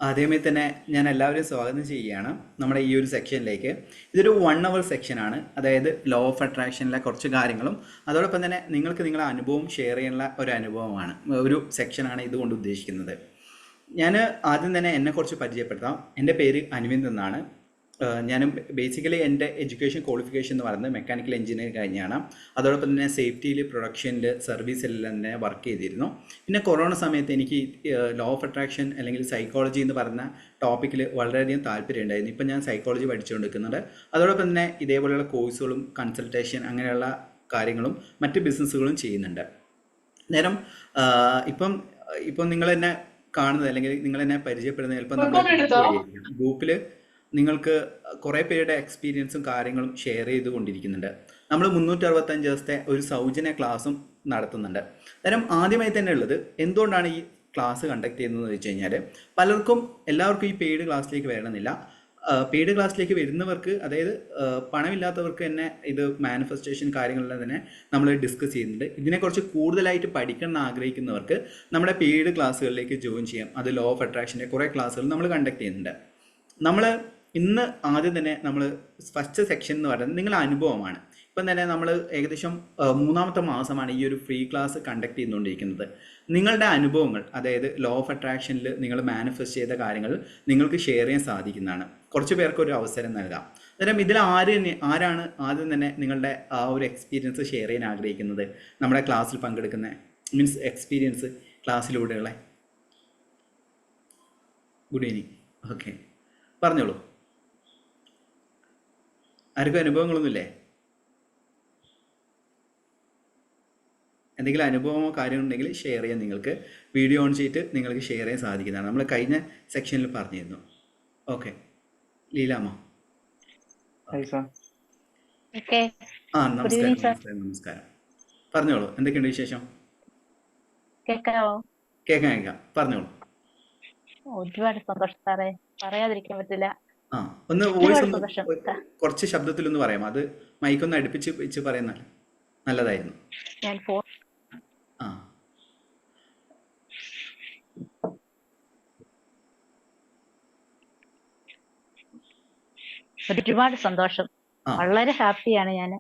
ആദ്യമേ തന്നെ ഞാൻ എല്ലാവരെയും സ്വാഗതം ചെയ്യുകയാണ് നമ്മുടെ ഈ ഒരു സെക്ഷനിലേക്ക്. ഇതൊരു 1 hour സെക്ഷനാണ്. അതായത് ലോ ഓഫ് അട്രാക്ഷനിലെ കുറച്ച് കാര്യങ്ങളും അതോടൊപ്പം തന്നെ നിങ്ങൾക്ക് നിങ്ങളുടെ അനുഭവം ഷെയർ ചെയ്യാനുള്ള ഒരു അനുഭവമാണ്, ഒരു സെക്ഷനാണ് ഇതുകൊണ്ട് ഉദ്ദേശിക്കുന്നത്. ഞാൻ ആദ്യം തന്നെ എന്നെക്കുറിച്ച് പരിചയപ്പെടുത്താം. എൻ്റെ പേര് അൻവിന്ദ് എന്നാണ്. ഞാൻ ബേസിക്കലി എൻ്റെ എഡ്യൂക്കേഷൻ ക്വാളിഫിക്കേഷൻ എന്ന് പറയുന്നത് മെക്കാനിക്കൽ എഞ്ചിനീയറിംഗ് കഴിഞ്ഞാണ്. അതോടൊപ്പം തന്നെ സേഫ്റ്റിയിൽ, പ്രൊഡക്ഷനിൽ, സർവീസിലെല്ലാം തന്നെ വർക്ക് ചെയ്തിരുന്നു. പിന്നെ കൊറോണ സമയത്ത് എനിക്ക് ലോ ഓഫ് അട്രാക്ഷൻ അല്ലെങ്കിൽ സൈക്കോളജി എന്ന് പറയുന്ന ടോപ്പിക്കിൽ വളരെയധികം താല്പര്യം ഉണ്ടായിരുന്നു. ഇപ്പം ഞാൻ സൈക്കോളജി പഠിച്ചുകൊണ്ടിരിക്കുന്നുണ്ട്. അതോടൊപ്പം തന്നെ ഇതേപോലെയുള്ള കോഴ്സുകളും കൺസൾട്ടേഷൻ അങ്ങനെയുള്ള കാര്യങ്ങളും മറ്റ് ബിസിനസ്സുകളും ചെയ്യുന്നുണ്ട്. നേരം ഇപ്പം ഇപ്പം നിങ്ങൾ എന്നെ കാണുന്നത് അല്ലെങ്കിൽ നിങ്ങൾ എന്നെ പരിചയപ്പെടുന്നത് ചിലപ്പോൾ നമ്മുടെ ഗ്രൂപ്പിൽ നിങ്ങൾക്ക് കുറേ പേരുടെ എക്സ്പീരിയൻസും കാര്യങ്ങളും ഷെയർ ചെയ്തുകൊണ്ടിരിക്കുന്നുണ്ട്. നമ്മൾ 365 ദിവസത്തെ ഒരു സൗജന്യ ക്ലാസ്സും നടത്തുന്നുണ്ട്. അന്നേരം ആദ്യമായി തന്നെ ഉള്ളത് എന്തുകൊണ്ടാണ് ഈ ക്ലാസ് കണ്ടക്ട് ചെയ്യുന്നതെന്ന് വെച്ച് കഴിഞ്ഞാൽ എല്ലാവർക്കും ഈ പെയ്ഡ് ക്ലാസ്സിലേക്ക് വരണമെന്നില്ല. പെയ്ഡ് ക്ലാസ്സിലേക്ക് വരുന്നവർക്ക്, അതായത് പണമില്ലാത്തവർക്ക് തന്നെ ഇത് മാനിഫെസ്റ്റേഷൻ കാര്യങ്ങളെല്ലാം തന്നെ നമ്മൾ ഡിസ്കസ് ചെയ്യുന്നുണ്ട്. ഇതിനെക്കുറിച്ച് കൂടുതലായിട്ട് പഠിക്കണം എന്ന് ആഗ്രഹിക്കുന്നവർക്ക് നമ്മുടെ പെയ്ഡ് ക്ലാസ്സുകളിലേക്ക് ജോയിൻ ചെയ്യാം. അത് ലോ ഓഫ് അട്രാക്ഷൻ്റെ കുറേ ക്ലാസ്സുകൾ നമ്മൾ കണ്ടക്ട് ചെയ്യുന്നുണ്ട്. നമ്മൾ ഇന്ന് ആദ്യം തന്നെ നമ്മൾ ഫസ്റ്റ് സെക്ഷൻ എന്ന് പറയുന്നത് നിങ്ങളുടെ അനുഭവമാണ്. ഇപ്പം തന്നെ നമ്മൾ ഏകദേശം 3-ാമത്തെ മാസമാണ് ഈ ഒരു ഫ്രീ ക്ലാസ് കണ്ടക്ട് ചെയ്തുകൊണ്ടിരിക്കുന്നത്. നിങ്ങളുടെ അനുഭവങ്ങൾ, അതായത് ലോ ഓഫ് അട്രാക്ഷനിൽ നിങ്ങൾ മാനിഫെസ്റ്റ് ചെയ്ത കാര്യങ്ങൾ നിങ്ങൾക്ക് ഷെയർ ചെയ്യാൻ സാധിക്കുന്നതാണ്. കുറച്ച് പേർക്ക് ഒരു അവസരം നൽകാം. അന്നേരം ഇതിൽ ആരാണ് ആദ്യം തന്നെ നിങ്ങളുടെ ആ ഒരു എക്സ്പീരിയൻസ് ഷെയർ ചെയ്യാൻ ആഗ്രഹിക്കുന്നത്? നമ്മുടെ ക്ലാസ്സിൽ പങ്കെടുക്കുന്ന മീൻസ് എക്സ്പീരിയൻസ് ക്ലാസ്സിലൂടെയുള്ള. Good evening. ഓക്കെ, പറഞ്ഞോളൂ. ആർക്കും അനുഭവങ്ങളൊന്നുമില്ലേ? എന്തെങ്കിലും അനുഭവമോ കാര്യമുണ്ടെങ്കിൽ ഷെയർ ചെയ്യാൻ നിങ്ങൾക്ക് വീഡിയോ ഓൺ ചെയ്തിട്ട് നിങ്ങൾക്ക് ഷെയർ ചെയ്യാൻ സാധിക്കുന്നതാണ്. നമ്മൾ കഴിഞ്ഞ സെക്ഷനിൽ പറഞ്ഞിരുന്നു. ഓക്കെ, ലീലാമ്മ. നമസ്കാരം. നമസ്കാരം. പറഞ്ഞോളൂ, എന്തൊക്കെയുണ്ട് വിശേഷം? കേൾക്കാം. പറഞ്ഞോളൂ. ഒരുപാട് സന്തോഷം സാറേ, പറയാതിരിക്കാൻ പറ്റില്ല. ഒന്ന് വോയിസ് കുറച്ച് ശബ്ദത്തിലൊന്ന് പറയാം. അത് മൈക്കൊന്ന് അടുപ്പിച്ച് വെച്ച് പറയുന്ന നല്ലതായിരുന്നു. ഒരുപാട് സന്തോഷം, വളരെ ഹാപ്പിയാണ് ഞാൻ.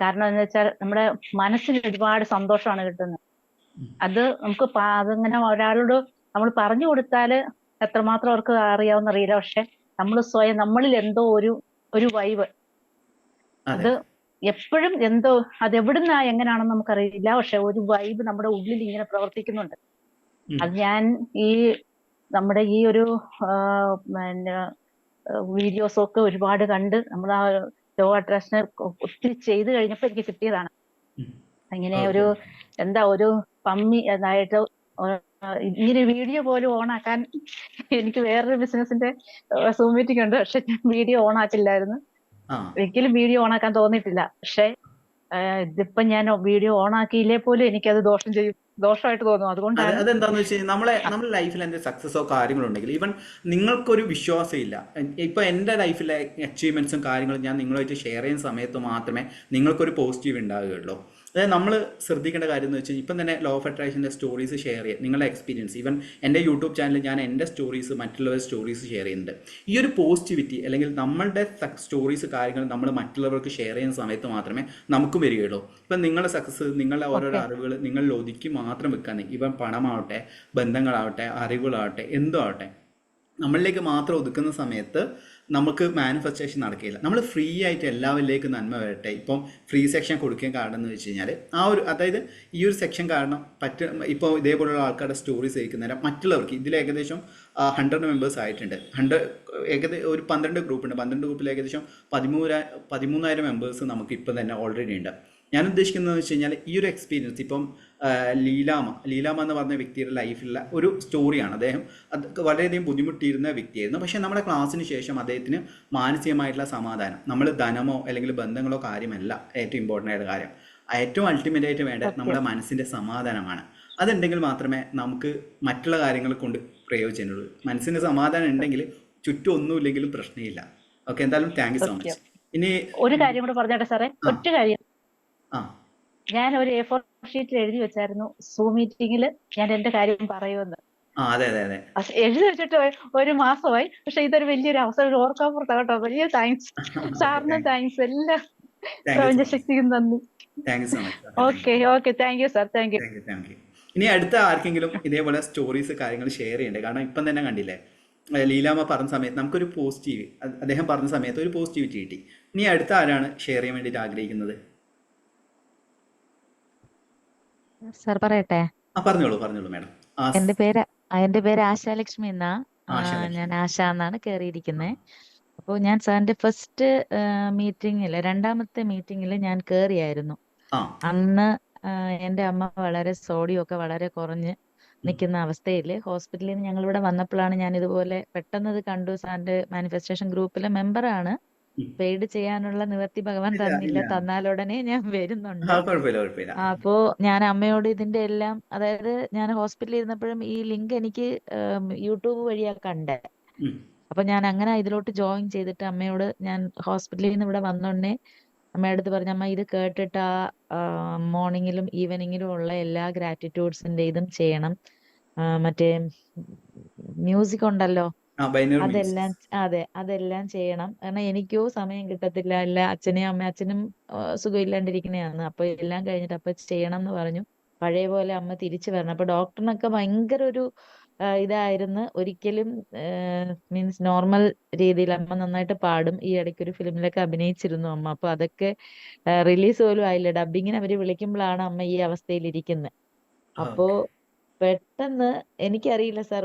കാരണം എന്ന് വെച്ചാൽ നമ്മുടെ മനസ്സിന് ഒരുപാട് സന്തോഷമാണ് കിട്ടുന്നത്. അത് നമുക്ക് അതിങ്ങനെ ഒരാളോട് നമ്മൾ പറഞ്ഞു കൊടുത്താല് എത്രമാത്രം അവർക്ക് അറിയാവുന്ന അറിയില്ല. പക്ഷെ നമ്മൾ സ്വയം നമ്മളിൽ എന്തോ ഒരു വൈബ്, അത് എപ്പോഴും എന്തോ അതെവിടുന്നാ എങ്ങനെയാണെന്ന് നമുക്കറിയില്ല. പക്ഷെ ഒരു വൈബ് നമ്മുടെ ഉള്ളിൽ ഇങ്ങനെ പ്രവർത്തിക്കുന്നുണ്ട്. അത് ഞാൻ നമ്മുടെ ഈ ഒരു പിന്നെ വീഡിയോസൊക്കെ ഒരുപാട് കണ്ട് നമ്മൾ ആ ലോ അട്രാക്ഷനെ ഒത്തിരി ചെയ്ത് കഴിഞ്ഞപ്പോൾ എനിക്ക് കിട്ടിയതാണ്. ഇങ്ങനെ ഒരു പമ്മി അതായിട്ട് ഇങ്ങനെ വീഡിയോ പോലും ഓണാക്കാൻ എനിക്ക് വേറൊരു ബിസിനസിന്റെ സൂം മീറ്റിംഗ് ഉണ്ട്. പക്ഷെ ഞാൻ വീഡിയോ ഓണാക്കില്ലായിരുന്നു. ഒരിക്കലും വീഡിയോ ഓണാക്കാൻ തോന്നിയിട്ടില്ല. പക്ഷെ ഇതിപ്പോ ഞാൻ വീഡിയോ ഓണാക്കിയില്ലേ പോലും എനിക്കത് ദോഷമായിട്ട് തോന്നും. അതുകൊണ്ടാണ്. അതെന്താന്ന് വെച്ച് കഴിഞ്ഞാൽ നമ്മുടെ ലൈഫിൽ എന്തെങ്കിലും സക്സസോ കാര്യങ്ങളുണ്ടെങ്കിൽ ഈവൻ നിങ്ങൾക്കൊരു വിശ്വാസം ഇല്ല. ഇപ്പൊ എൻ്റെ ലൈഫിലെ അച്ചീവ്മെന്റ്സും കാര്യങ്ങളും ഞാൻ നിങ്ങളുമായിട്ട് ഷെയർ ചെയ്യുന്ന സമയത്ത് മാത്രമേ നിങ്ങൾക്കൊരു പോസിറ്റീവ് ഉണ്ടാവുകയുള്ളൂ. അതായത് നമ്മൾ ശ്രദ്ധിക്കേണ്ട കാര്യം എന്ന് വെച്ചാൽ ഇപ്പം തന്നെ ലോ ഓഫ് അട്രാക്ഷൻ്റെ സ്റ്റോറീസ് ഷെയർ ചെയ്യുക, നിങ്ങളുടെ എക്സ്പീരിയൻസ്. ഈവൻ എൻ്റെ യൂട്യൂബ് ചാനലിൽ ഞാൻ എൻ്റെ സ്റ്റോറീസ് മറ്റുള്ളവരുടെ സ്റ്റോറീസ് ഷെയർ ചെയ്യുന്നുണ്ട്. ഈ ഒരു പോസിറ്റിവിറ്റി അല്ലെങ്കിൽ നമ്മളുടെ സ്റ്റോറീസ് കാര്യങ്ങൾ നമ്മൾ മറ്റുള്ളവർക്ക് ഷെയർ ചെയ്യുന്ന സമയത്ത് മാത്രമേ നമുക്കും വരികയുള്ളൂ. ഇപ്പം നിങ്ങളുടെ സക്സസ്, നിങ്ങളുടെ ഓരോരോ അറിവുകൾ നിങ്ങളിൽ ഒതുക്കി മാത്രം വെക്കാൻ, ഇവൻ പണമാവട്ടെ, ബന്ധങ്ങളാവട്ടെ, അറിവുകളാവട്ടെ, എന്തോ ആവട്ടെ, നമ്മളിലേക്ക് മാത്രം ഒതുക്കുന്ന സമയത്ത് നമുക്ക് മാനിഫെസ്റ്റേഷൻ നടക്കില്ല. നമ്മൾ ഫ്രീ ആയിട്ട് എല്ലാവരിലേക്കും നന്മ വരട്ടെ. ഇപ്പം ഫ്രീ സെക്ഷൻ കൊടുക്കാൻ കാരണം എന്ന് വെച്ച് കഴിഞ്ഞാൽ അതായത് ഈ ഒരു സെക്ഷൻ കാരണം ഇപ്പോൾ ഇതേപോലുള്ള ആൾക്കാരുടെ സ്റ്റോറീസ് കേൾക്കുന്നേരം മറ്റുള്ളവർക്ക് ഇതിൽ ഏകദേശം 100 മെമ്പേഴ്സ് ആയിട്ടുണ്ട്. ഏകദേശം ഒരു 12 ഗ്രൂപ്പുണ്ട്. 12 ഗ്രൂപ്പിൽ ഏകദേശം 13,000 മെമ്പേഴ്സ് നമുക്ക് ഇപ്പം തന്നെ ഓൾറെഡി ഉണ്ട്. ഞാൻ ഉദ്ദേശിക്കുന്നത് വെച്ച് കഴിഞ്ഞാൽ ഈ ഒരു എക്സ്പീരിയൻസ് ഇപ്പം ലീലാമ എന്ന് പറഞ്ഞ വ്യക്തിയുടെ ലൈഫിലുള്ള ഒരു സ്റ്റോറിയാണ്. അദ്ദേഹം വളരെയധികം ബുദ്ധിമുട്ടിയിരുന്ന വ്യക്തിയായിരുന്നു. പക്ഷേ നമ്മുടെ ക്ലാസ്സിന് ശേഷം അദ്ദേഹത്തിന് മാനസികമായിട്ടുള്ള സമാധാനം, നമ്മൾ ധനമോ അല്ലെങ്കിൽ ബന്ധങ്ങളോ കാര്യമല്ല ഏറ്റവും ഇമ്പോർട്ടൻ്റ് ആയിട്ട് കാര്യം. ഏറ്റവും അൾട്ടിമേറ്റ് ആയിട്ട് വേണ്ടത് നമ്മുടെ മനസ്സിൻ്റെ സമാധാനമാണ്. അതുണ്ടെങ്കിൽ മാത്രമേ നമുക്ക് മറ്റുള്ള കാര്യങ്ങൾ കൊണ്ട് പ്രയോജനമുള്ളൂ. മനസ്സിൻ്റെ സമാധാനം ഉണ്ടെങ്കിൽ ചുറ്റും ഒന്നുമില്ലെങ്കിലും പ്രശ്നമില്ല. ഓക്കെ, എന്തായാലും താങ്ക് യു സോ മച്ച്. ഇനി ഒരു കാര്യം കൂടെ പറഞ്ഞോട്ടെ സാറേ, ഒറ്റ കാര്യം. ഞാൻ ഒരു A4 ഷീറ്റിൽ എഴുതി വെച്ചായിരുന്നു സൂം മീറ്റിംഗിൽ ഞാൻ എന്റെ കാര്യം പറയുമെന്ന്. അതെ അതെ അതെ. പക്ഷെ എഴുതി വെച്ചിട്ട് ഒരു മാസമായി. പക്ഷെ ഇതൊരു വലിയൊരു അവസരം, ഓർക്കാപ്പുറത്താ കേട്ടോ. വലിയ താങ്ക്സ് ഓക്കെ, സാറിനും, താങ്ക്സ് എല്ലാ താങ്ക് യു സോ മച്ച്. പ്രപഞ്ചശക്തിക്കും നന്ദി. Thank you so much. Okay, thank okay you. Okay, thank you sir, thank you. Thank you, thank you. ഇനി അടുത്ത ആർക്കെങ്കിലും ഇതേപോലെ സ്റ്റോറീസ് കാര്യങ്ങൾ ഷെയർ ചെയ്യണ്ടേ? കാരണം ഇപ്പം തന്നെ കണ്ടില്ലേ, ലീലാമ്മ പറഞ്ഞ സമയത്ത് നമുക്കൊരു പോസിറ്റീവ്, അദ്ദേഹം പറഞ്ഞ സമയത്ത് ഒരു പോസിറ്റിവിറ്റി കിട്ടി. ഇനി അടുത്ത ആരാണ് ഷെയർ ചെയ്യാൻ വേണ്ടിയിട്ട് ആഗ്രഹിക്കുന്നത്? സാർ പറയട്ടെ? പറഞ്ഞോളൂ പറഞ്ഞോളൂ മാഡം. എന്റെ പേര് എന്റെ പേര് ആശാലക്ഷ്മി എന്നാ. ഞാൻ ആശാലക്ഷ്മി. ആശ എന്നാണ് കയറിയിരിക്കുന്നത്. അപ്പോൾ ഞാൻ സാറിന്റെ ഫസ്റ്റ് മീറ്റിംഗില്, രണ്ടാമത്തെ മീറ്റിംഗിൽ ഞാൻ കയറിയായിരുന്നു. ആ അന്ന് എന്റെ അമ്മ വളരെ സോഡിയം ഒക്കെ വളരെ കുറഞ്ഞ് നിൽക്കുന്ന അവസ്ഥയിൽ ഹോസ്പിറ്റലിൽ നിന്ന് ഞങ്ങളിവിടെ വന്നപ്പോഴാണ് ഞാൻ ഇതുപോലെ പെട്ടെന്ന് ഇത് കണ്ടു. സാറിന്റെ മാനിഫെസ്റ്റേഷൻ ഗ്രൂപ്പിലെ മെമ്പറാണ്. ഉം. പെയ്ഡ് ചെയ്യാനുള്ള നിവർത്തി ഭഗവാൻ ഇല്ല തന്നില്ല. ഇല്ല. തന്നാലുടനെ ഞാൻ വരുന്നുണ്ട്. കുഴപ്പമില്ല കുഴപ്പമില്ല. അപ്പോ ഞാൻ അമ്മയോട് ഇതിന്റെ എല്ലാം, അതായത് ഞാൻ ഹോസ്പിറ്റലിൽ ഇരുന്നപ്പോഴും ഈ ലിങ്ക് എനിക്ക് യൂട്യൂബ് വഴിയാ കണ്ടേ. ഉം. അപ്പൊ ഞാൻ അങ്ങനെ ഇതിലോട്ട് ജോയിൻ ചെയ്തിട്ട് അമ്മയോട് ഞാൻ ഹോസ്പിറ്റലിൽ നിന്ന് ഇവിടെ വന്നോണ്ടേ അമ്മയുടെ അടുത്ത് പറഞ്ഞു, അമ്മ ഇത് കേട്ടിട്ട് ആ മോർണിംഗിലും ഈവനിങ്ങിലും ഉള്ള എല്ലാ ഗ്രാറ്റിറ്റ്യൂഡ്സിന്റെ ഇതും ചെയ്യണം. മറ്റേ മ്യൂസിക് ഉണ്ടല്ലോ, ബൈനറി മ്യൂസിക്. അതെല്ലാം, അതെ അതെല്ലാം ചെയ്യണം. കാരണം എനിക്കോ സമയം കിട്ടത്തില്ല. അല്ല അച്ഛനും സുഖമില്ലാണ്ടിരിക്കണയാണ്. അപ്പൊ എല്ലാം കഴിഞ്ഞിട്ട് അപ്പൊ ചെയ്യണം എന്ന് പറഞ്ഞു. പഴയ പോലെ അമ്മ തിരിച്ചു വരണം. അപ്പൊ ഡോക്ടറിനൊക്കെ ഭയങ്കര ഒരു ഇതായിരുന്നു. ഒരിക്കലും മീൻസ് നോർമൽ രീതിയിൽ അമ്മ നന്നായിട്ട് പാടും. ഈ ഇടയ്ക്ക് ഒരു ഫിലിമിലൊക്കെ അഭിനയിച്ചിരുന്നു അമ്മ. അപ്പൊ അതൊക്കെ റിലീസ് പോലും ആയില്ല. ഡബിങ്ങിന് അവര് വിളിക്കുമ്പോഴാണ് അമ്മ ഈ അവസ്ഥയിൽ ഇരിക്കുന്നത്. അപ്പോ ഓക്കെ. പെട്ടെന്ന് എനിക്കറിയില്ല സാർ,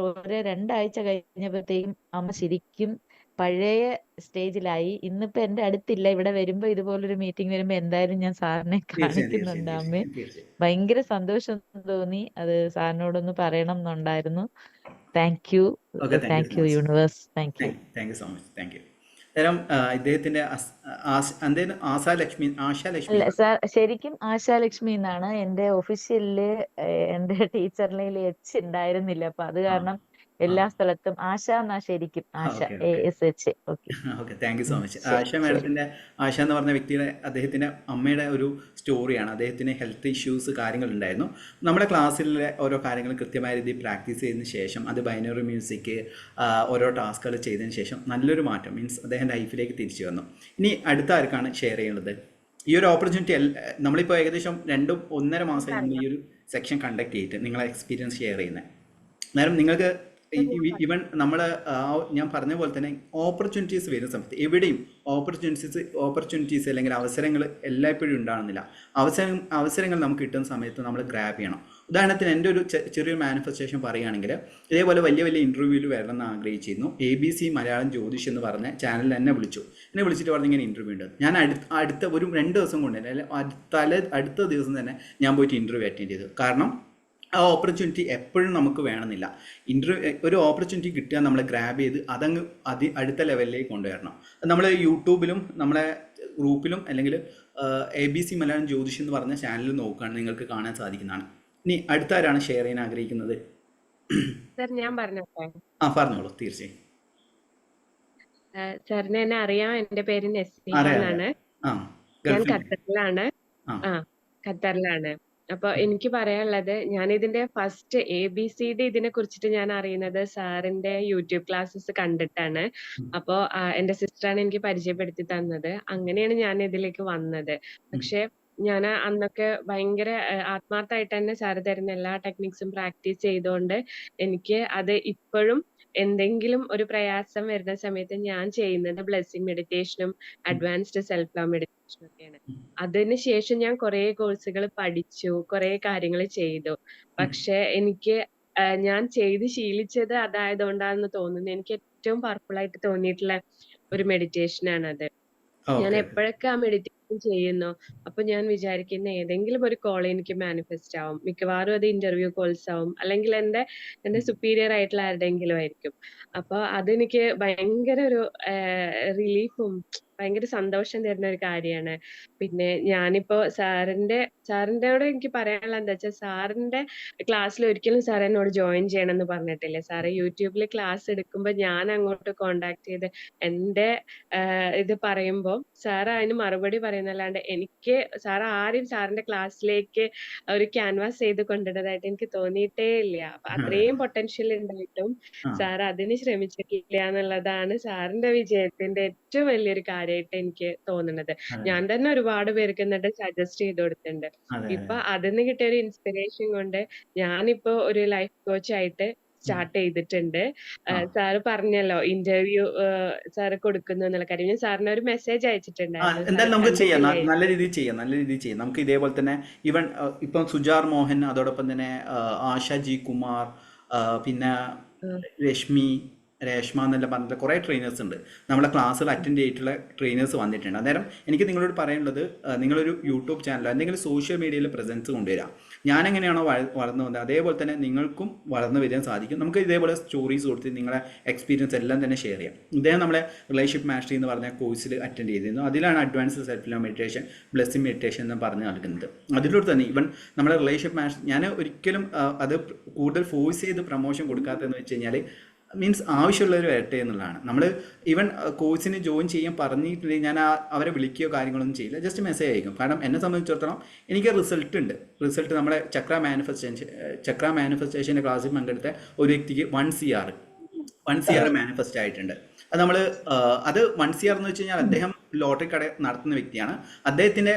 രണ്ടാഴ്ച കഴിഞ്ഞപ്പോഴത്തേക്കും അമ്മ ശരിക്കും പഴയ സ്റ്റേജിലായി. ഇന്നിപ്പോ എന്റെ അടുത്തില്ല. ഇവിടെ വരുമ്പോ ഇതുപോലൊരു മീറ്റിംഗ് വരുമ്പോ എന്തായാലും ഞാൻ സാറിനെ തീർച്ചയായും തീർച്ചയായും കാണിക്കുന്നുണ്ട് അമ്മേ. തീർച്ചയായും തീർച്ചയായും. ഭയങ്കര സന്തോഷം തോന്നി. അത് സാറിനോടൊന്ന് പറയണം എന്നുണ്ടായിരുന്നു. Thank you. Okay, thank you thank so you much. Universe. Thank you. Thank you so much. Thank you. അന്നേരം ഇദ്ദേഹത്തിന്റെ എന്തേലും ആശാലക്ഷ്മി, ആശാലക്ഷ്മി അല്ല എന്നാണ്. സാർ, ശരിക്കും ആശാലക്ഷ്മി എന്നാണ്. എന്റെ ഒഫീഷ്യലില് എന്റെ ടീച്ചറിൽ എച്ച് ഉണ്ടായിരുന്നില്ല. അപ്പൊ അത് ആ കാരണം ആ എല്ലാ സ്ഥലത്തും ആശ എന്നാ. ശരിക്കും Asha, okay okay ASH. Okay. Okay, thank you so much. ശരി ആശ ശരി. മാഡത്തിന്റെ, ആശ എന്ന് പറഞ്ഞ വ്യക്തിയുടെ, അദ്ദേഹത്തിന്റെ അമ്മയുടെ ഒരു സ്റ്റോറിയാണ്. അദ്ദേഹത്തിന് ഹെൽത്ത് ഇഷ്യൂസ് കാര്യങ്ങളുണ്ടായിരുന്നു. നമ്മുടെ ക്ലാസ്സിലെ ഓരോ കാര്യങ്ങൾ കൃത്യമായ രീതിയിൽ പ്രാക്ടീസ് ചെയ്തതിന് ശേഷം, അത് ബൈനറി മ്യൂസിക്, ഓരോ ടാസ്കുകൾ ചെയ്തതിന് ശേഷം നല്ലൊരു മാറ്റം, മീൻസ് അദ്ദേഹം ലൈഫിലേക്ക് തിരിച്ചു വന്നു. ഇനി അടുത്ത ആർക്കാണ് ഷെയർ ചെയ്യുന്നത്? ഈ ഒരു ഓപ്പർച്യൂണിറ്റി നമ്മളിപ്പോൾ ഏകദേശം 1.5 മാസമായി നമ്മൾ ഈ ഒരു സെക്ഷൻ കണ്ടക്ട് ചെയ്തിട്ട് നിങ്ങളെ എക്സ്പീരിയൻസ് ഷെയർ ചെയ്യുന്നത്. അന്നേരം നിങ്ങൾക്ക് ഈവൻ നമ്മൾ ഞാൻ പറഞ്ഞ പോലെ തന്നെ ഓപ്പർച്യൂണിറ്റീസ് വരുന്ന സമയത്ത് എവിടെയും ഓപ്പർച്യൂണിറ്റീസ് അല്ലെങ്കിൽ അവസരങ്ങൾ എല്ലായ്പ്പോഴും ഉണ്ടാകുന്നില്ല. അവസരങ്ങൾ നമുക്ക് കിട്ടുന്ന സമയത്ത് നമ്മൾ ഗ്രാബ് ചെയ്യണം. ഉദാഹരണത്തിന് എൻ്റെ ഒരു ചെറിയൊരു മാനിഫെസ്റ്റേഷൻ പറയുകയാണെങ്കിൽ, ഇതേപോലെ വലിയ വലിയ ഇൻ്റർവ്യൂവിൽ വരണമെന്ന് ആഗ്രഹിച്ചിരുന്നു. ABC മലയാളം ജ്യോതിഷ് എന്ന് പറഞ്ഞ ചാനലിൽ എന്നെ വിളിച്ചിട്ട് പറഞ്ഞ് ഇങ്ങനെ ഇൻ്റർവ്യൂ ഉണ്ട്. ഞാൻ അടുത്ത ഒരു 2 ദിവസം കൊണ്ട് തന്നെ, അടുത്ത ദിവസം തന്നെ ഞാൻ പോയിട്ട് ഇൻ്റർവ്യൂ അറ്റൻഡ് ചെയ്തു. കാരണം ആ ഓപ്പർച്യൂണിറ്റി എപ്പോഴും നമുക്ക് വേണമെന്നില്ല. ഒരു ഓപ്പർച്യൂണിറ്റി കിട്ടുക, നമ്മൾ ഗ്രാബ് ചെയ്ത് അതങ്ങ് അടുത്ത ലെവലിലേക്ക് കൊണ്ടുവരണം. നമ്മൾ യൂട്യൂബിലും നമ്മളെ ഗ്രൂപ്പിലും അല്ലെങ്കിൽ ABC മലയാളം ജ്യോതിഷ് എന്ന് പറഞ്ഞ ചാനലിൽ നോക്കുകയാണെങ്കിൽ നിങ്ങൾക്ക് കാണാൻ സാധിക്കുന്നതാണ്. ഇനി അടുത്ത ആരാണ് ഷെയർ ചെയ്യാൻ ആഗ്രഹിക്കുന്നത്? സർ, ഞാൻ പറഞ്ഞോട്ടെ? പറഞ്ഞോളൂ, തീർച്ചയായും. സാറിന് എന്നെ അറിയാം. എന്റെ പേര് നസ്നിഹ അറിയാം എന്നാണ്. അറിയാം. ഞാൻ ഗൾഫിൽ. ഖത്തറിലാണ്. ആ ഖത്തറിലാണ്. അപ്പൊ എനിക്ക് പറയാനുള്ളത്, ഞാൻ ഇതിന്റെ ഫസ്റ്റ് ABCD ഇതിനെ കുറിച്ചിട്ട് ഞാൻ അറിയുന്നത് സാറിന്റെ യൂട്യൂബ് ക്ലാസ്സസ് കണ്ടിട്ടാണ്. അപ്പോ എന്റെ സിസ്റ്ററാണ് എനിക്ക് പരിചയപ്പെടുത്തി തന്നത്. അങ്ങനെയാണ് ഞാൻ ഇതിലേക്ക് വന്നത്. പക്ഷെ ഞാൻ അന്നൊക്കെ ഭയങ്കര ആത്മാർത്ഥമായിട്ട് തന്നെ സാറ് തരുന്ന എല്ലാ ടെക്നിക്സും പ്രാക്ടീസ് ചെയ്തുകൊണ്ട് എനിക്ക് അത് ഇപ്പോഴും എന്തെങ്കിലും ഒരു പ്രയാസം വരുന്ന സമയത്ത് ഞാൻ ചെയ്യുന്നത് ബ്ലെസ്സിങ് മെഡിറ്റേഷനും അഡ്വാൻസ്ഡ് സെൽഫ് ലവ് മെഡിറ്റേഷനും ഒക്കെയാണ്. അതിനുശേഷം ഞാൻ കുറെ കോഴ്സുകൾ പഠിച്ചു, കുറെ കാര്യങ്ങൾ ചെയ്തു. പക്ഷെ എനിക്ക് ഞാൻ ചെയ്ത് ശീലിച്ചത് അതായതുകൊണ്ടാണെന്ന് തോന്നുന്നു. എനിക്ക് ഏറ്റവും പവർഫുൾ ആയിട്ട് തോന്നിയിട്ടുള്ള ഒരു മെഡിറ്റേഷൻ ആണത്. ഞാൻ ഓക്കെ. എപ്പോഴൊക്കെ ആ മെഡിറ്റേഷൻ ചെയ്യുന്നു, അപ്പൊ ഞാൻ വിചാരിക്കുന്ന ഏതെങ്കിലും ഒരു കോൾ എനിക്ക് മാനിഫെസ്റ്റ് ആവും. മിക്കവാറും അത് ഇന്റർവ്യൂ കോൾസ് ആവും, അല്ലെങ്കിൽ എന്റെ സുപ്പീരിയർ ആയിട്ടുള്ള ആരുടെയെങ്കിലും ആയിരിക്കും. അപ്പൊ അതെനിക്ക് ഭയങ്കര ഒരു റിലീഫും ഭയങ്കര സന്തോഷം തരുന്ന ഒരു കാര്യമാണ്. പിന്നെ ഞാനിപ്പോ സാറിന്റെയോട് എനിക്ക് പറയാനുള്ള എന്താ വെച്ചാൽ, സാറിന്റെ ക്ലാസ്സിൽ ഒരിക്കലും സാർ എന്നോട് ജോയിൻ ചെയ്യണം എന്ന് പറഞ്ഞിട്ടില്ല. സാറ് യൂട്യൂബിൽ ക്ലാസ് എടുക്കുമ്പോൾ ഞാൻ അങ്ങോട്ട് കോണ്ടാക്ട് ചെയ്ത് എന്റെ ഇത് പറയുമ്പോൾ സാർ അതിന് മറുപടി പറയും, പറയുന്നല്ലാണ്ട് എനിക്ക് സാറിന്റെ ക്ലാസ്സിലേക്ക് ഒരു ക്യാൻവാസ് ചെയ്ത് കൊണ്ടുവരുന്നതായിട്ട് എനിക്ക് തോന്നിയിട്ടേ ഇല്ല. അപ്പൊ അതെ. അത്രയും പൊട്ടൻഷ്യൽ ഉണ്ടായിട്ടും ആ സാർ അതിന് ശ്രമിച്ചിട്ടില്ല എന്നുള്ളതാണ് സാറിന്റെ വിജയത്തിന്റെ ഏറ്റവും വലിയൊരു കാര്യമായിട്ട് എനിക്ക് തോന്നുന്നത്. അതെ ഞാൻ തന്നെ ഒരുപാട് പേർക്ക് എന്നിട്ട് സജസ്റ്റ് ചെയ്ത് കൊടുത്തിട്ടുണ്ട്. അതെ അതെ. ഇപ്പൊ അതിന്ന് കിട്ടിയ ഒരു ഇൻസ്പിറേഷൻ കൊണ്ട് ഞാനിപ്പോ ഒരു ലൈഫ് കോച്ച് ആയിട്ട് ഉം. സ്റ്റാർട്ട് ചെയ്തിട്ടുണ്ട്. ആ സാറ് പറഞ്ഞല്ലോ ഇന്റർവ്യൂ സാറ് കൊടുക്കുന്നു എന്നുള്ള കാര്യം. ഞാൻ സാറിന് ഒരു മെസ്സേജ് അയച്ചിട്ടുണ്ടായിരുന്നു. സാറ് എന്തായാലും നമുക്ക് ചെയ്യാം, കണ്ടിട്ടില്ല. നല്ല രീതിയിൽ ചെയ്യാം, നല്ല രീതിയിൽ ചെയ്യാം. നമുക്ക് ഇതേപോലെ തന്നെ ഈവൻ ഇപ്പം സുജാർ മോഹൻ, അതോടൊപ്പം തന്നെ ആശ ജി കുമാർ, പിന്നെ ഉം. രേഷ്മ എന്നെല്ലാം പറഞ്ഞിട്ട് കുറേ ട്രെയിനേഴ്സ് ഉണ്ട്. നമ്മളെ ക്ലാസ്സിൽ അറ്റൻഡ് ചെയ്തിട്ടുള്ള ട്രെയിനേഴ്സ് വന്നിട്ടുണ്ട്. അന്നേരം എനിക്ക് നിങ്ങളോട് പറയാനുള്ളത്, നിങ്ങളൊരു യൂട്യൂബ് ചാനലോ എന്തെങ്കിലും സോഷ്യൽ മീഡിയയിൽ പ്രസൻസ് കൊണ്ടുവരാം. ഞാൻ എങ്ങനെയാണോ വളർന്നു വന്നത് അതേപോലെ തന്നെ നിങ്ങൾക്കും വളർന്നു വരാൻ സാധിക്കും. നമുക്ക് ഇതേപോലെ സ്റ്റോറീസ് കൊടുത്ത് നിങ്ങളെ എക്സ്പീരിയൻസ് എല്ലാം തന്നെ ഷെയർ ചെയ്യാം. ഇദ്ദേഹം നമ്മളെ റിലേഷൻഷിപ്പ് മാസ്റ്ററി എന്ന് പറഞ്ഞ കോഴ്സിൽ അറ്റൻഡ് ചെയ്തിരുന്നു. അതിലാണ് advance self love meditation, blessing meditation എന്ന് പറഞ്ഞ് നൽകുന്നത്. അതിലൂടെ തന്നെ ഇവൻ നമ്മുടെ റിലേഷൻഷിപ്പ് മാസ്റ്റർ, ഞാൻ ഒരിക്കലും അത് കൂടുതൽ ഫോഴ്സ് ചെയ്ത് പ്രൊമോഷൻ കൊടുക്കാത്തതെന്ന് വെച്ച് കഴിഞ്ഞാൽ മീൻസ് ആവശ്യമുള്ളവർ വരട്ടെ എന്നുള്ളതാണ്. നമ്മൾ ഈവൻ കോഴ്സിന് ജോയിൻ ചെയ്യാൻ പറഞ്ഞിട്ടുണ്ടെങ്കിൽ ഞാൻ അവരെ വിളിക്കുകയോ കാര്യങ്ങളൊന്നും ചെയ്യില്ല, ജസ്റ്റ് മെസ്സേജ് അയക്കും. കാരണം എന്നെ സംബന്ധിച്ചിടത്തോളം എനിക്ക് റിസൾട്ട് ഉണ്ട്. റിസൾട്ട് നമ്മുടെ ചക്ര മാനിഫെസ്റ്റേഷൻ്റെ ക്ലാസ്സിൽ പങ്കെടുത്ത ഒരു വ്യക്തിക്ക് 1 CR മാനിഫെസ്റ്റ് ആയിട്ടുണ്ട്. അത് നമ്മൾ അത് 1 CR എന്ന് വെച്ച് കഴിഞ്ഞാൽ അദ്ദേഹം ലോട്ടറി കട നടത്തുന്ന വ്യക്തിയാണ്. അദ്ദേഹത്തിൻ്റെ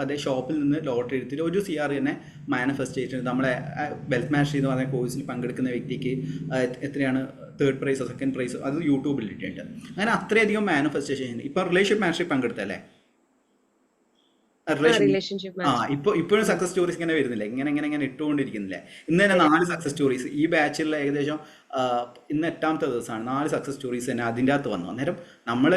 അദ്ദേഹം ഷോപ്പിൽ നിന്ന് ലോട്ടറി എടുത്തിട്ട് 1 CR തന്നെ മാനിഫെസ്റ്റ് ചെയ്തിട്ടുണ്ട്. നമ്മളെ വെൽത്ത് മാസ്റ്ററി എന്ന് പറഞ്ഞ കോഴ്സിൽ പങ്കെടുക്കുന്ന വ്യക്തിക്ക് എത്രയാണ് 3rd പ്രൈസോ 2nd പ്രൈസോ അത് യൂട്യൂബിൽ ഇട്ടിട്ടുണ്ട്. അങ്ങനെ അത്രയധികം മാനിഫെസ്റ്റേഷൻ ഉണ്ട്. ഇപ്പോൾ റിലേഷൻഷിപ്പ് മാസ്റ്ററി പങ്കെടുത്തല്ലേ, റിലേഷൻഷിപ്പ് ഇപ്പോഴും സക്സസ് സ്റ്റോറീസ് ഇങ്ങനെ വരുന്നില്ല, ഇങ്ങനെ ഇട്ടുകൊണ്ടിരിക്കുന്നില്ലേ. ഇന്ന് തന്നെ 4 സക്സസ് സ്റ്റോറീസ് ഈ ബാച്ചിലുള്ള ഏകദേശം ഇന്ന് 8ാമത്തെ ദിവസമാണ്. 4 സക്സസ് സ്റ്റോറീസ് തന്നെ അതിൻ്റെ അകത്ത് വന്നു. അന്നേരം നമ്മൾ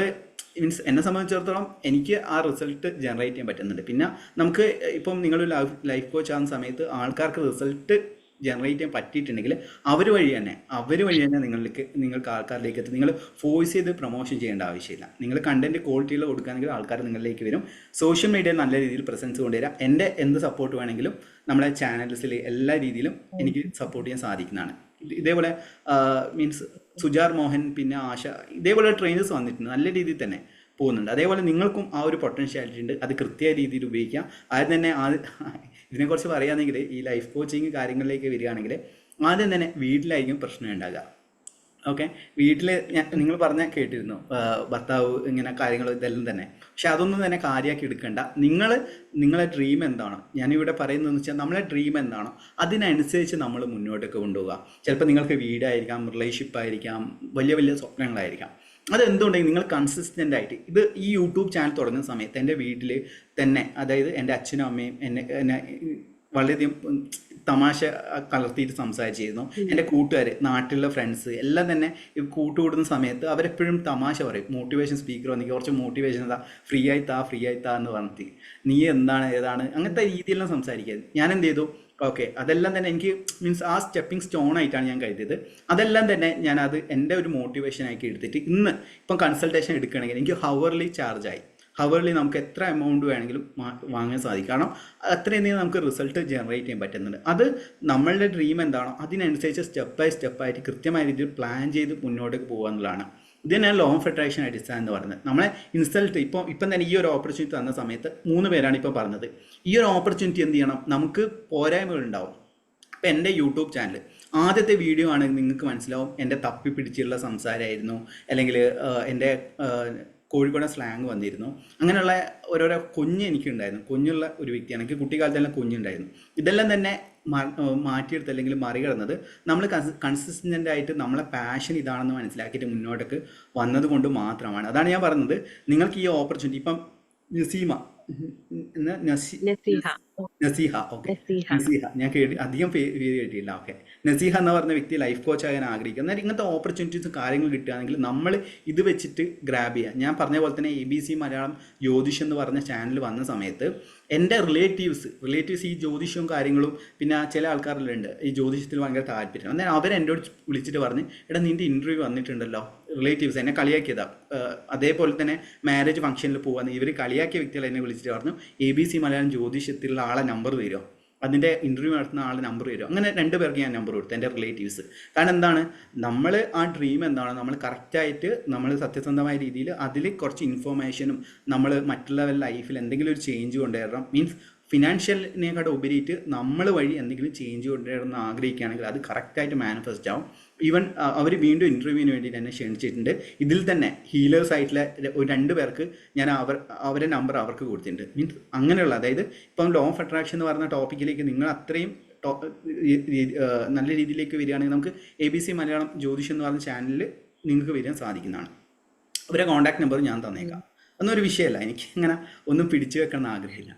മീൻസ് എന്നെ സംബന്ധിച്ചിടത്തോളം എനിക്ക് ആ റിസൾട്ട് ജനറേറ്റ് ചെയ്യാൻ പറ്റുന്നുണ്ട്. പിന്നെ നമുക്ക് ഇപ്പം നിങ്ങളൊരു ലൈഫ് കോച്ച് ആകുന്ന സമയത്ത് ആൾക്കാർക്ക് റിസൾട്ട് ജനറേറ്റ് ചെയ്യാൻ പറ്റിയിട്ടുണ്ടെങ്കിൽ അവർ വഴി തന്നെ നിങ്ങൾക്ക് ആൾക്കാരിലേക്ക് എത്തും. നിങ്ങൾ ഫോഴ്സ് ചെയ്ത് പ്രൊമോഷൻ ചെയ്യേണ്ട ആവശ്യമില്ല. നിങ്ങൾ കണ്ടന്റ് ക്വാളിറ്റിയിൽ കൊടുക്കുകയാണെങ്കിൽ ആൾക്കാർ നിങ്ങളിലേക്ക് വരും. സോഷ്യൽ മീഡിയയിൽ നല്ല രീതിയിൽ പ്രസൻസ് കൊണ്ടുവരാം. എൻ്റെ എന്ത് സപ്പോർട്ട് വേണമെങ്കിലും നമ്മളെ ചാനൽസിൽ എല്ലാ രീതിയിലും എനിക്ക് സപ്പോർട്ട് ചെയ്യാൻ സാധിക്കുന്നതാണ്. ഇതേപോലെ മീൻസ് സുജാർ മോഹൻ, പിന്നെ ആശ, ഇതേപോലെ ട്രെയിനേഴ്സ് വന്നിട്ടുണ്ട്, നല്ല രീതിയിൽ തന്നെ പോകുന്നുണ്ട്. അതേപോലെ നിങ്ങൾക്കും ആ ഒരു പൊട്ടൻഷ്യാലിറ്റി ഉണ്ട്, അത് കൃത്യമായ രീതിയിൽ ഉപയോഗിക്കാം. ആദ്യം തന്നെ ഇതിനെക്കുറിച്ച് പറയുകയാണെങ്കിൽ ഈ ലൈഫ് കോച്ചിങ് കാര്യങ്ങളിലേക്ക് വരികയാണെങ്കിൽ ആദ്യം തന്നെ വീട്ടിലായിരിക്കും പ്രശ്നം ഉണ്ടാകുക. ഓക്കെ, വീട്ടിൽ നിങ്ങൾ പറഞ്ഞാൽ കേട്ടിരുന്നു ഭർത്താവ് ഇങ്ങനെ കാര്യങ്ങൾ ഇതെല്ലാം തന്നെ. പക്ഷെ അതൊന്നും തന്നെ കാര്യമാക്കി എടുക്കണ്ട. നിങ്ങളെ ഡ്രീം എന്താണോ, ഞാനിവിടെ പറയുന്നതെന്ന് വെച്ചാൽ നമ്മളെ ഡ്രീം എന്താണോ അതിനനുസരിച്ച് നമ്മൾ മുന്നോട്ടേക്ക് കൊണ്ടുപോകുക. ചിലപ്പോൾ നിങ്ങൾക്ക് വീടായിരിക്കാം, റിലേഷൻഷിപ്പ് ആയിരിക്കാം, വലിയ വലിയ സ്വപ്നങ്ങളായിരിക്കാം. അതെന്തുകൊണ്ടെങ്കിൽ നിങ്ങൾ കൺസിസ്റ്റൻ്റ് ആയിട്ട് ഈ യൂട്യൂബ് ചാനൽ തുടങ്ങുന്ന സമയത്ത് എൻ്റെ വീട്ടിൽ തന്നെ, അതായത് എൻ്റെ അച്ഛനും അമ്മയും എന്നെ വളരെയധികം തമാശ കലർത്തിയിട്ട് സംസാരിച്ചിരുന്നു. എൻ്റെ കൂട്ടുകാർ, നാട്ടിലുള്ള ഫ്രണ്ട്സ് എല്ലാം തന്നെ കൂട്ടുകൂടുന്ന സമയത്ത് അവരെപ്പോഴും തമാശ പറയും. മോട്ടിവേഷൻ സ്പീക്കർ വന്നിട്ട് കുറച്ച് മോട്ടിവേഷൻ ഫ്രീ ആയി താ എന്ന് പറഞ്ഞിട്ട് നീ എന്താണ് ഏതാണ് അങ്ങനത്തെ രീതിയിലെല്ലാം സംസാരിക്കുന്നത്. ഞാൻ എന്ത് ചെയ്തു, ഓക്കെ അതെല്ലാം തന്നെ എനിക്ക് മീൻസ് ആ സ്റ്റെപ്പിംഗ് സ്റ്റോൺ ആയിട്ടാണ് ഞാൻ കരുതിയത്. അതെല്ലാം തന്നെ ഞാനത് എൻ്റെ ഒരു മോട്ടിവേഷനാക്കി എടുത്തിട്ട് ഇപ്പം കൺസൾട്ടേഷൻ എടുക്കുകയാണെങ്കിൽ എനിക്ക് ഹവർലി ചാർജായി. ഹവർലി നമുക്ക് എത്ര എമൗണ്ട് വേണമെങ്കിലും വാങ്ങാൻ സാധിക്കും. കാരണം അത്രയും നമുക്ക് റിസൾട്ട് ജനറേറ്റ് ചെയ്യാൻ പറ്റുന്നുണ്ട്. അത് നമ്മളുടെ ഡ്രീം എന്താണോ അതിനനുസരിച്ച് സ്റ്റെപ്പ് ബൈ സ്റ്റെപ്പായിട്ട് കൃത്യമായ രീതിയിൽ പ്ലാൻ ചെയ്ത് മുന്നോട്ടേക്ക് പോകുക എന്നുള്ളതാണ്. ഇത് തന്നെയാണ് ലോ ഓഫ് അട്രാക്ഷൻ അടിസ്ഥാനം എന്ന് പറയുന്നത്. നമ്മളെ ഇൻസൾട്ട് ഇപ്പം തന്നെ ഈ ഒരു ഓപ്പർച്യൂണിറ്റി തന്ന സമയത്ത് 3 പേരാണ് ഇപ്പോൾ പറഞ്ഞത്. ഈ ഒരു ഓപ്പർച്യൂണിറ്റി എന്ത് ചെയ്യണം, നമുക്ക് പോരായ്മകളുണ്ടാവും. ഇപ്പം എൻ്റെ യൂട്യൂബ് ചാനൽ ആദ്യത്തെ വീഡിയോ ആണെങ്കിൽ നിങ്ങൾക്ക് മനസ്സിലാവും എൻ്റെ തപ്പി പിടിച്ചുള്ള സംസാരമായിരുന്നു, അല്ലെങ്കിൽ എൻ്റെ കോഴിക്കോടൻ സ്ലാങ് വന്നിരുന്നു. അങ്ങനെയുള്ള ഓരോരോ എനിക്കുണ്ടായിരുന്നു. കുഞ്ഞുള്ള ഒരു വ്യക്തിയാണ്, എനിക്ക് കുട്ടിക്കാലത്ത് തന്നെ കുഞ്ഞുണ്ടായിരുന്നു. ഇതെല്ലാം തന്നെ മാറ്റിയെടുത്ത് അല്ലെങ്കിൽ മറികടന്നത് നമ്മൾ കൺസിസ്റ്റൻ്റ് ആയിട്ട് നമ്മളെ പാഷൻ ഇതാണെന്ന് മനസ്സിലാക്കിയിട്ട് മുന്നോട്ടേക്ക് വന്നത് കൊണ്ട് മാത്രമാണ്. അതാണ് ഞാൻ പറഞ്ഞത്, നിങ്ങൾക്ക് ഈ ഓപ്പർച്യൂണിറ്റി ഇപ്പം നസീഹ ഓക്കെ, നസീഹ ഞാൻ അധികം പേര് കേട്ടില്ല. ഓക്കെ, നസീഹ എന്ന് പറഞ്ഞ വ്യക്തി ലൈഫ് കോച്ച് ആകാൻ ആഗ്രഹിക്കുക. എന്നാൽ ഇങ്ങനത്തെ ഓപ്പർച്യൂണിറ്റീസും കാര്യങ്ങൾ കിട്ടുകയാണെങ്കിൽ നമ്മൾ ഇത് വെച്ചിട്ട് ഗ്രാബ് ചെയ്യുക. ഞാൻ പറഞ്ഞ പോലെ തന്നെ ABC മലയാളം ജ്യോതിഷം എന്ന് പറഞ്ഞ ചാനൽ വന്ന സമയത്ത് എൻ്റെ റിലേറ്റീവ്സ് ഈ ജ്യോതിഷവും കാര്യങ്ങളും പിന്നെ ചില ആൾക്കാരിലുണ്ട് ഈ ജ്യോതിഷത്തിൽ ഭയങ്കര താല്പര്യം. എന്നാൽ അവരെന്നോട് വിളിച്ചിട്ട് പറഞ്ഞ് എടാ നിൻ്റെ ഇൻ്റർവ്യൂ വന്നിട്ടുണ്ടല്ലോ, റിലേറ്റീവ്സ് എന്നെ കളിയാക്കിയതാ. അതേപോലെ തന്നെ മാരേജ് ഫംഗ്ഷനിൽ പോകാൻ ഇവർ കളിയാക്കിയ വ്യക്തികൾ എന്നെ വിളിച്ചിട്ട് പറഞ്ഞു ABC മലയാളം ജ്യോതിഷത്തിലുള്ള ആളെ നമ്പർ തരുമോ. അതിൻ്റെ ഇൻ്റർവ്യൂ നടത്തുന്ന ആൾ നമ്പർ തരും. അങ്ങനെ 2 പേർക്ക് ഞാൻ നമ്പർ കൊടുത്തു, എൻ്റെ റിലേറ്റീവ്സ്. കാരണം എന്താണ്, നമ്മൾ ആ ഡ്രീം എന്താണ് നമ്മൾ കറക്റ്റായിട്ട് നമ്മൾ സത്യസന്ധമായ രീതിയിൽ അതിൽ കുറച്ച് ഇൻഫോർമേഷനും നമ്മൾ മറ്റുള്ളവരുടെ ലൈഫിൽ എന്തെങ്കിലും ഒരു ചേഞ്ച് കൊണ്ടുവരണം, മീൻസ് ഫിനാൻഷ്യലിനെക്കാട്ട് ഉപരിയിട്ട് നമ്മൾ വഴി എന്തെങ്കിലും ചേഞ്ച് കൊണ്ടുവരണം ആഗ്രഹിക്കുകയാണെങ്കിൽ അത് കറക്റ്റായിട്ട് മാനിഫെസ്റ്റ് ആവും. ഈവൻ അവർ വീണ്ടും ഇൻ്റർവ്യൂവിന് വേണ്ടിയിട്ട് എന്നെ ക്ഷണിച്ചിട്ടുണ്ട്. ഇതിൽ തന്നെ ഹീലേഴ്സ് ആയിട്ടുള്ള 2 പേർക്ക് ഞാൻ അവരെ നമ്പർ അവർക്ക് കൊടുത്തിട്ടുണ്ട്. മീൻസ് അങ്ങനെയുള്ള, അതായത് ഇപ്പം ലോ ഓഫ് അട്രാക്ഷൻ എന്ന് പറഞ്ഞ ടോപ്പിക്കിലേക്ക് നിങ്ങൾ അത്രയും നല്ല രീതിയിലേക്ക് വരികയാണെങ്കിൽ നമുക്ക് ABC മലയാളം ജ്യോതിഷം എന്ന് പറഞ്ഞ ചാനലിൽ നിങ്ങൾക്ക് വരാൻ സാധിക്കുന്നതാണ്. അവരെ കോൺടാക്ട് നമ്പർ ഞാൻ തന്നേക്കാം. ഒന്നൊരു വിഷയമല്ല, എനിക്ക് ഇങ്ങനെ ഒന്നും പിടിച്ചു വെക്കണം ആഗ്രഹമില്ല.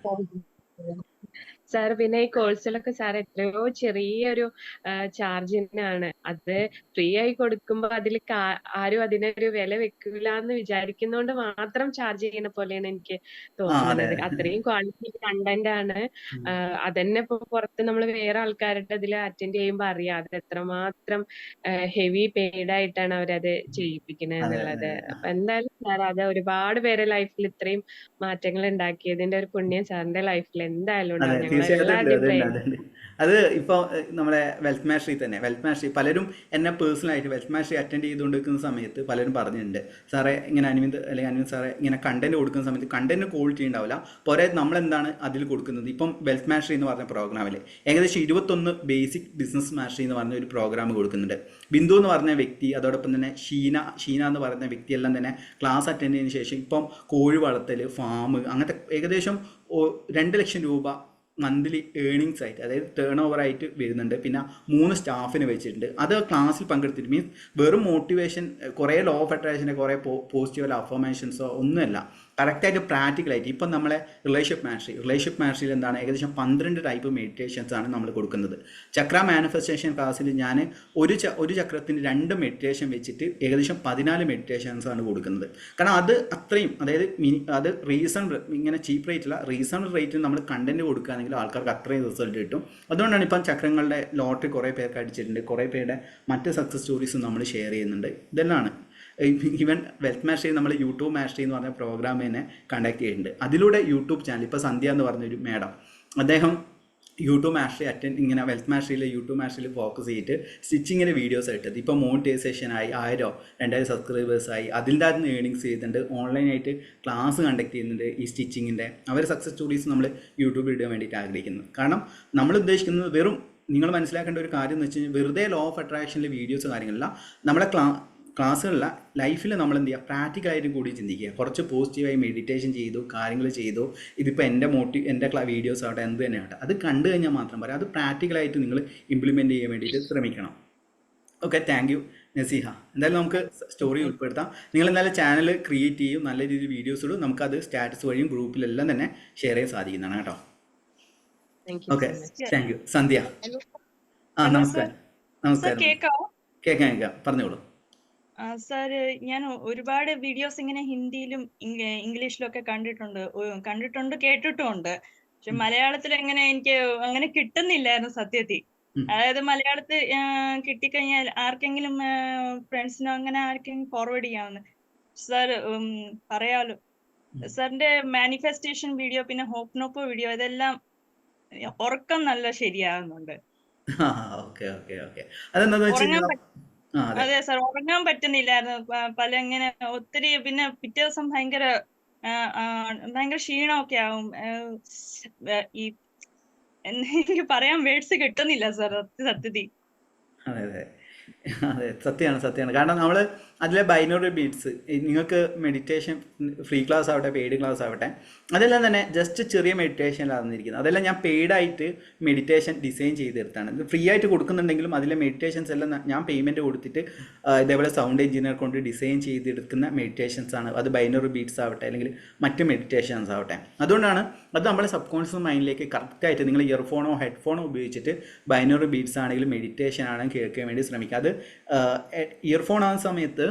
സാർ പിന്നെ ഈ കോഴ്സിലൊക്കെ സാർ എത്രയോ ചെറിയൊരു ചാർജിനാണ്. അത് ഫ്രീ ആയി കൊടുക്കുമ്പോ അതിൽ ആരും അതിനൊരു വില വെക്കില്ല എന്ന് വിചാരിക്കുന്നോണ്ട് മാത്രം ചാർജ് ചെയ്യുന്ന പോലെയാണ് എനിക്ക് തോന്നുന്നത്. അത്രയും ക്വാളിറ്റി കണ്ടന്റ് ആണ്. അതന്നെ ഇപ്പൊ പുറത്ത് നമ്മൾ വേറെ ആൾക്കാരുടെ ഇതിൽ അറ്റൻഡ് ചെയ്യുമ്പോ അറിയാം അത് എത്രമാത്രം ഹെവി പെയ്ഡ് ആയിട്ടാണ് അവരത് ചെയ്യിപ്പിക്കുന്നത് എന്നുള്ളത്. അപ്പൊ എന്തായാലും സാർ അത് ഒരുപാട് പേരെ ലൈഫിൽ ഇത്രയും മാറ്റങ്ങൾ ഉണ്ടാക്കിയതിന്റെ ഒരു പുണ്യം സാറിന്റെ ലൈഫിൽ എന്തായാലും ഉണ്ടാവും. അത് ഇപ്പോൾ നമ്മുടെ വെൽത്ത് മാസ്റ്ററി തന്നെ, വെൽത്ത് മാസ്റ്ററി പലരും എന്നെ പേഴ്സണലായിട്ട് വെൽത്ത് മാസ്റ്ററി അറ്റൻഡ് ചെയ്തുകൊണ്ടിരിക്കുന്ന സമയത്ത് പലരും പറഞ്ഞിട്ടുണ്ട്, സാറേ ഇങ്ങനെ അനിവിന്ദ് അല്ലെങ്കിൽ അനിവിന്ദ് സാറേ ഇങ്ങനെ കണ്ടന്റ് കൊടുക്കുന്ന സമയത്ത് കണ്ടന്റ് ക്വാളിറ്റി ഉണ്ടാവില്ല, പോരെ നമ്മളെന്താണ് അതിൽ കൊടുക്കുന്നത്. ഇപ്പം വെൽത്ത് മാസ്റ്ററി എന്ന് പറഞ്ഞ പ്രോഗ്രാമിൽ ഏകദേശം 21 ബേസിക് ബിസിനസ് മാസ്റ്ററി എന്ന് പറഞ്ഞ ഒരു പ്രോഗ്രാം കൊടുക്കുന്നുണ്ട്. ബിന്ദു എന്ന് പറഞ്ഞ വ്യക്തി, അതോടൊപ്പം തന്നെ ഷീന എന്ന് പറയുന്ന വ്യക്തിയെല്ലാം തന്നെ ക്ലാസ് അറ്റൻഡ് ചെയ്തതിന് ശേഷം ഇപ്പം കോഴി വളർത്തൽ, ഫാം, അങ്ങനത്തെ ഏകദേശം 2 ലക്ഷം രൂപ മന്ത്ലി ഏണിങ്സ് ആയിട്ട്, അതായത് ടേൺ ഓവർ ആയിട്ട് വരുന്നുണ്ട്. പിന്നെ 3 സ്റ്റാഫിന് വെച്ചിട്ടുണ്ട്. അത് ക്ലാസ്സിൽ പങ്കെടുത്തിട്ട് മീൻസ് വെറും മോട്ടിവേഷൻ, കുറേ ലോ ഓഫ് അട്രാക്ഷൻ്റെ കുറേ പോസിറ്റീവ് അഫർമേഷൻസോ ഒന്നുമല്ല, കറക്റ്റായിട്ട് പ്രാക്ടിക്കലായിട്ട്. ഇപ്പം നമ്മളെ റിലേഷൻഷിപ്പ് മാസ്റ്ററിയിൽ എന്താണ് ഏകദേശം 12 ടൈപ്പ് മെഡിറ്റേഷൻസ് ആണ് നമ്മൾ കൊടുക്കുന്നത്. ചക്ര മാനിഫെസ്റ്റേഷൻ ക്ലാസ്സിൽ ഞാൻ ഒരു ചക്രത്തിന് 2 മെഡിറ്റേഷൻ വെച്ചിട്ട് ഏകദേശം 14 മെഡിറ്റേഷൻസ് ആണ് കൊടുക്കുന്നത്. കാരണം അത് അത്രയും, അതായത് അത് ഇങ്ങനെ ചീപ്പ് റേറ്റില്ല, റീസണബിൾ റേറ്റിൽ നമ്മൾ കണ്ടന്റ് കൊടുക്കുകയാണെങ്കിൽ ആൾക്കാർക്ക് അത്രയും റിസൾട്ട് കിട്ടും. അതുകൊണ്ടാണ് ഇപ്പം ചക്രങ്ങളുടെ ലോട്ടറി കുറേ പേർക്ക് അടിച്ചിട്ടുണ്ട്, കുറേ പേരുടെ മറ്റ് സക്സസ് സ്റ്റോറീസും നമ്മൾ ഷെയർ ചെയ്യുന്നുണ്ട്. ഇതെല്ലാം ഈവൻ വെൽത്ത് മാസ്റ്ററി നമ്മൾ യൂട്യൂബ് മാസ്റ്ററി എന്ന് പറഞ്ഞ പ്രോഗ്രാം തന്നെ കണ്ടക്ട് ചെയ്തിട്ടുണ്ട്. അതിലൂടെ യൂട്യൂബ് ചാനൽ, ഇപ്പോൾ സന്ധ്യ എന്ന് പറഞ്ഞൊരു മാഡം, അദ്ദേഹം യൂട്യൂബ് മാസ്റ്ററി ഇങ്ങനെ വെൽത്ത് മാസ്റ്ററിയിൽ യൂട്യൂബ് മാസ്റ്ററിയിൽ ഫോക്കസ് ചെയ്തിട്ട് സ്റ്റിച്ചിങ്ങിൻ്റെ വീഡിയോസ് ഇട്ടത്. ഇപ്പോൾ മോണിറ്റൈസേഷനായി 1000-2000 സബ്സ്ക്രൈബേഴ്സായി, അതിൻ്റെ അകത്ത് നിന്ന് ഏണിങ്സ് ചെയ്യുന്നുണ്ട്, ഓൺലൈനായിട്ട് ക്ലാസ് കണ്ടക്ട് ചെയ്യുന്നുണ്ട് ഈ സ്റ്റിച്ചിങ്ങിൻ്റെ. അവരുടെ സക്സസ് സ്റ്റോറീസ് നമ്മൾ യൂട്യൂബിൽ ഇടാൻ വേണ്ടിയിട്ട് ആഗ്രഹിക്കുന്നത്. കാരണം നമ്മൾ ഉദ്ദേശിക്കുന്നത് വെറും, നിങ്ങൾ മനസ്സിലാക്കേണ്ട ഒരു കാര്യം എന്ന് വെച്ച് കഴിഞ്ഞാൽ വെറുതെ ലോ ഓഫ് അട്രാക്ഷനിലെ വീഡിയോസ് കാര്യങ്ങളില്ല, നമ്മളെ ക്ലാസ്സുകളിലെ ലൈഫിൽ നമ്മൾ എന്ത് ചെയ്യുക, പ്രാക്ടിക്കലായിട്ടും കൂടി ചിന്തിക്കുക. കുറച്ച് പോസിറ്റീവായി മെഡിറ്റേഷൻ ചെയ്തു, കാര്യങ്ങൾ ചെയ്തു, ഇതിപ്പോൾ എൻ്റെ വീഡിയോസ് ആവട്ടെ എന്ത് തന്നെ ആവട്ടെ, അത് കണ്ടു കഴിഞ്ഞാൽ മാത്രം പറയാം, അത് പ്രാക്ടിക്കലായിട്ട് നിങ്ങൾ ഇംപ്ലിമെൻറ്റ് ചെയ്യാൻ വേണ്ടിയിട്ട് ശ്രമിക്കണം. Okay, thank U Naseeha. എന്തായാലും നമുക്ക് സ്റ്റോറി ഉൾപ്പെടുത്താം. നിങ്ങൾ എന്തായാലും ചാനൽ ക്രിയേറ്റ് ചെയ്യും, നല്ല രീതിയിൽ വീഡിയോസ് ഇടും, നമുക്കത് സ്റ്റാറ്റസ് വഴിയും ഗ്രൂപ്പിലെല്ലാം തന്നെ ഷെയർ ചെയ്യാൻ സാധിക്കുന്നതാണ് കേട്ടോ. Okay, thank you. സന്ധ്യ. നമസ്കാരം. കേൾക്കാം, പറഞ്ഞോളൂ. സാറ്, ഞാൻ ഒരുപാട് വീഡിയോസ് ഇങ്ങനെ ഹിന്ദിയിലും ഇംഗ്ലീഷിലും ഒക്കെ കണ്ടിട്ടുണ്ട്, കേട്ടിട്ടുമുണ്ട്. പക്ഷെ മലയാളത്തിൽ എങ്ങനെ എനിക്ക് അങ്ങനെ കിട്ടുന്നില്ലായിരുന്നു സത്യത്തിൽ. അതായത് മലയാളത്തിൽ കിട്ടിക്കഴിഞ്ഞാൽ ആർക്കെങ്കിലും ഫ്രണ്ട്സിനോ അങ്ങനെ ആർക്കെങ്കിലും ഫോർവേഡ് ചെയ്യാവുന്ന സാർ പറയാലോ. സാറിന്റെ മാനിഫെസ്റ്റേഷൻ വീഡിയോ, പിന്നെ ഹോപ്പ് നോപ്പ് വീഡിയോ, ഇതെല്ലാം ഉറക്കം നല്ല ശരിയാകുന്നുണ്ട്. അതെ സാർ, ഉറങ്ങാൻ പറ്റുന്നില്ലായിരുന്നു പല ഇങ്ങനെ ഒത്തിരി. പിന്നെ പിറ്റേ ദിവസം ഭയങ്കര ക്ഷീണമൊക്കെ ആവും. എനിക്ക് പറയാൻ വേർഡ്സ് കിട്ടുന്നില്ല സാർ സത്യത്തിൽ. അതെ, സത്യമാണ്. കാരണം നമ്മൾ അതിലെ ബൈനറി ബീറ്റ്സ്, നിങ്ങൾക്ക് മെഡിറ്റേഷൻ ഫ്രീ ക്ലാസ് ആവട്ടെ പെയ്ഡ് ക്ലാസ് ആവട്ടെ, അതെല്ലാം തന്നെ ജസ്റ്റ് ചെറിയ മെഡിറ്റേഷനിലാണ് തന്നിരിക്കുന്നത്. അതെല്ലാം ഞാൻ പെയ്ഡായിട്ട് മെഡിറ്റേഷൻ ഡിസൈൻ ചെയ്തെടുത്താണ്. ഇത് ഫ്രീ ആയിട്ട് കൊടുക്കുന്നുണ്ടെങ്കിലും അതിലെ മെഡിറ്റേഷൻസ് എല്ലാം ഞാൻ പേയ്മെൻറ്റ് കൊടുത്തിട്ട് ഇതേപോലെ സൗണ്ട് എഞ്ചിനീയർ കൊണ്ട് ഡിസൈൻ ചെയ്തെടുക്കുന്ന മെഡിറ്റേഷൻസ് ആണ്. അത് ബൈനറി ബീറ്റ്സ് ആവട്ടെ അല്ലെങ്കിൽ മറ്റ് മെഡിറ്റേഷൻസ് ആവട്ടെ. അതുകൊണ്ടാണ് അത് നമ്മളെ സബ് കോൺഷ്യസ് മൈൻഡിലേക്ക് കറക്റ്റായിട്ട് നിങ്ങൾ ഇയർഫോണോ ഹെഡ്ഫോണോ ഉപയോഗിച്ചിട്ട് ബൈനറി ബീറ്റ്സ് ആണെങ്കിലും മെഡിറ്റേഷൻ ആണെങ്കിലും കേൾക്കാൻ വേണ്ടി ശ്രമിക്കുക. അത് ഇയർഫോൺ ആകുന്ന സമയത്ത്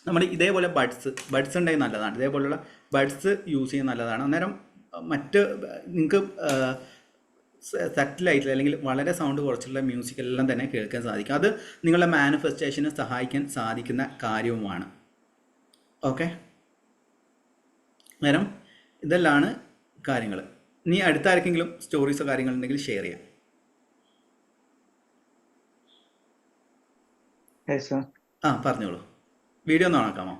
നമ്മൾ ഇതേപോലെ ബഡ്സ് ഉണ്ടെങ്കിൽ നല്ലതാണ്. ഇതേപോലുള്ള ബഡ്സ് യൂസ് ചെയ്യുന്നത് നല്ലതാണ്. അന്നേരം മറ്റ് നിങ്ങൾക്ക് സറ്റിലായിട്ടുള്ള അല്ലെങ്കിൽ വളരെ സൗണ്ട് കുറച്ചുള്ള മ്യൂസിക് എല്ലാം തന്നെ കേൾക്കാൻ സാധിക്കും. അത് നിങ്ങളുടെ മാനിഫെസ്റ്റേഷനെ സഹായിക്കാൻ സാധിക്കുന്ന കാര്യവുമാണ്. ഓക്കെ, അന്നേരം ഇതെല്ലാമാണ് കാര്യങ്ങൾ. നീ അടുത്ത ആർക്കെങ്കിലും സ്റ്റോറീസോ കാര്യങ്ങളുണ്ടെങ്കിൽ ഷെയർ ചെയ്യാം. പറഞ്ഞോളൂ. വീഡിയോ ഒന്ന് ഓണാക്കാമോ?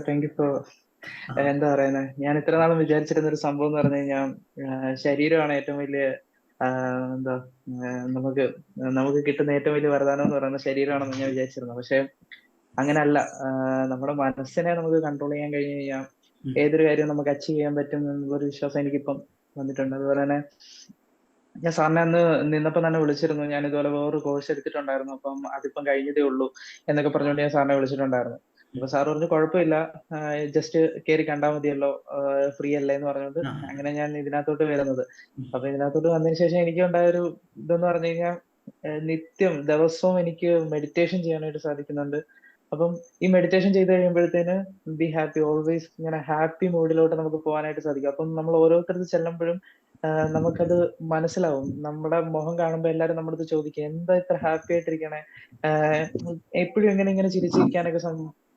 താങ്ക് യു ഫോർ എന്താ പറയുന്നത്, ഞാൻ ഇത്ര നാളും വിചാരിച്ചിരുന്ന ഒരു സംഭവം എന്ന് പറഞ്ഞു കഴിഞ്ഞാൽ ശരീരമാണ് ഏറ്റവും വലിയ എന്താ നമുക്ക് നമുക്ക് കിട്ടുന്ന ഏറ്റവും വലിയ വരദാനം എന്ന് പറയുന്നത് ശരീരമാണെന്ന് ഞാൻ വിചാരിച്ചിരുന്നു. പക്ഷെ അങ്ങനല്ല. നമ്മുടെ മനസ്സിനെ നമുക്ക് കൺട്രോൾ ചെയ്യാൻ കഴിഞ്ഞു കഴിഞ്ഞാൽ ഏതൊരു കാര്യവും നമുക്ക് അച്ചീവ് ചെയ്യാൻ പറ്റും എന്നുള്ളൊരു വിശ്വാസം എനിക്കിപ്പം വന്നിട്ടുണ്ട്. അതുപോലെ തന്നെ ഞാൻ സാറിനെ അന്ന് നിന്നപ്പം തന്നെ വിളിച്ചിരുന്നു. ഞാൻ ഇതുപോലെ വേറൊരു കോഴ്സ് എടുത്തിട്ടുണ്ടായിരുന്നു, അപ്പം അതിപ്പം കഴിഞ്ഞതേ ഉള്ളൂ എന്നൊക്കെ പറഞ്ഞുകൊണ്ട് ഞാൻ സാറിനെ വിളിച്ചിട്ടുണ്ടായിരുന്നു. അപ്പൊ സാർ പറഞ്ഞു കുഴപ്പമില്ല, ജസ്റ്റ് കയറി കണ്ടാൽ മതിയല്ലോ, ഫ്രീ അല്ലേ എന്ന് പറഞ്ഞുകൊണ്ട് അങ്ങനെ ഞാൻ ഇതിനകത്തോട്ട് വരുന്നത്. അപ്പൊ ഇതിനകത്തോട്ട് വന്നതിന് ശേഷം എനിക്ക് ഉണ്ടായൊരു ഇതെന്ന് പറഞ്ഞു കഴിഞ്ഞാൽ നിത്യം ദിവസവും എനിക്ക് മെഡിറ്റേഷൻ ചെയ്യാനായിട്ട് സാധിക്കുന്നുണ്ട്. അപ്പം ഈ മെഡിറ്റേഷൻ ചെയ്ത് കഴിയുമ്പോഴത്തേന് ബി ഹാപ്പി, ഓൾവേസ് ഇങ്ങനെ ഹാപ്പി മൂഡിലോട്ട് നമുക്ക് പോകാനായിട്ട് സാധിക്കും. അപ്പം നമ്മൾ ഓരോരുത്തർക്ക് ചെല്ലുമ്പോഴും നമുക്കത് മനസ്സിലാവും. നമ്മുടെ മുഖം കാണുമ്പോൾ എല്ലാവരും നമ്മുടെ അടുത്ത് ചോദിക്കും എന്താ ഇത്ര ഹാപ്പി ആയിട്ടിരിക്കണേ, എപ്പോഴും ഇങ്ങനെ ചിരിച്ചിരിക്കാനൊക്കെ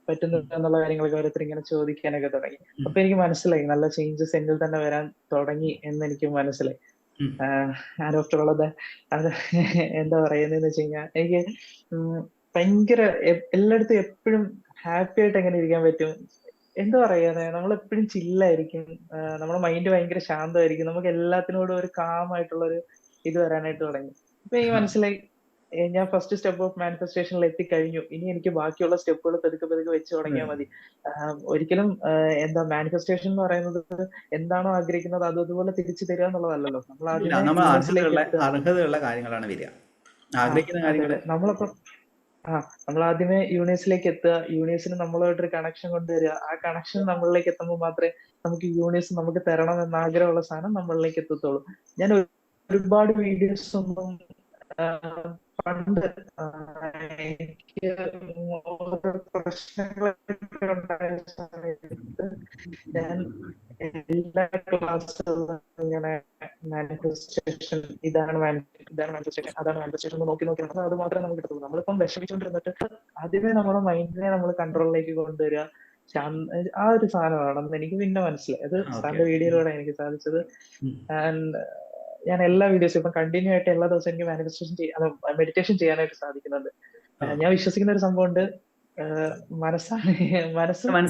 പറ്റുന്നു എന്നുള്ള കാര്യങ്ങളൊക്കെ ഓരോരുത്തർ ഇങ്ങനെ ചോദിക്കാനൊക്കെ തുടങ്ങി. അപ്പൊ എനിക്ക് മനസ്സിലായി നല്ല ചേഞ്ചസ് എന്നിൽ തന്നെ വരാൻ തുടങ്ങി എന്ന് എനിക്ക് മനസ്സിലായി. ആഫ്റ്ററുള്ളത് അത് എന്താ പറയുന്നതെന്ന് വെച്ച് കഴിഞ്ഞാൽ എനിക്ക് ഭയങ്കര എല്ലായിടത്തും എപ്പോഴും ഹാപ്പി ആയിട്ട് എങ്ങനെ ഇരിക്കാൻ പറ്റും, എന്താ പറയാ, നമ്മളെപ്പോഴും ചില്ലായിരിക്കും, നമ്മുടെ മൈൻഡ് ഭയങ്കര ശാന്തമായിരിക്കും, നമുക്ക് എല്ലാത്തിനോടും ഒരു കാമായിട്ടുള്ള ഒരു ഇത് വരാനായിട്ട് തുടങ്ങി. അപ്പൊ എനിക്ക് മനസ്സിലായി ഞാൻ ഫസ്റ്റ് സ്റ്റെപ്പ് ഓഫ് മാനിഫെസ്റ്റേഷനിൽ എത്തിക്കഴിഞ്ഞു. ഇനി എനിക്ക് ബാക്കിയുള്ള സ്റ്റെപ്പുകൾ പതുക്കെ പതുക്കെ വെച്ച് തുടങ്ങിയാൽ മതി. ഒരിക്കലും എന്താ മാനിഫെസ്റ്റേഷൻ എന്ന് പറയുന്നത് എന്താണോ ആഗ്രഹിക്കുന്നത് അത് അതുപോലെ തിരിച്ചു തരിക എന്നുള്ളതല്ലല്ലോ. നമ്മൾ അർഹതയുള്ള കാര്യങ്ങളാണ് വരിക, ആഗ്രഹിക്കുന്ന കാര്യങ്ങൾ. നമ്മൾ ആദ്യമേ യൂണിവേഴ്സിലേക്ക് എത്തുക, യൂണിവേഴ്സിന് നമ്മളുമായിട്ടൊരു കണക്ഷൻ കൊണ്ടുവരിക. ആ കണക്ഷൻ നമ്മളിലേക്ക് എത്തുമ്പോൾ മാത്രമേ നമുക്ക് യൂണിവേഴ്സ് നമുക്ക് തരണം എന്ന ആഗ്രഹമുള്ള സാധനം നമ്മളിലേക്ക് എത്തത്തുള്ളൂ. ഞാൻ ഒരുപാട് വീഡിയോസ് ഒന്നും പണ്ട് എനിക്ക് ഓരോ പ്രശ്നങ്ങളൊക്കെ ഉണ്ടായ സമയത്ത് ഞാൻ എല്ലാ ക്ലാസ്സുകളും ഇങ്ങനെ മാനിഫെസ്റ്റേഷൻ, ഇതാണ് മാനിഫെസ്റ്റേഷൻ, അതാണ് മാനിഫെസ്റ്റേഷൻ നോക്കി അത് മാത്രമേ നമുക്ക് കിട്ടുള്ളൂ. നമ്മളിപ്പം വിഷമിച്ചുകൊണ്ടിരുന്നിട്ട് ആദ്യമേ നമ്മുടെ മൈൻഡിനെ നമ്മൾ കൺട്രോളിലേക്ക് കൊണ്ടുവരിക, ആ ഒരു സാധനമാണെന്ന് എനിക്ക് പിന്നെ മനസ്സിലായി. അത് സാറിന്റെ വീഡിയോയിലൂടെ എനിക്ക് സാധിച്ചത്. ആൻഡ് ഞാൻ എല്ലാ വീഡിയോസും ഇപ്പം കണ്ടിന്യൂ ആയിട്ട് എല്ലാ ദിവസവും എനിക്ക് മെഡിറ്റേഷൻ ചെയ്യാനായിട്ട് സാധിക്കുന്നുണ്ട്. ഞാൻ വിശ്വസിക്കുന്ന ഒരു സംഭവം ഉണ്ട്, മനസ്സ്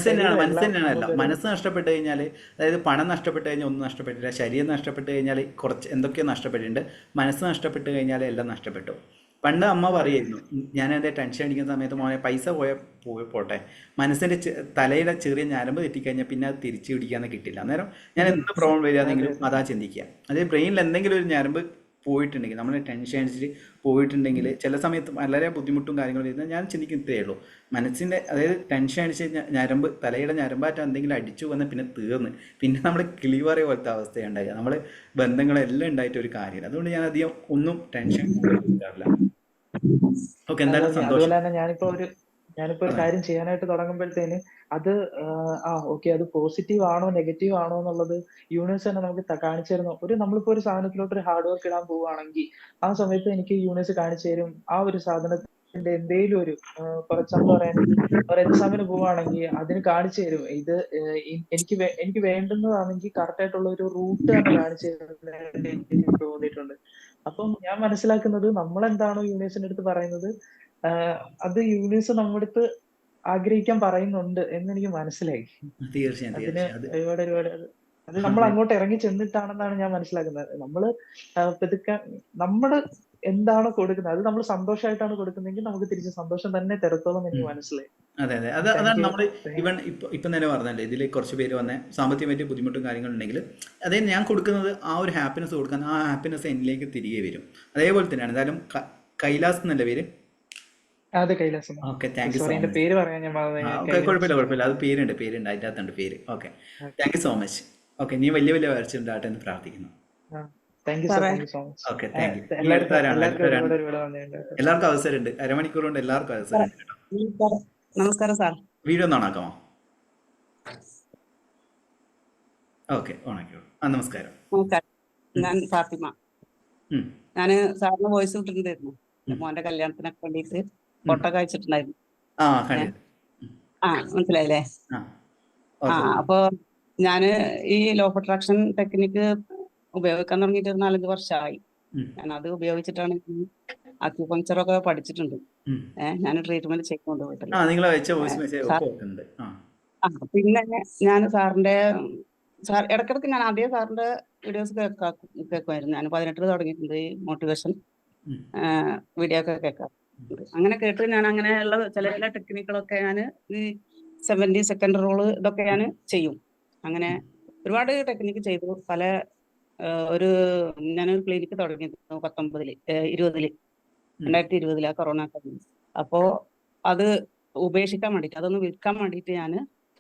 തന്നെയാണല്ലോ. മനസ്സ് നഷ്ടപ്പെട്ട് കഴിഞ്ഞാൽ, അതായത് പണം നഷ്ടപ്പെട്ട് കഴിഞ്ഞാൽ ഒന്നും നഷ്ടപ്പെട്ടില്ല, ശരീരം നഷ്ടപ്പെട്ട് കഴിഞ്ഞാൽ കുറച്ച് എന്തൊക്കെയോ നഷ്ടപ്പെട്ടിട്ടുണ്ട്, മനസ്സ് നഷ്ടപ്പെട്ട് കഴിഞ്ഞാൽ എല്ലാം നഷ്ടപ്പെട്ടു. പണ്ട് അമ്മ പറയായിരുന്നു, ഞാൻ എൻ്റെ ടെൻഷൻ അടിക്കുന്ന സമയത്ത് മോനെ പൈസ പോട്ടെ, മനസ്സിൻ്റെ തലയുടെ ചെറിയ ഞരമ്പ് തെറ്റിക്കഴിഞ്ഞാൽ പിന്നെ അത് തിരിച്ചു പിടിക്കാന്ന് കിട്ടില്ല. അന്നേരം ഞാൻ എന്ത് പ്രോബ്ലം വരികയാണെങ്കിലും അതാ ചിന്തിക്കുക. അതായത് ബ്രെയിനിൽ എന്തെങ്കിലും ഒരു ഞരമ്പ് പോയിട്ടുണ്ടെങ്കിൽ, നമ്മൾ ടെൻഷൻ അടിച്ചിട്ട് പോയിട്ടുണ്ടെങ്കിൽ ചില സമയത്ത് വളരെ ബുദ്ധിമുട്ടും കാര്യങ്ങളും വരുന്നത് ഞാൻ ചിന്തിക്കുന്നതേ ഉള്ളൂ. മനസ്സിൻ്റെ, അതായത് ടെൻഷൻ അടിച്ച് ഞരമ്പ്, തലയുടെ ഞരമ്പായിട്ട് എന്തെങ്കിലും അടിച്ചു വന്നാൽ പിന്നെ തീർന്ന്, പിന്നെ നമ്മൾ കിളിവാറിയ പോലത്തെ അവസ്ഥയുണ്ടാകുക. നമ്മൾ ബന്ധങ്ങളെല്ലാം ഉണ്ടായിട്ട് ഒരു കാര്യമില്ല. അതുകൊണ്ട് ഞാൻ അധികം ഒന്നും ടെൻഷൻ കൊടുക്കാറില്ല. ഓക്കെ, എന്തായാലും സന്തോഷം. അതുപോലെ തന്നെ ഞാനിപ്പോ ഒരു കാര്യം ചെയ്യാനായിട്ട് തുടങ്ങുമ്പോഴത്തേന് അത് ഓക്കെ, അത് പോസിറ്റീവ് ആണോ നെഗറ്റീവ് ആണോ എന്നുള്ളത് യൂണിവേഴ്സ് തന്നെ നമുക്ക് കാണിച്ചു തരുന്നു. നമ്മളിപ്പോ ഒരു സാധനത്തിലോട്ട് ഒരു ഹാർഡ് വർക്ക് ഇടാൻ പോവുകയാണെങ്കിൽ ആ സമയത്ത് എനിക്ക് യൂണിവേഴ്സ് കാണിച്ചു തരും ആ ഒരു സാധനത്തിന്റെ എന്തെങ്കിലും ഒരു, ഫോർ എക്സാമ്പിൾ പറയുകയാണെങ്കിൽ ഒരു എക്സാമിന് പോവുകയാണെങ്കിൽ അതിന് കാണിച്ചു തരും. ഇത് എനിക്ക് വേണ്ടുന്നതാണെങ്കിൽ കറക്റ്റ് ആയിട്ടുള്ള ഒരു റൂട്ട് തന്നെ കാണിച്ചു തരുന്നതായിട്ട് എനിക്ക് തോന്നിയിട്ടുണ്ട്. അപ്പം ഞാൻ മനസ്സിലാക്കുന്നത് നമ്മളെന്താണോ യൂണിവേഴ്സിന്റെ അടുത്ത് പറയുന്നത് അത് യൂണിവേഴ്സ് നമ്മുടെ അടുത്ത് ആഗ്രഹിക്കാൻ പറയുന്നുണ്ട് എന്ന് എനിക്ക് മനസ്സിലായി. അതിന് ഒരുപാട് അത് നമ്മൾ അങ്ങോട്ട് ഇറങ്ങി ചെന്നിട്ടാണെന്നാണ് ഞാൻ മനസ്സിലാക്കുന്നത്. നമ്മള് പതുക്കെ നമ്മള് എന്താണോ കൊടുക്കുന്നത് അത് നമ്മൾ സന്തോഷമായിട്ടാണ് കൊടുക്കുന്നതെങ്കിൽ നമുക്ക് തിരിച്ച് സന്തോഷം തന്നെ തരത്തോളം എനിക്ക് മനസ്സിലായി. അതെ, അതാണ് നമ്മൾ ഇപ്പം തന്നെ പറഞ്ഞല്ലേ, ഇതിൽ കുറച്ച് പേര് വന്ന സാമ്പത്തികമായിട്ട് ബുദ്ധിമുട്ടും കാര്യങ്ങളുണ്ടെങ്കിൽ അതായത് ഞാൻ കൊടുക്കുന്നത് ആ ഒരു ഹാപ്പിനെസ് കൊടുക്കാൻ, ആ ഹാപ്പിനെസ് എന്നിലേക്ക് തിരികെ വരും. അതേപോലെ തന്നെയാണ്. എന്തായാലും കൈലാസ് എന്നല്ലേ പേര്? അതെ, Kailasam. Okay, thank you so much. പേര് പറയാൻ ഞാൻ കുഴപ്പമില്ല, അത് പേരുണ്ട്, അതിൻ്റെ അകത്തുണ്ട് പേര്. Okay, thank you so much. Okay, നീ വലിയ വളർച്ചയുണ്ടാകട്ടെ എന്ന് പ്രാർത്ഥിക്കുന്നു. Okay, thank you. എല്ലാവർക്കും അവസരമുണ്ട്, അരമണിക്കൂർ കൊണ്ട് എല്ലാവർക്കും അവസരമുണ്ട് കേട്ടോ. നമസ്കാരം സാർ. വീഡിയോ ഒന്ന് ഓണാക്കാമോ? ഓക്കെ, ഓണാക്കിയോ. നമസ്കാരം. ഞാൻ ഫാത്തിമ. ഞാൻ സാറിന് വോയിസ് വിട്ടിട്ടുണ്ടായിരുന്നു മോന്റെ കല്യാണത്തിനൊക്കെ വേണ്ടിയിട്ട്. ഫോട്ടോ കഴിച്ചിട്ടുണ്ടായിരുന്നു. മനസ്സിലായില്ലേ? അപ്പൊ ഞാന് ഈ ലോ ഓഫ് അട്രാക്ഷൻ ടെക്നിക്ക് ഉപയോഗിക്കാൻ തുടങ്ങിയിട്ട് ഒരു 4-5 വർഷമായി. ഞാൻ അത് ഉപയോഗിച്ചിട്ടാണ് അക്യുപങ്ചറൊക്കെ പഠിച്ചിട്ടുണ്ട്. ഞാൻ ട്രീറ്റ്മെന്റ് ചെയ്യുന്നുണ്ട് വീട്ടില്. നിങ്ങൾ അയച്ച വോയിസ് മെസ്സേജ് സാർ ഓർക്കുന്നുണ്ട്. പിന്നെ ഞാൻ സാറിന്റെ ഇടക്കിടക്ക് ഞാൻ ആദ്യം സാറിന്റെ വീഡിയോസ് കേൾക്കുമായിരുന്നു. ഞാൻ 18 തുടങ്ങിയിട്ടുണ്ട് ഈ മോട്ടിവേഷൻ വീഡിയോ ഒക്കെ കേൾക്കാറുണ്ട്. അങ്ങനെ കേട്ട് ഞാൻ അങ്ങനെയുള്ള ചില ടെക്നിക്കുകളൊക്കെ ഞാൻ ഈ 70 സെക്കൻഡ് റൂള് ഇതൊക്കെ ഞാൻ ചെയ്യും. അങ്ങനെ ഒരുപാട് ടെക്നിക്ക് ചെയ്തു. ഞാനൊരു ക്ലിനിക്ക് തുടങ്ങിയിരുന്നു 2020 ആ കൊറോണ കഴിഞ്ഞു. അപ്പോ അത് ഉപേക്ഷിക്കാൻ വേണ്ടിയിട്ട്, അതൊന്ന് വിൽക്കാൻ വേണ്ടിയിട്ട് ഞാൻ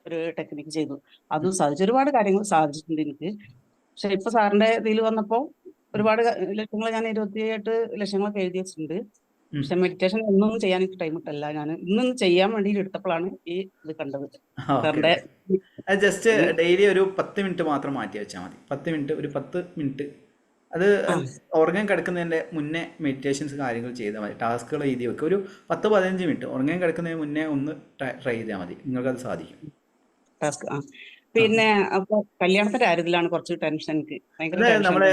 ഒരു ടെക്നിക്ക് ചെയ്തു. അതും സാധിച്ചു. ഒരുപാട് കാര്യങ്ങൾ സാധിച്ചിട്ടുണ്ട് എനിക്ക്. പക്ഷെ ഇപ്പൊ സാറിന്റെ ഇതിൽ വന്നപ്പോ ഒരുപാട് ലക്ഷ്യങ്ങൾ, ഞാൻ 28 ലക്ഷ്യങ്ങളൊക്കെ എഴുതി വെച്ചിട്ടുണ്ട്. പക്ഷെ മെഡിറ്റേഷൻ ഒന്നും ചെയ്യാൻ എനിക്ക് ടൈം കിട്ടില്ല. ഞാൻ ഇന്നൊന്ന് ചെയ്യാൻ വേണ്ടി എടുത്തപ്പോഴാണ് ഈ ഇത് കണ്ടത്. സാറിന്റെ ജസ്റ്റ് ഡെയിലി ഒരു 10 മിനിറ്റ് മാത്രം മാറ്റി വെച്ചാൽ മതി. 10 മിനിറ്റ്, ഒരു 10 മിനിറ്റ് അത് ഉറങ്ങാൻ കിടക്കുന്നതിൻ്റെ മുന്നേ മെഡിറ്റേഷൻസ് കാര്യങ്ങൾ ചെയ്താൽ മതി. ടാസ്കുകൾ എഴുതി വെക്കുക. ഒരു 10-15 മിനിറ്റ് ഉറങ്ങാൻ കിടക്കുന്നതിന് മുന്നേ ഒന്ന് ട്രൈ ചെയ്താൽ മതി. നിങ്ങൾക്കത് സാധിക്കും. ടാസ്ക് പിന്നെ അപ്പൊ കല്യാണത്തിന്റെ കാര്യത്തിലാണ് കുറച്ച് ടെൻഷൻ. എനിക്ക് ഭയങ്കര നമ്മുടെ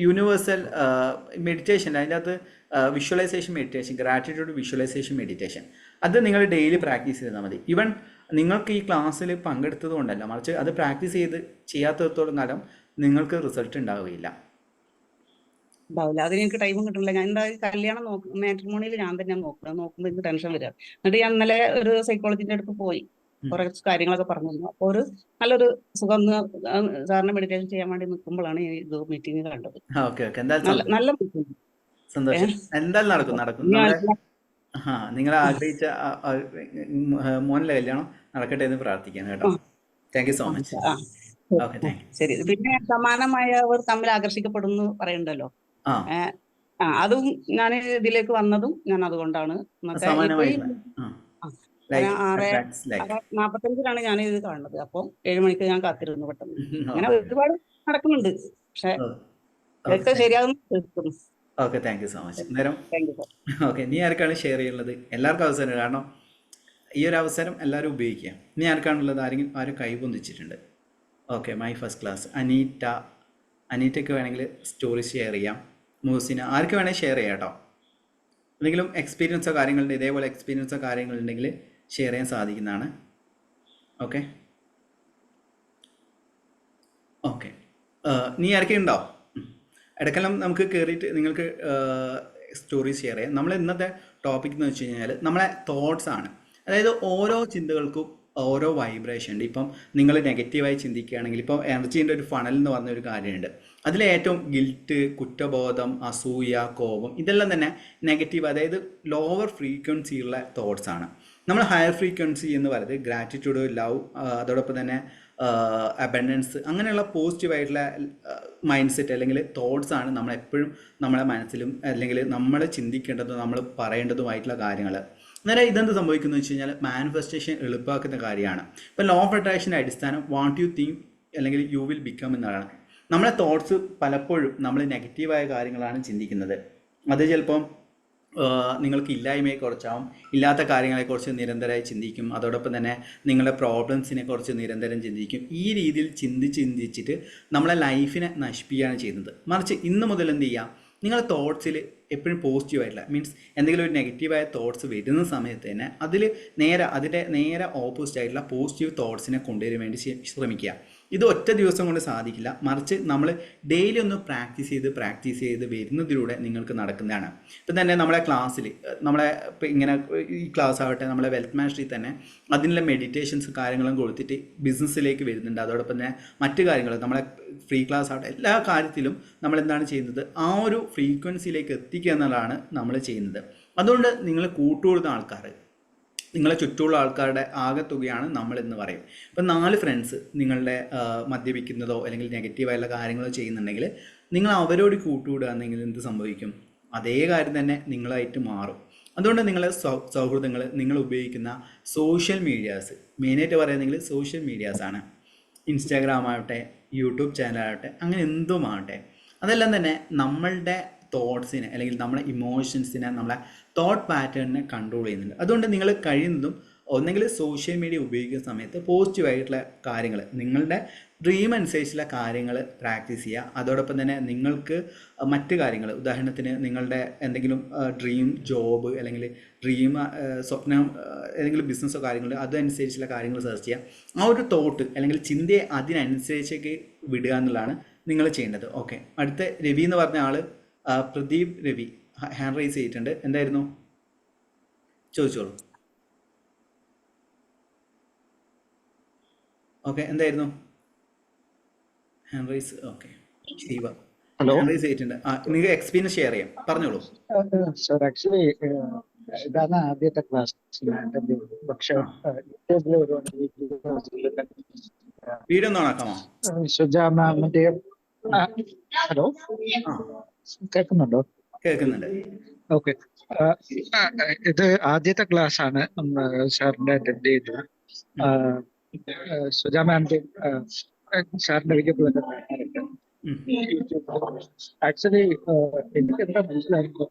യൂണിവേഴ്സൽ മെഡിറ്റേഷൻ, അതിൻ്റെ അകത്ത് visualisation meditation, gratitude visualisation meditation, അത് നിങ്ങൾ ഡെയിലി പ്രാക്ടീസ് ചെയ്താൽ മതി. ഈവൻ നിങ്ങൾക്ക് ഈ ക്ലാസ്സിൽ പങ്കെടുത്തത് കൊണ്ടല്ല, മറിച്ച് അത് പ്രാക്ടീസ് ചെയ്യാത്തടത്തോളം കാലം നിങ്ങൾക്ക് റിസൾട്ട് ഉണ്ടാവുകയില്ല. അതിന് എനിക്ക് ടൈമും കിട്ടുന്നില്ല. ഞാൻ എന്താ കല്യാണം മാട്രിമോണിയിൽ ഞാൻ തന്നെ നോക്കുമ്പോൾ എനിക്ക് ടെൻഷൻ വരിക. എന്നിട്ട് ഞാൻ ഇന്നലെ ഒരു സൈക്കോളജിന്റെ അടുത്ത് പോയി കുറച്ച് കാര്യങ്ങളൊക്കെ പറഞ്ഞു. അപ്പൊ നല്ലൊരു സുഖം. സാറിന് മെഡിറ്റേഷൻ ചെയ്യാൻ വേണ്ടി നിൽക്കുമ്പോഴാണ് ഈ മീറ്റിംഗ് കണ്ടത്. നല്ല മീറ്റിംഗ്. സന്തോഷം. എന്തായാലും നടക്കും. നിങ്ങൾ ആഗ്രഹിച്ച മോനിലെ കല്യാണം നടക്കട്ടെ എന്ന് പ്രാർത്ഥിക്കാം കേട്ടോ. Thank you so much. ശരി. പിന്നെ സമാനമായവർ തമ്മിൽ ആകർഷിക്കപ്പെടുന്നു പറയുന്നുണ്ടല്ലോ. അതും ഞാൻ ഇതിലേക്ക് വന്നതും ഞാൻ അതുകൊണ്ടാണ്. 6:45 ഞാൻ ഇത് കാണുന്നത്. അപ്പൊ 7 മണിക്ക് ഞാൻ കാത്തിരുന്നു. പെട്ടെന്ന് അങ്ങനെ ഒരുപാട് നടക്കുന്നുണ്ട്. പക്ഷെ ഇതൊക്കെ ശരിയാകുന്നു. Okay, thank you so much. Okay, നീ ആർക്കാണ് ഷെയർ ചെയ്യുന്നത്? എല്ലാവർക്കും അവസരം, കാരണം ഈ ഒരു അവസരം എല്ലാവരും ഉപയോഗിക്കുക. നീ ആർക്കാണുള്ളത്? ആരും കൈപൊന്തിച്ചിട്ടുണ്ട്. Okay, my first class. അനീറ്റയ്ക്ക് വേണമെങ്കിൽ സ്റ്റോറി ഷെയർ ചെയ്യാം. മൂസിന, ആർക്ക് വേണമെങ്കിൽ ഷെയർ ചെയ്യാം കേട്ടോ. എന്തെങ്കിലും എക്സ്പീരിയൻസോ കാര്യങ്ങളുണ്ട്, ഇതേപോലെ എക്സ്പീരിയൻസോ കാര്യങ്ങളുണ്ടെങ്കിൽ ഷെയർ ചെയ്യാൻ സാധിക്കുന്നതാണ്. ഓക്കെ, നീ ആർക്കും ഉണ്ടോ? ഇടയ്ക്കെല്ലാം നമുക്ക് കയറിയിട്ട് നിങ്ങൾക്ക് സ്റ്റോറി ഷെയർ ചെയ്യാം. നമ്മൾ ഇന്നത്തെ ടോപ്പിക് എന്ന് വെച്ച് കഴിഞ്ഞാൽ നമ്മളെ തോട്ട്സ് ആണ്. അതായത് ഓരോ ചിന്തകൾക്കും ഓരോ വൈബ്രേഷൻ ഉണ്ട്. ഇപ്പം നിങ്ങൾ നെഗറ്റീവായി ചിന്തിക്കുകയാണെങ്കിൽ, ഇപ്പോൾ എനർജീൻ്റെ ഒരു ഫണൽ എന്ന് പറഞ്ഞൊരു കാര്യമുണ്ട്. അതിൽ ഏറ്റവും ഗിൽറ്റ്, കുറ്റബോധം, അസൂയ, കോപം, ഇതെല്ലാം തന്നെ നെഗറ്റീവ്, അതായത് ലോവർ ഫ്രീക്വൻസിയുള്ള തോട്ട്സ് ആണ്. നമ്മൾ ഹയർ ഫ്രീക്വൻസി എന്ന് പറയുന്നത് ഗ്രാറ്റിറ്റ്യൂഡ്, ലവ്, അതോടൊപ്പം തന്നെ അബൻഡൻസ്, അങ്ങനെയുള്ള പോസിറ്റീവായിട്ടുള്ള മൈൻഡ് സെറ്റ് അല്ലെങ്കിൽ തോട്ട്സ് ആണ് നമ്മളെപ്പോഴും നമ്മളെ മനസ്സിലും അല്ലെങ്കിൽ നമ്മൾ ചിന്തിക്കേണ്ടതും നമ്മൾ പറയേണ്ടതുമായിട്ടുള്ള കാര്യങ്ങൾ. അന്നേരം ഇതെന്ത് സംഭവിക്കുന്നു വെച്ച് കഴിഞ്ഞാൽ മാനിഫെസ്റ്റേഷൻ എളുപ്പമാക്കുന്ന കാര്യമാണ്. ഇപ്പം ലോ ഓഫ് അട്രാക്ഷൻ്റെ അടിസ്ഥാനം വാട്ട് യു തിങ്ക് അല്ലെങ്കിൽ യു വിൽ ബിക്കം എന്നതാണ്. നമ്മളെ തോട്ട്സ് പലപ്പോഴും നമ്മൾ നെഗറ്റീവായ കാര്യങ്ങളാണ് ചിന്തിക്കുന്നത്. അത് ചിലപ്പം നിങ്ങൾക്ക് ഇല്ലായ്മയെക്കുറിച്ചാവും, ഇല്ലാത്ത കാര്യങ്ങളെക്കുറിച്ച് നിരന്തരമായി ചിന്തിക്കും. അതോടൊപ്പം തന്നെ നിങ്ങളുടെ പ്രോബ്ലംസിനെ കുറിച്ച് നിരന്തരം ചിന്തിക്കും. ഈ രീതിയിൽ ചിന്തിച്ചിട്ട് നമ്മളെ ലൈഫിനെ നശിപ്പിക്കുകയാണ് ചെയ്യുന്നത്. മറിച്ച് ഇന്ന് മുതൽ എന്ത് ചെയ്യുക, നിങ്ങളുടെ തോട്ട്സിൽ എപ്പോഴും പോസിറ്റീവായിട്ടുള്ള, മീൻസ് എന്തെങ്കിലും ഒരു നെഗറ്റീവായ തോട്ട്സ് വരുന്ന സമയത്ത് തന്നെ അതിൻ്റെ നേരെ ഓപ്പോസിറ്റ് ആയിട്ടുള്ള പോസിറ്റീവ് തോട്ട്സിനെ കൊണ്ടുവരാൻ വേണ്ടി ശ്രമിക്കുക. ഇത് ഒറ്റ ദിവസം കൊണ്ട് സാധിക്കില്ല, മറിച്ച് നമ്മൾ ഡെയിലി ഒന്ന് പ്രാക്ടീസ് ചെയ്ത് വരുന്നതിലൂടെ നിങ്ങൾക്ക് നടക്കുന്നതാണ്. ഇപ്പം തന്നെ നമ്മളെ ക്ലാസ്സിൽ ഇപ്പം ഇങ്ങനെ ഈ ക്ലാസ് ആവട്ടെ, നമ്മളെ വെൽത്ത് മാസ്റ്ററി തന്നെ അതിനുള്ള മെഡിറ്റേഷൻസ് കാര്യങ്ങളും കൊടുത്തിട്ട് ബിസിനസ്സിലേക്ക് വരുന്നുണ്ട്. അതോടൊപ്പം തന്നെ മറ്റു കാര്യങ്ങൾ നമ്മളെ ഫ്രീ ക്ലാസ് ആവട്ടെ, എല്ലാ കാര്യത്തിലും നമ്മൾ എന്താണ് ചെയ്യുന്നത്, ആ ഒരു ഫ്രീക്വൻസിയിലേക്ക് എത്തിക്കുക എന്നുള്ളതാണ് നമ്മൾ ചെയ്യുന്നത്. അതുകൊണ്ട് നിങ്ങൾ കൂട്ടുകൂടുന്ന ആൾക്കാർ, നിങ്ങളെ ചുറ്റുമുള്ള ആൾക്കാരുടെ ആകെത്തുകയാണ് നമ്മളെന്ന് പറയും. ഇപ്പം 4 ഫ്രണ്ട്സ് നിങ്ങളുടെ മദ്യപിക്കുന്നതോ അല്ലെങ്കിൽ നെഗറ്റീവായുള്ള കാര്യങ്ങളോ ചെയ്യുന്നുണ്ടെങ്കിൽ നിങ്ങൾ അവരോട് കൂട്ടുകൂടുകയാണെങ്കിൽ എന്ത് സംഭവിക്കും? അതേ കാര്യം തന്നെ നിങ്ങളായിട്ട് മാറും. അതുകൊണ്ട് നിങ്ങളെ സൗഹൃദങ്ങൾ, നിങ്ങൾ ഉപയോഗിക്കുന്ന സോഷ്യൽ മീഡിയാസ്, മെയിനായിട്ട് പറയുന്നെങ്കിൽ സോഷ്യൽ മീഡിയാസാണ്. ഇൻസ്റ്റാഗ്രാം ആവട്ടെ, യൂട്യൂബ് ചാനലാവട്ടെ, അങ്ങനെ എന്തുമാവട്ടെ, അതെല്ലാം തന്നെ നമ്മളുടെ തോട്ട്സിനെ അല്ലെങ്കിൽ നമ്മളെ ഇമോഷൻസിനെ, നമ്മളെ തോട്ട് പാറ്റേണിനെ കൺട്രോൾ ചെയ്യുന്നുണ്ട്. അതുകൊണ്ട് നിങ്ങൾ കഴിയുന്നതും ഒന്നെങ്കിൽ സോഷ്യൽ മീഡിയ ഉപയോഗിക്കുന്ന സമയത്ത് പോസിറ്റീവായിട്ടുള്ള കാര്യങ്ങൾ, നിങ്ങളുടെ ഡ്രീം അനുസരിച്ചുള്ള കാര്യങ്ങൾ പ്രാക്ടീസ് ചെയ്യുക. അതോടൊപ്പം തന്നെ നിങ്ങൾക്ക് മറ്റ് കാര്യങ്ങൾ, ഉദാഹരണത്തിന് നിങ്ങളുടെ എന്തെങ്കിലും ഡ്രീം ജോബ് അല്ലെങ്കിൽ ഡ്രീം സ്വപ്നം, ഏതെങ്കിലും ബിസിനസ്സോ കാര്യങ്ങൾ, അതനുസരിച്ചുള്ള കാര്യങ്ങൾ സെർച്ച് ചെയ്യുക. ആ ഒരു തോട്ട് അല്ലെങ്കിൽ ചിന്തയെ അതിനനുസരിച്ചേക്ക് വിടുക എന്നുള്ളതാണ് നിങ്ങൾ ചെയ്യേണ്ടത്. ഓക്കെ, അടുത്ത രവി എന്ന് പറഞ്ഞ ആൾ, പ്രദീപ് രവി ഹാൻഡ് റൈസ് ചെയ്തിട്ടുണ്ട്. എന്തായിരുന്നു ചോദിച്ചോളൂ. ഓക്കെ, എന്തായിരുന്നു hand raise? Okay, Shiva hello hand raise ചെയ്തിട്ടുണ്ട്. നിങ്ങൾക്ക് എക്സ്പീരിയൻസ് ഷെയർ ചെയ്യാം, പറഞ്ഞോളൂ. സർ, ആക്ച്വലി ഇതാണ് ആദ്യത്തെ ക്ലാസ് ഞാൻ അറ്റൻഡ് ചെയ്തത്. പക്ഷെ യൂട്യൂബിൽ ഒരുപാട് വീഡിയോ ഒന്ന് ഓണാക്കാമോ? സുജാ മാമിന്റെ ഹലോ കേൾക്കുന്നുണ്ടോ? കേൾക്കുന്നുണ്ട്. ഓക്കെ, ഇത് ആദ്യത്തെ ക്ലാസ് ആണ് സാറിന്റെ അറ്റൻഡ് ചെയ്തത്. സുജാ മാമിന്റെ സാറിന്റെ വീഡിയോ ആക്ച്വലി എനിക്ക് എന്താ മനസ്സിലായിരുന്നു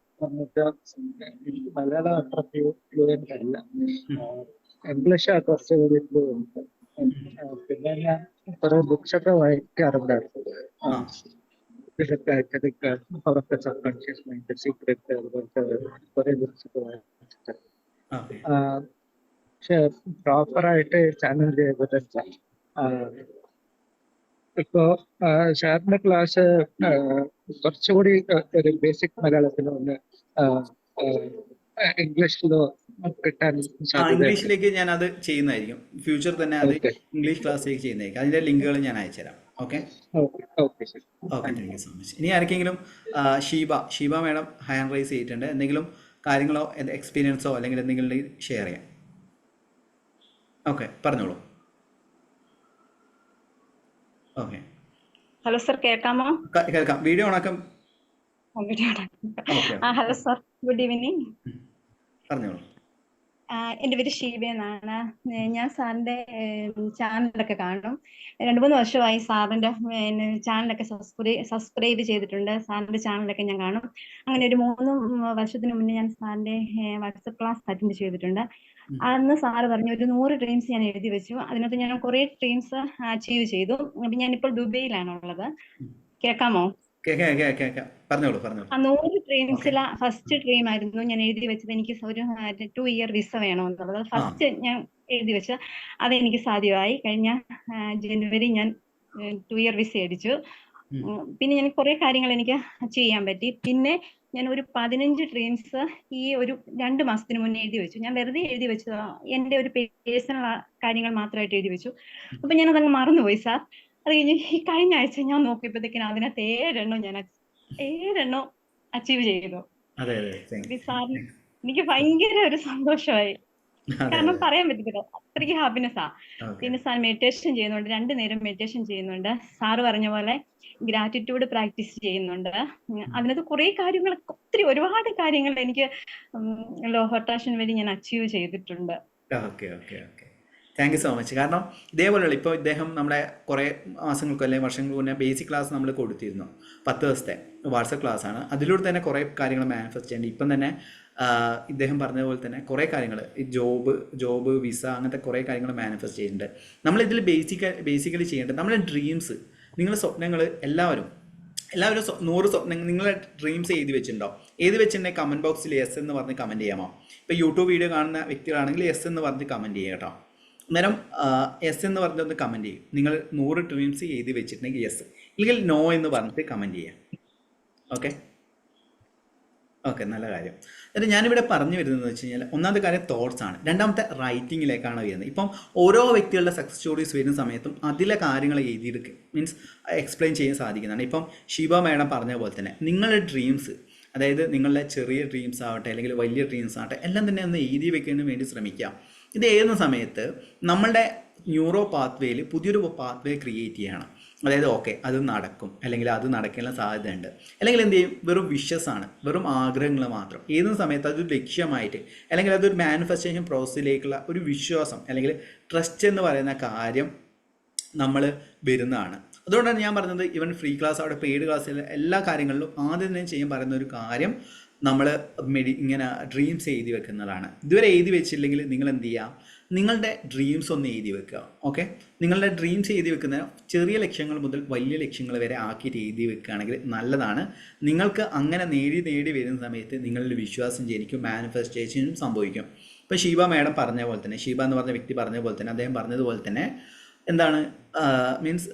എനിക്ക് മലയാളം അത്ര ഫ്ലുവൻ്റ് അല്ല, ഇംഗ്ലീഷ് കുറച്ച് കൂടി ഫ്ലുവൻ്റ്. പിന്നെ ഞാൻ കുറെ ബുക്സ് ഒക്കെ വായിക്കാറുണ്ടായിരുന്നു. സബ് കോൺഷ്യസ് മൈൻഡ്, സീക്രട്ട്, അതുപോലത്തെ കുറെ ബുക്സ് ഒക്കെ വായിച്ചിട്ടുണ്ട്. പക്ഷെ പ്രോപ്പറായിട്ട് ചാനൽ ചെയ്തിട്ടില്ല. ഇപ്പോ സാറിന്റെ ക്ലാസ് കുറച്ചുകൂടി ഒരു ബേസിക് മലയാളത്തിൽ ഒന്ന് ഇംഗ്ലീഷിലോ കിട്ടാൻ സാധ്യത? ഇംഗ്ലീഷിലേക്ക് ഞാൻ അത് ചെയ്യുന്നതായിരിക്കും. ഫ്യൂച്ചർ തന്നെ അത് ഇംഗ്ലീഷ് ക്ലാസ്സിലേക്ക് ചെയ്യുന്നതായിരിക്കും. അതിന്റെ ലിങ്കുകൾ ഞാൻ അയച്ചുതരാം. Okay, okay, thank you so much. ഇനി ആർക്കെങ്കിലും ഷീബ മാഡം ഹാൻഡ് റൈസ് ചെയ്തിട്ടുണ്ട്. എന്തെങ്കിലും കാര്യങ്ങളോ എക്സ്പീരിയൻസോ അല്ലെങ്കിൽ എന്തെങ്കിലും ഷെയർ ചെയ്യാം. ഓക്കെ, പറഞ്ഞോളൂ. ഓക്കെ, ഹലോ സർ, കേൾക്കാമോ? കേൾക്കാം. വീഡിയോ ഓണാക്കാം. Hello sir, good evening. പറഞ്ഞോളൂ. എൻ്റെ പേര് ഷീബ എന്നാണ്. ഞാൻ സാറിന്റെ ചാനലൊക്കെ കാണും. 2-3 വർഷമായി സാറിന്റെ ചാനലൊക്കെ സബ്സ്ക്രൈബ് ചെയ്തിട്ടുണ്ട്. സാറിന്റെ ചാനലൊക്കെ ഞാൻ കാണും. അങ്ങനെ ഒരു 3 വർഷത്തിന് മുന്നേ ഞാൻ സാറിന്റെ വാട്സപ്പ് ക്ലാസ് അറ്റൻഡ് ചെയ്തിട്ടുണ്ട്. അന്ന് സാറ് പറഞ്ഞു ഒരു 100 ഡ്രീംസ് ഞാൻ എഴുതി വെച്ചു. അതിനകത്ത് ഞാൻ കുറെ ഡ്രീംസ് അച്ചീവ് ചെയ്തു. അപ്പൊ ഞാനിപ്പോൾ ദുബൈയിലാണുള്ളത്. കേൾക്കാമോ? പറഞ്ഞോളൂ. 100 ഡ്രീംസിലെ ഫസ്റ്റ് ഡ്രീം ആയിരുന്നു ഞാൻ എഴുതി വെച്ചത്. എനിക്ക് ഒരു 2 ഇയർ വിസ വേണമെന്നുള്ളത് ഫസ്റ്റ് ഞാൻ എഴുതി വെച്ച അതെനിക്ക് സാധ്യമായി. കഴിഞ്ഞ ജനുവരി ഞാൻ 2 ഇയർ വിസ അടിച്ചു. പിന്നെ ഞാൻ കുറെ കാര്യങ്ങൾ എനിക്ക് ചെയ്യാൻ പറ്റി. പിന്നെ ഞാൻ ഒരു 15 ഡ്രീംസ് ഈ ഒരു 2 മാസത്തിന് മുന്നേ എഴുതി വെച്ചു. ഞാൻ വെറുതെ എഴുതി വെച്ചു, എന്റെ ഒരു പേഴ്സണൽ കാര്യങ്ങൾ മാത്രമായിട്ട് എഴുതി വെച്ചു. അപ്പൊ ഞാൻ അതങ്ങ് മറന്നുപോയി സാർ. അത് കഴിഞ്ഞ് ഈ കഴിഞ്ഞ ആഴ്ച ഞാൻ നോക്കിയപ്പോഴത്തേക്കിനും അതിനകത്ത് 7 എണ്ണം അച്ചീവ് ചെയ്തു. സാറിന് എനിക്ക് ഭയങ്കര ഒരു സന്തോഷമായി. കാരണം പറയാൻ പറ്റത്തില്ല, അത്രയ്ക്ക് ഹാപ്പിനെസ്സാ. പിന്നെ സാർ മെഡിറ്റേഷൻ ചെയ്യുന്നുണ്ട്, 2 നേരം മെഡിറ്റേഷൻ ചെയ്യുന്നുണ്ട്. സാറ് പറഞ്ഞ പോലെ ഗ്രാറ്റിറ്റ്യൂഡ് പ്രാക്ടീസ് ചെയ്യുന്നുണ്ട്. അതിനകത്ത് കുറെ കാര്യങ്ങൾ, ഒരുപാട് കാര്യങ്ങൾ എനിക്ക് ലോ ഓഫ് അട്രാക്ഷൻ വഴി ഞാൻ അച്ചീവ് ചെയ്തിട്ടുണ്ട്. Thank you so much. കാരണം ഇതേപോലെയുള്ള ഇപ്പോൾ ഇദ്ദേഹം നമ്മുടെ കുറേ മാസങ്ങൾക്ക് അല്ലെങ്കിൽ വർഷങ്ങൾക്ക് മുന്നേ ബേസിക് ക്ലാസ് നമ്മൾ കൊടുത്തിരുന്നു. 10 ദിവസത്തെ വാട്സപ്പ് ക്ലാസ്സാണ്. അതിലൂടെ തന്നെ കുറേ കാര്യങ്ങൾ മാനിഫെസ്റ്റ് ചെയ്യേണ്ടി. ഇപ്പം തന്നെ ഇദ്ദേഹം പറഞ്ഞതുപോലെ തന്നെ കുറേ കാര്യങ്ങൾ, ജോബ് വിസ, അങ്ങനത്തെ കുറേ കാര്യങ്ങൾ മാനിഫെസ്റ്റ് ചെയ്യുന്നുണ്ട്. നമ്മളിതിൽ ബേസിക്കലി ചെയ്യേണ്ടത് നമ്മുടെ ഡ്രീംസ്, നിങ്ങളുടെ സ്വപ്നങ്ങൾ എല്ലാവരും 100 സ്വപ്നങ്ങൾ നിങ്ങളെ ഡ്രീംസ് എഴുതി വെച്ചിട്ടുണ്ടോ? എഴുതി വെച്ചിട്ടുണ്ടെങ്കിൽ കമൻറ്റ് ബോക്സിൽ യെസ് എന്ന് പറഞ്ഞ് കമൻറ്റ് ചെയ്യാമോ? ഇപ്പോൾ യൂട്യൂബ് വീഡിയോ കാണുന്ന വ്യക്തികളാണെങ്കിൽ യെസ് എന്ന് പറഞ്ഞ് കമൻറ്റ് ചെയ്യുക കേട്ടോ. അന്നേരം യെസ് എന്ന് പറഞ്ഞൊന്ന് കമൻറ്റ് ചെയ്യും. നിങ്ങൾ 100 ഡ്രീംസ് എഴുതി വെച്ചിട്ടുണ്ടെങ്കിൽ യെസ്, ഇല്ലെങ്കിൽ നോ എന്ന് പറഞ്ഞിട്ട് കമൻറ്റ് ചെയ്യാം. ഓക്കെ, നല്ല കാര്യം. എന്നിട്ട് ഞാനിവിടെ പറഞ്ഞു വരുന്നതെന്ന് വെച്ച് കഴിഞ്ഞാൽ, ഒന്നാമത്തെ കാര്യം തോട്ട്സ് ആണ്. രണ്ടാമത്തെ റൈറ്റിങ്ങിലേക്കാണ് വരുന്നത്. ഇപ്പം ഓരോ വ്യക്തികളുടെ സക്സസ് സ്റ്റോറീസ് വരുന്ന സമയത്തും അതിലെ കാര്യങ്ങൾ എഴുതിയെടുക്കുക, മീൻസ് എക്സ്പ്ലെയിൻ ചെയ്യാൻ സാധിക്കുന്നതാണ്. ഇപ്പം ഷീബ മാഡം പറഞ്ഞ പോലെ തന്നെ നിങ്ങളുടെ ഡ്രീംസ്, അതായത് നിങ്ങളുടെ ചെറിയ ഡ്രീംസ് ആവട്ടെ അല്ലെങ്കിൽ വലിയ ഡ്രീംസ് ആവട്ടെ, എല്ലാം തന്നെ ഒന്ന് എഴുതി വെക്കുന്നതിന് വേണ്ടി ശ്രമിക്കാം. ഇത് എഴുതുന്ന സമയത്ത് നമ്മളുടെ ന്യൂറോ പാത്വേയിൽ പുതിയൊരു പാത്വേ ക്രിയേറ്റ് ചെയ്യണം. അതായത് ഓക്കെ, അത് നടക്കും, അല്ലെങ്കിൽ അത് നടക്കാനുള്ള സാധ്യതയുണ്ട്, അല്ലെങ്കിൽ എന്ത് ചെയ്യും, വെറും വിഷസാണ്, വെറും ആഗ്രഹങ്ങൾ മാത്രം. ഏതുന്ന സമയത്ത് അതൊരു ലക്ഷ്യമായിട്ട്, അല്ലെങ്കിൽ അതൊരു മാനിഫെസ്റ്റേഷൻ പ്രോസസ്സിലേക്കുള്ള ഒരു വിശ്വാസം അല്ലെങ്കിൽ ട്രസ്റ്റ് എന്ന് പറയുന്ന കാര്യം നമ്മൾ വരുന്നതാണ്. അതുകൊണ്ടാണ് ഞാൻ പറഞ്ഞത്, ഈവൻ ഫ്രീ ക്ലാസ് അവിടെ പെയ്ഡ് ക്ലാസ്സിൽ എല്ലാ കാര്യങ്ങളിലും ആദ്യം തന്നെ ചെയ്യാൻ പറയുന്ന ഒരു കാര്യം നമ്മൾ ഇങ്ങനെ ഡ്രീംസ് എഴുതി വെക്കുന്നതാണ്. ഇതുവരെ എഴുതി വെച്ചില്ലെങ്കിൽ നിങ്ങൾ എന്ത് ചെയ്യുക, നിങ്ങളുടെ ഡ്രീംസ് ഒന്ന് എഴുതി വെക്കുക. ഓക്കെ, നിങ്ങളുടെ ഡ്രീംസ് എഴുതി വെക്കുന്ന ചെറിയ ലക്ഷ്യങ്ങൾ മുതൽ വലിയ ലക്ഷ്യങ്ങൾ വരെ ആക്കിയിട്ട് എഴുതി വെക്കുകയാണെങ്കിൽ നല്ലതാണ്. നിങ്ങൾക്ക് അങ്ങനെ നേടി വരുന്ന സമയത്ത് നിങ്ങളിൽ വിശ്വാസം ജനിക്കും, മാനിഫെസ്റ്റേഷനും സംഭവിക്കും. ഇപ്പോൾ ഷീബ മാഡം പറഞ്ഞ പോലെ തന്നെ, ഷീബ എന്ന് പറഞ്ഞ വ്യക്തി പറഞ്ഞ പോലെ തന്നെ, അദ്ദേഹം പറഞ്ഞതുപോലെ തന്നെ എന്താണ് മീൻസ്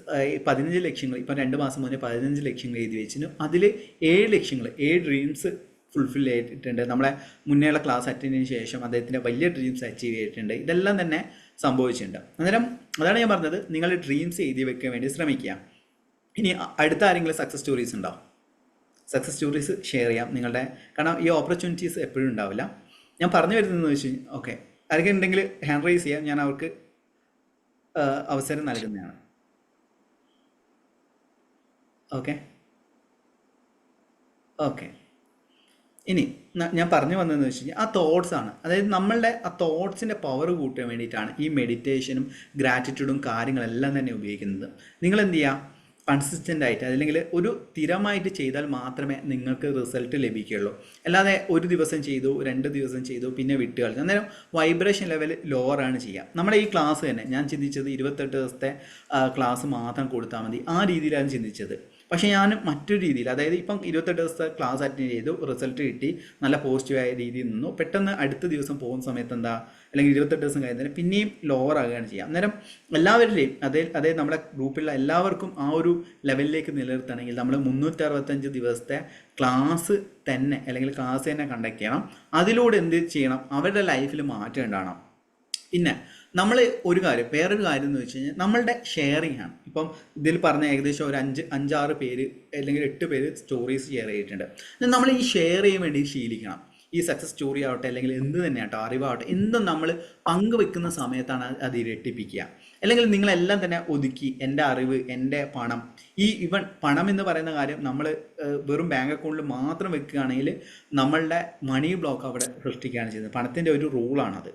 15 ലക്ഷങ്ങൾ, ഇപ്പം 2 മാസം മുന്നേ 15 ലക്ഷങ്ങൾ എഴുതി വെച്ചിരുന്നു. അതിൽ 7 ലക്ഷങ്ങൾ 7 ഡ്രീംസ് ഫുൾഫിൽ ചെയ്തിട്ടുണ്ട്. നമ്മളെ മുന്നേയുള്ള ക്ലാസ് അറ്റൻഡ് ചെയ്തതിന് ശേഷം അദ്ദേഹത്തിൻ്റെ വലിയ ഡ്രീംസ് അച്ചീവ് ചെയ്തിട്ടുണ്ട്. ഇതെല്ലാം തന്നെ സംഭവിച്ചിട്ടുണ്ട്. അന്നേരം അതാണ് ഞാൻ പറഞ്ഞത്, നിങ്ങളുടെ ഡ്രീംസ് എഴുതി വെക്കാൻ വേണ്ടി ശ്രമിക്കുക. ഇനി അടുത്ത ആരെങ്കിലും സക്സസ് സ്റ്റോറീസ് ഉണ്ടോ? സക്സസ് സ്റ്റോറീസ് ഷെയർ ചെയ്യാം നിങ്ങളുടെ, കാരണം ഈ ഓപ്പർച്യൂണിറ്റീസ് എപ്പോഴും ഉണ്ടാവില്ല. ഞാൻ പറഞ്ഞു വരുന്നതെന്ന് വെച്ച് കഴിഞ്ഞാൽ ഓക്കെ, ആരെങ്കിലും ഉണ്ടെങ്കിൽ ഹാൻഡ് റൈസ് ചെയ്യാം, ഞാൻ അവർക്ക് അവസരം നൽകുന്നതാണ്. ഓക്കെ ഓക്കെ ഇനി ഞാൻ പറഞ്ഞു വന്നതെന്ന് വെച്ച് കഴിഞ്ഞാൽ ആ തോട്ട്സ് ആണ്. അതായത് നമ്മളുടെ ആ തോട്ട്സിൻ്റെ പവർ കൂട്ടാൻ വേണ്ടിയിട്ടാണ് ഈ മെഡിറ്റേഷനും ഗ്രാറ്റിറ്റ്യൂഡും കാര്യങ്ങളെല്ലാം തന്നെ ഉപയോഗിക്കുന്നത്. നിങ്ങൾ എന്ത് ചെയ്യുക, കൺസിസ്റ്റൻ്റ് ആയിട്ട് അല്ലെങ്കിൽ ഒരു സ്ഥിരമായിട്ട് ചെയ്താൽ മാത്രമേ നിങ്ങൾക്ക് റിസൾട്ട് ലഭിക്കുകയുള്ളൂ. അല്ലാതെ ഒരു ദിവസം ചെയ്തു, 2 ദിവസം ചെയ്തു, പിന്നെ വിട്ട് കളഞ്ഞു, അന്നേരം വൈബ്രേഷൻ ലെവൽ ലോവറാണ് ചെയ്യുക. നമ്മുടെ ഈ ക്ലാസ് തന്നെ ഞാൻ ചിന്തിച്ചത് 28 ദിവസത്തെ ക്ലാസ് മാത്രം കൊടുത്താൽ മതി, ആ രീതിയിലാണ് ചിന്തിച്ചത്. പക്ഷേ ഞാൻ മറ്റൊരു രീതിയിൽ, അതായത് ഇപ്പം 28 ദിവസത്തെ ക്ലാസ് അറ്റൻഡ് ചെയ്തു, റിസൾട്ട് കിട്ടി, നല്ല പോസിറ്റീവായ രീതിയിൽ നിന്നു. പെട്ടെന്ന് അടുത്ത ദിവസം പോകുന്ന സമയത്ത് എന്താ, അല്ലെങ്കിൽ 28 ദിവസം കഴിഞ്ഞാൽ പിന്നെയും ലോവർ ആകുകയാണ് ചെയ്യുക. അന്നേരം എല്ലാവരിലെയും അതായത് നമ്മുടെ ഗ്രൂപ്പിലുള്ള എല്ലാവർക്കും ആ ഒരു ലെവലിലേക്ക് നിലനിർത്തണമെങ്കിൽ നമ്മൾ 365 ദിവസത്തെ ക്ലാസ് തന്നെ അല്ലെങ്കിൽ ക്ലാസ് തന്നെ കണ്ടക്ട് ചെയ്യണം. അതിലൂടെ എന്ത് ചെയ്യണം, അവരുടെ ലൈഫിൽ മാറ്റം ഉണ്ടാകണം. പിന്നെ നമ്മൾ വേറൊരു കാര്യം എന്ന് വെച്ച് കഴിഞ്ഞാൽ നമ്മളുടെ ഷെയറിങ് ആണ്. ഇപ്പം ഇതിൽ പറഞ്ഞ ഏകദേശം ഒരു 5-6 പേര് അല്ലെങ്കിൽ 8 പേര് സ്റ്റോറീസ് ഷെയർ ചെയ്തിട്ടുണ്ട്. നമ്മൾ ഈ ഷെയർ ചെയ്യാൻ വേണ്ടി ശീലിക്കണം. ഈ സക്സസ് സ്റ്റോറി ആവട്ടെ അല്ലെങ്കിൽ എന്ത് തന്നെ ആട്ടോ, അറിവാവട്ടെ, എന്തും നമ്മൾ പങ്കുവെക്കുന്ന സമയത്താണ് അത് ഇരട്ടിപ്പിക്കുക. അല്ലെങ്കിൽ നിങ്ങളെല്ലാം തന്നെ ഒതുക്കി എൻ്റെ അറിവ്, എൻ്റെ പണം, ഈവൻ പണം എന്ന് പറയുന്ന കാര്യം നമ്മൾ വെറും ബാങ്ക് അക്കൗണ്ടിൽ മാത്രം വെക്കുകയാണെങ്കിൽ നമ്മളുടെ മണി ബ്ലോക്ക് അവിടെ സൃഷ്ടിക്കുകയാണ് ചെയ്യുന്നത്. പണത്തിൻ്റെ ഒരു റൂളാണത്.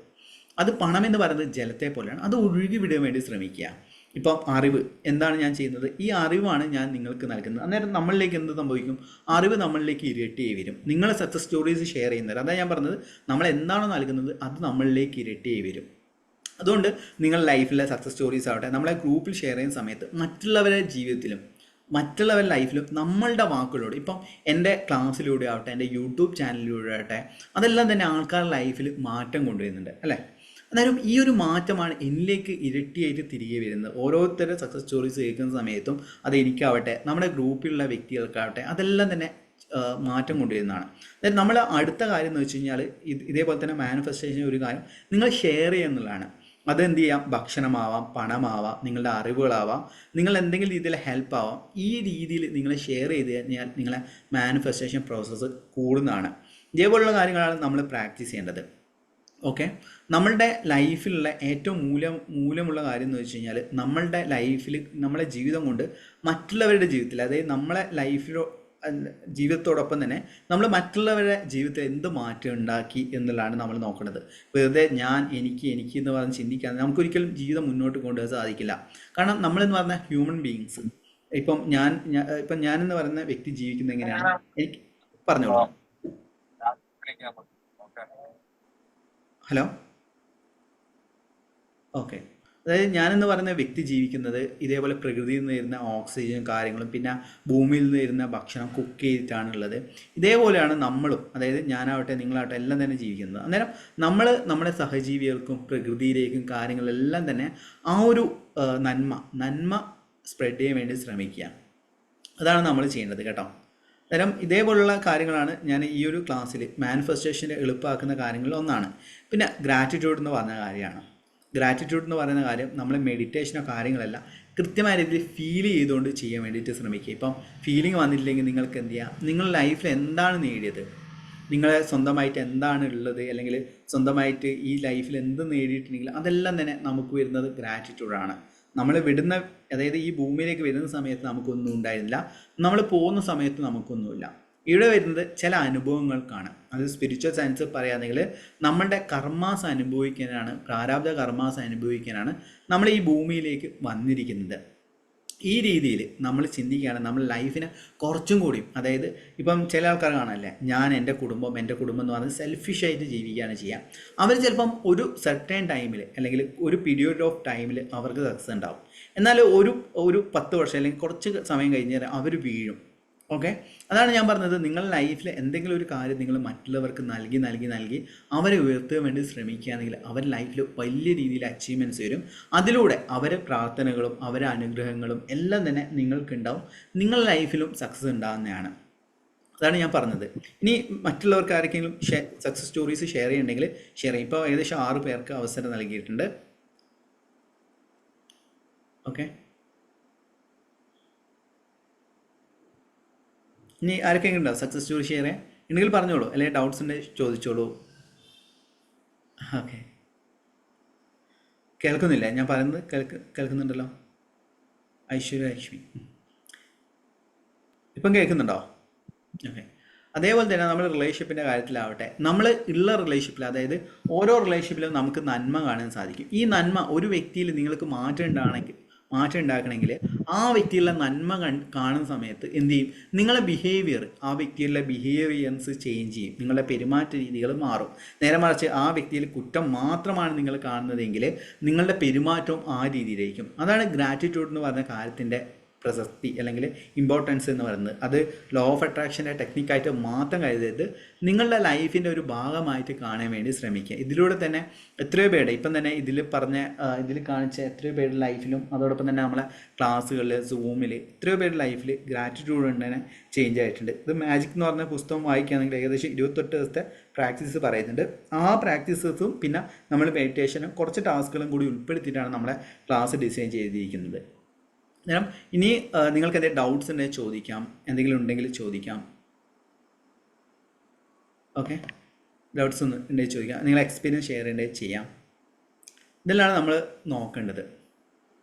അത് പണം എന്ന് പറയുന്നത് ജലത്തെ പോലെയാണ്, അത് ഒഴുകി വിടാൻ വേണ്ടി ശ്രമിക്കുക. ഇപ്പം അറിവ് എന്താണ് ഞാൻ ചെയ്യുന്നത്, ഈ അറിവാണ് ഞാൻ നിങ്ങൾക്ക് നൽകുന്നത്. അന്നേരം നമ്മളിലേക്ക് എന്ത് സംഭവിക്കും, അറിവ് നമ്മളിലേക്ക് ഇരട്ടിയായി വരും. നിങ്ങൾ സക്സസ് സ്റ്റോറീസ് ഷെയർ ചെയ്യുന്നത്, അതാണ് ഞാൻ പറഞ്ഞത്, നമ്മൾ എന്താണോ നൽകുന്നത് അത് നമ്മളിലേക്ക് ഇരട്ടിയായി വരും. അതുകൊണ്ട് നിങ്ങൾ ലൈഫിലെ സക്സസ് സ്റ്റോറീസ് ആവട്ടെ നമ്മളെ ഗ്രൂപ്പിൽ ഷെയർ ചെയ്യുന്ന സമയത്ത് മറ്റുള്ളവരുടെ ജീവിതത്തിലും മറ്റുള്ളവരുടെ ലൈഫിലും നമ്മളുടെ വാക്കുകളോട്, ഇപ്പം എൻ്റെ ക്ലാസ്സിലൂടെ ആവട്ടെ, എൻ്റെ യൂട്യൂബ് ചാനലിലൂടെ ആവട്ടെ, അതെല്ലാം തന്നെ ആൾക്കാരുടെ ലൈഫിൽ മാറ്റം കൊണ്ടുവരുന്നുണ്ട് അല്ലേ. അന്നേരം ഈ ഒരു മാറ്റമാണ് എന്നിലേക്ക് ഇരട്ടിയായിട്ട് തിരികെ വരുന്നത്. ഓരോരുത്തരുടെ സക്സസ് സ്റ്റോറീസ് കേൾക്കുന്ന സമയത്തും അത് എനിക്കാവട്ടെ നമ്മുടെ ഗ്രൂപ്പിലുള്ള വ്യക്തികൾക്കാവട്ടെ അതെല്ലാം തന്നെ മാറ്റം കൊണ്ടുവരുന്നതാണ്. അതായത് നമ്മൾ അടുത്ത കാര്യം എന്ന് വെച്ച് കഴിഞ്ഞാൽ ഇതേപോലെ തന്നെ മാനിഫെസ്റ്റേഷൻ ഒരു കാര്യം നിങ്ങൾ ഷെയർ ചെയ്യുക എന്നുള്ളതാണ്. അതെന്ത് ചെയ്യാം, ഭക്ഷണമാവാം, പണമാവാം, നിങ്ങളുടെ അറിവുകളാവാം, നിങ്ങൾ എന്തെങ്കിലും രീതിയിൽ ഹെൽപ്പ് ആവാം. ഈ രീതിയിൽ നിങ്ങൾ ഷെയർ ചെയ്ത് കഴിഞ്ഞാൽ നിങ്ങളെ മാനിഫെസ്റ്റേഷൻ പ്രോസസ്സ് കൂടുന്നതാണ്. ഇതേപോലുള്ള കാര്യങ്ങളാണ് നമ്മൾ പ്രാക്ടീസ് ചെയ്യേണ്ടത്. ഓക്കെ, നമ്മളുടെ ലൈഫിലുള്ള ഏറ്റവും മൂല്യമുള്ള കാര്യം എന്ന് വെച്ച് കഴിഞ്ഞാൽ നമ്മളുടെ ലൈഫിൽ നമ്മളെ ജീവിതം കൊണ്ട് മറ്റുള്ളവരുടെ ജീവിതത്തിൽ, അതായത് നമ്മളെ ജീവിതത്തോടൊപ്പം തന്നെ നമ്മൾ മറ്റുള്ളവരുടെ ജീവിതത്തിൽ എന്ത് മാറ്റം ഉണ്ടാക്കി എന്നുള്ളതാണ് നമ്മൾ നോക്കുന്നത്. വെറുതെ ഞാൻ എനിക്ക് എന്ന് പറഞ്ഞ് ചിന്തിക്കാൻ നമുക്കൊരിക്കലും ജീവിതം മുന്നോട്ട് കൊണ്ടുപോകാൻ സാധിക്കില്ല. കാരണം നമ്മളെന്ന് പറഞ്ഞ ഹ്യൂമൻ ബീയിങ്സ്, ഇപ്പം ഞാനെന്ന് പറയുന്ന വ്യക്തി ജീവിക്കുന്നത് എങ്ങനെയാണ്, എനിക്ക് പറഞ്ഞോളൂ. Hello, okay. അതായത് ഞാനെന്ന് പറയുന്ന വ്യക്തി ജീവിക്കുന്നത് ഇതേപോലെ പ്രകൃതിയിൽ നിന്ന് വരുന്ന ഓക്സിജൻ കാര്യങ്ങളും പിന്നെ ഭൂമിയിൽ നിന്ന് വരുന്ന ഭക്ഷണം കുക്ക് ചെയ്തിട്ടാണുള്ളത്. ഇതേപോലെയാണ് നമ്മളും, അതായത് ഞാനാവട്ടെ നിങ്ങളാവട്ടെ എല്ലാം തന്നെ ജീവിക്കുന്നത്. അന്നേരം നമ്മൾ നമ്മുടെ സഹജീവികൾക്കും പ്രകൃതിയിലേക്കും കാര്യങ്ങളെല്ലാം തന്നെ ആ ഒരു നന്മ സ്പ്രെഡ് ചെയ്യാൻ വേണ്ടി ശ്രമിക്കുക. അതാണ് നമ്മൾ ചെയ്യേണ്ടത് കേട്ടോ. അന്നേരം ഇതേപോലുള്ള കാര്യങ്ങളാണ് ഞാൻ ഈ ഒരു ക്ലാസ്സിൽ മാനിഫെസ്റ്റേഷനെ എളുപ്പമാക്കുന്ന കാര്യങ്ങളിൽ ഒന്നാണ്. പിന്നെ ഗ്രാറ്റിറ്റ്യൂഡ് എന്ന് പറഞ്ഞ കാര്യമാണ്. ഗ്രാറ്റിറ്റ്യൂഡ് എന്ന് പറയുന്ന കാര്യം നമ്മൾ മെഡിറ്റേഷനോ കാര്യങ്ങളെല്ലാം കൃത്യമായ രീതിയിൽ ഫീൽ ചെയ്തുകൊണ്ട് ചെയ്യാൻ വേണ്ടിയിട്ട് ശ്രമിക്കുക. ഇപ്പം ഫീലിംഗ് വന്നിട്ടില്ലെങ്കിൽ നിങ്ങൾക്ക് എന്ത് ചെയ്യുക, നിങ്ങളുടെ ലൈഫിൽ എന്താണ് നേടിയത്, നിങ്ങളെ സ്വന്തമായിട്ട് എന്താണ് ഉള്ളത്, അല്ലെങ്കിൽ സ്വന്തമായിട്ട് ഈ ലൈഫിൽ എന്ത് നേടിയിട്ടുണ്ടെങ്കിൽ അതെല്ലാം തന്നെ നമുക്ക് വരുന്നത് ഗ്രാറ്റിറ്റ്യൂഡാണ്. നമ്മൾ അതായത് ഈ ഭൂമിയിലേക്ക് വരുന്ന സമയത്ത് നമുക്കൊന്നും ഉണ്ടായിരുന്നില്ല, നമ്മൾ പോകുന്ന സമയത്ത് നമുക്കൊന്നുമില്ല. ഇവിടെ വരുന്നത് ചില അനുഭവങ്ങൾക്കാണ്. അത് സ്പിരിച്വൽ സയൻസ് പറയുകയാണെങ്കിൽ നമ്മളുടെ കർമാസ് അനുഭവിക്കാനാണ്, പ്രാരാബ്ധ കർമാസ് അനുഭവിക്കാനാണ് നമ്മൾ ഈ ഭൂമിയിലേക്ക് വന്നിരിക്കുന്നത്. ഈ രീതിയിൽ നമ്മൾ ചിന്തിക്കുകയാണ് നമ്മൾ ലൈഫിനെ കുറച്ചും കൂടിയും, അതായത് ഇപ്പം ചില ആൾക്കാർ കാണാനല്ലേ, ഞാൻ എൻ്റെ കുടുംബം എന്ന് പറഞ്ഞ് സെൽഫിഷായിട്ട് ജീവിക്കുകയാണ് ചെയ്യുക. അവർ ചിലപ്പം ഒരു സർട്ടേൺ ടൈമിൽ അല്ലെങ്കിൽ ഒരു പീരിയഡ് ഓഫ് ടൈമിൽ അവർക്ക് സക്സസ് ഉണ്ടാവും. എന്നാൽ ഒരു 10 വർഷം അല്ലെങ്കിൽ കുറച്ച് സമയം കഴിഞ്ഞാൽ അവർ വീഴും. ഓക്കെ, അതാണ് ഞാൻ പറഞ്ഞത്. നിങ്ങളുടെ ലൈഫിൽ എന്തെങ്കിലും ഒരു കാര്യം നിങ്ങൾ മറ്റുള്ളവർക്ക് നൽകി അവരെ ഉയർത്താൻ വേണ്ടി ശ്രമിക്കുകയാണെങ്കിൽ അവർ ലൈഫിൽ വലിയ രീതിയിൽ അച്ചീവ്മെൻറ്റ്സ് വരും. അതിലൂടെ അവരെ പ്രാർത്ഥനകളും അവരെ അനുഗ്രഹങ്ങളും എല്ലാം തന്നെ നിങ്ങൾക്കുണ്ടാവും. നിങ്ങളുടെ ലൈഫിലും സക്സസ് ഉണ്ടാകുന്നതാണ്. അതാണ് ഞാൻ പറഞ്ഞത്. ഇനി മറ്റുള്ളവർക്ക് ആർക്കെങ്കിലും സക്സസ് സ്റ്റോറീസ് ഷെയർ ചെയ്യുന്നുണ്ടെങ്കിൽ ഷെയർ ചെയ്യും. ഇപ്പോൾ ഏകദേശം 6 പേർക്ക് അവസരം നൽകിയിട്ടുണ്ട്. ഓക്കെ, ഇനി ആർക്കെങ്കിലും ഉണ്ടാവും സക്സസ് സ്റ്റോറി ഷെയർ ചെയ്യാൻ ഉണ്ടെങ്കിൽ പറഞ്ഞോളൂ, അല്ലെങ്കിൽ ഡൗട്ട്സ് ഉണ്ടെങ്കിൽ ചോദിച്ചോളൂ. ഓക്കെ, കേൾക്കുന്നില്ല ഞാൻ പറയുന്നത്? കേൾക്കുന്നുണ്ടല്ലോ. ഐശ്വര്യ ലക്ഷ്മി ഇപ്പം കേൾക്കുന്നുണ്ടോ? ഓക്കെ, അതേപോലെ തന്നെ നമ്മൾ റിലേഷൻഷിപ്പിൻ്റെ കാര്യത്തിലാവട്ടെ, നമ്മൾ ഉള്ള റിലേഷൻഷിപ്പിൽ, അതായത് ഓരോ റിലേഷൻഷിപ്പിലും നമുക്ക് നന്മ കാണാൻ സാധിക്കും. ഈ നന്മ ഒരു വ്യക്തിയിൽ നിങ്ങൾക്ക് മാറ്റം ഉണ്ടാക്കണമെങ്കിൽ ആ വ്യക്തിയിലെ നന്മ കാണുന്ന സമയത്ത് എന്ത് ചെയ്യും? നിങ്ങളെ ബിഹേവിയർ, ആ വ്യക്തിയിലെ ബിഹേവിയൻസ് ചേഞ്ച് ചെയ്യും. നിങ്ങളുടെ പെരുമാറ്റ രീതികൾ മാറും. നേരെ മറിച്ച് ആ വ്യക്തിയിൽ കുറ്റം മാത്രമാണ് നിങ്ങൾ കാണുന്നതെങ്കിൽ നിങ്ങളുടെ പെരുമാറ്റവും ആ രീതിയിലായിരിക്കും. അതാണ് ഗ്രാറ്റിറ്റ്യൂഡ് എന്ന് പറഞ്ഞ കാര്യത്തിൻ്റെ പ്രസക്തി അല്ലെങ്കിൽ ഇമ്പോർട്ടൻസ് എന്ന് പറയുന്നത്. അത് ലോ ഓഫ് അട്രാക്ഷൻ്റെ ടെക്നിക്കായിട്ട് മാത്രം കരുതരുത്, നിങ്ങളുടെ ലൈഫിൻ്റെ ഒരു ഭാഗമായിട്ട് കാണാൻ വേണ്ടി ശ്രമിക്കുക. ഇതിലൂടെ തന്നെ എത്രയോ പേരുടെ ഇപ്പം തന്നെ ഇതിൽ കാണിച്ച എത്രയോ പേരുടെ ലൈഫിലും, അതോടൊപ്പം തന്നെ നമ്മളെ ക്ലാസ്സുകളിൽ, സൂമിൽ എത്രയോ പേരുടെ ലൈഫിൽ ഗ്രാറ്റിറ്റ്യൂഡ് കൊണ്ട് തന്നെ ചേഞ്ച് ആയിട്ടുണ്ട്. ഇത് മാജിക് എന്ന് പറഞ്ഞ പുസ്തകം വായിക്കുകയാണെങ്കിൽ ഏകദേശം 28 ദിവസത്തെ പ്രാക്ടീസ് പറയുന്നുണ്ട്. ആ പ്രാക്ടീസസും പിന്നെ നമ്മൾ മെഡിറ്റേഷനും കുറച്ച് ടാസ്കുകളും കൂടി ഉൾപ്പെടുത്തിയിട്ടാണ് നമ്മളെ ക്ലാസ് ഡിസൈൻ ചെയ്തിരിക്കുന്നത്. അന്നേരം ഇനി നിങ്ങൾക്ക് എന്തെങ്കിലും ഡൗട്ട്സ് ഉണ്ടെങ്കിൽ ചോദിക്കാം, എന്തെങ്കിലും ഉണ്ടെങ്കിൽ ചോദിക്കാം. ഓക്കെ, ഡൗട്ട്സ് ഒന്നും ഉണ്ടെങ്കിൽ ചോദിക്കാം, നിങ്ങൾ എക്സ്പീരിയൻസ് ഷെയർ ചെയ്യേണ്ടത് ചെയ്യാം. ഇതെല്ലാം നമ്മൾ നോക്കേണ്ടത്.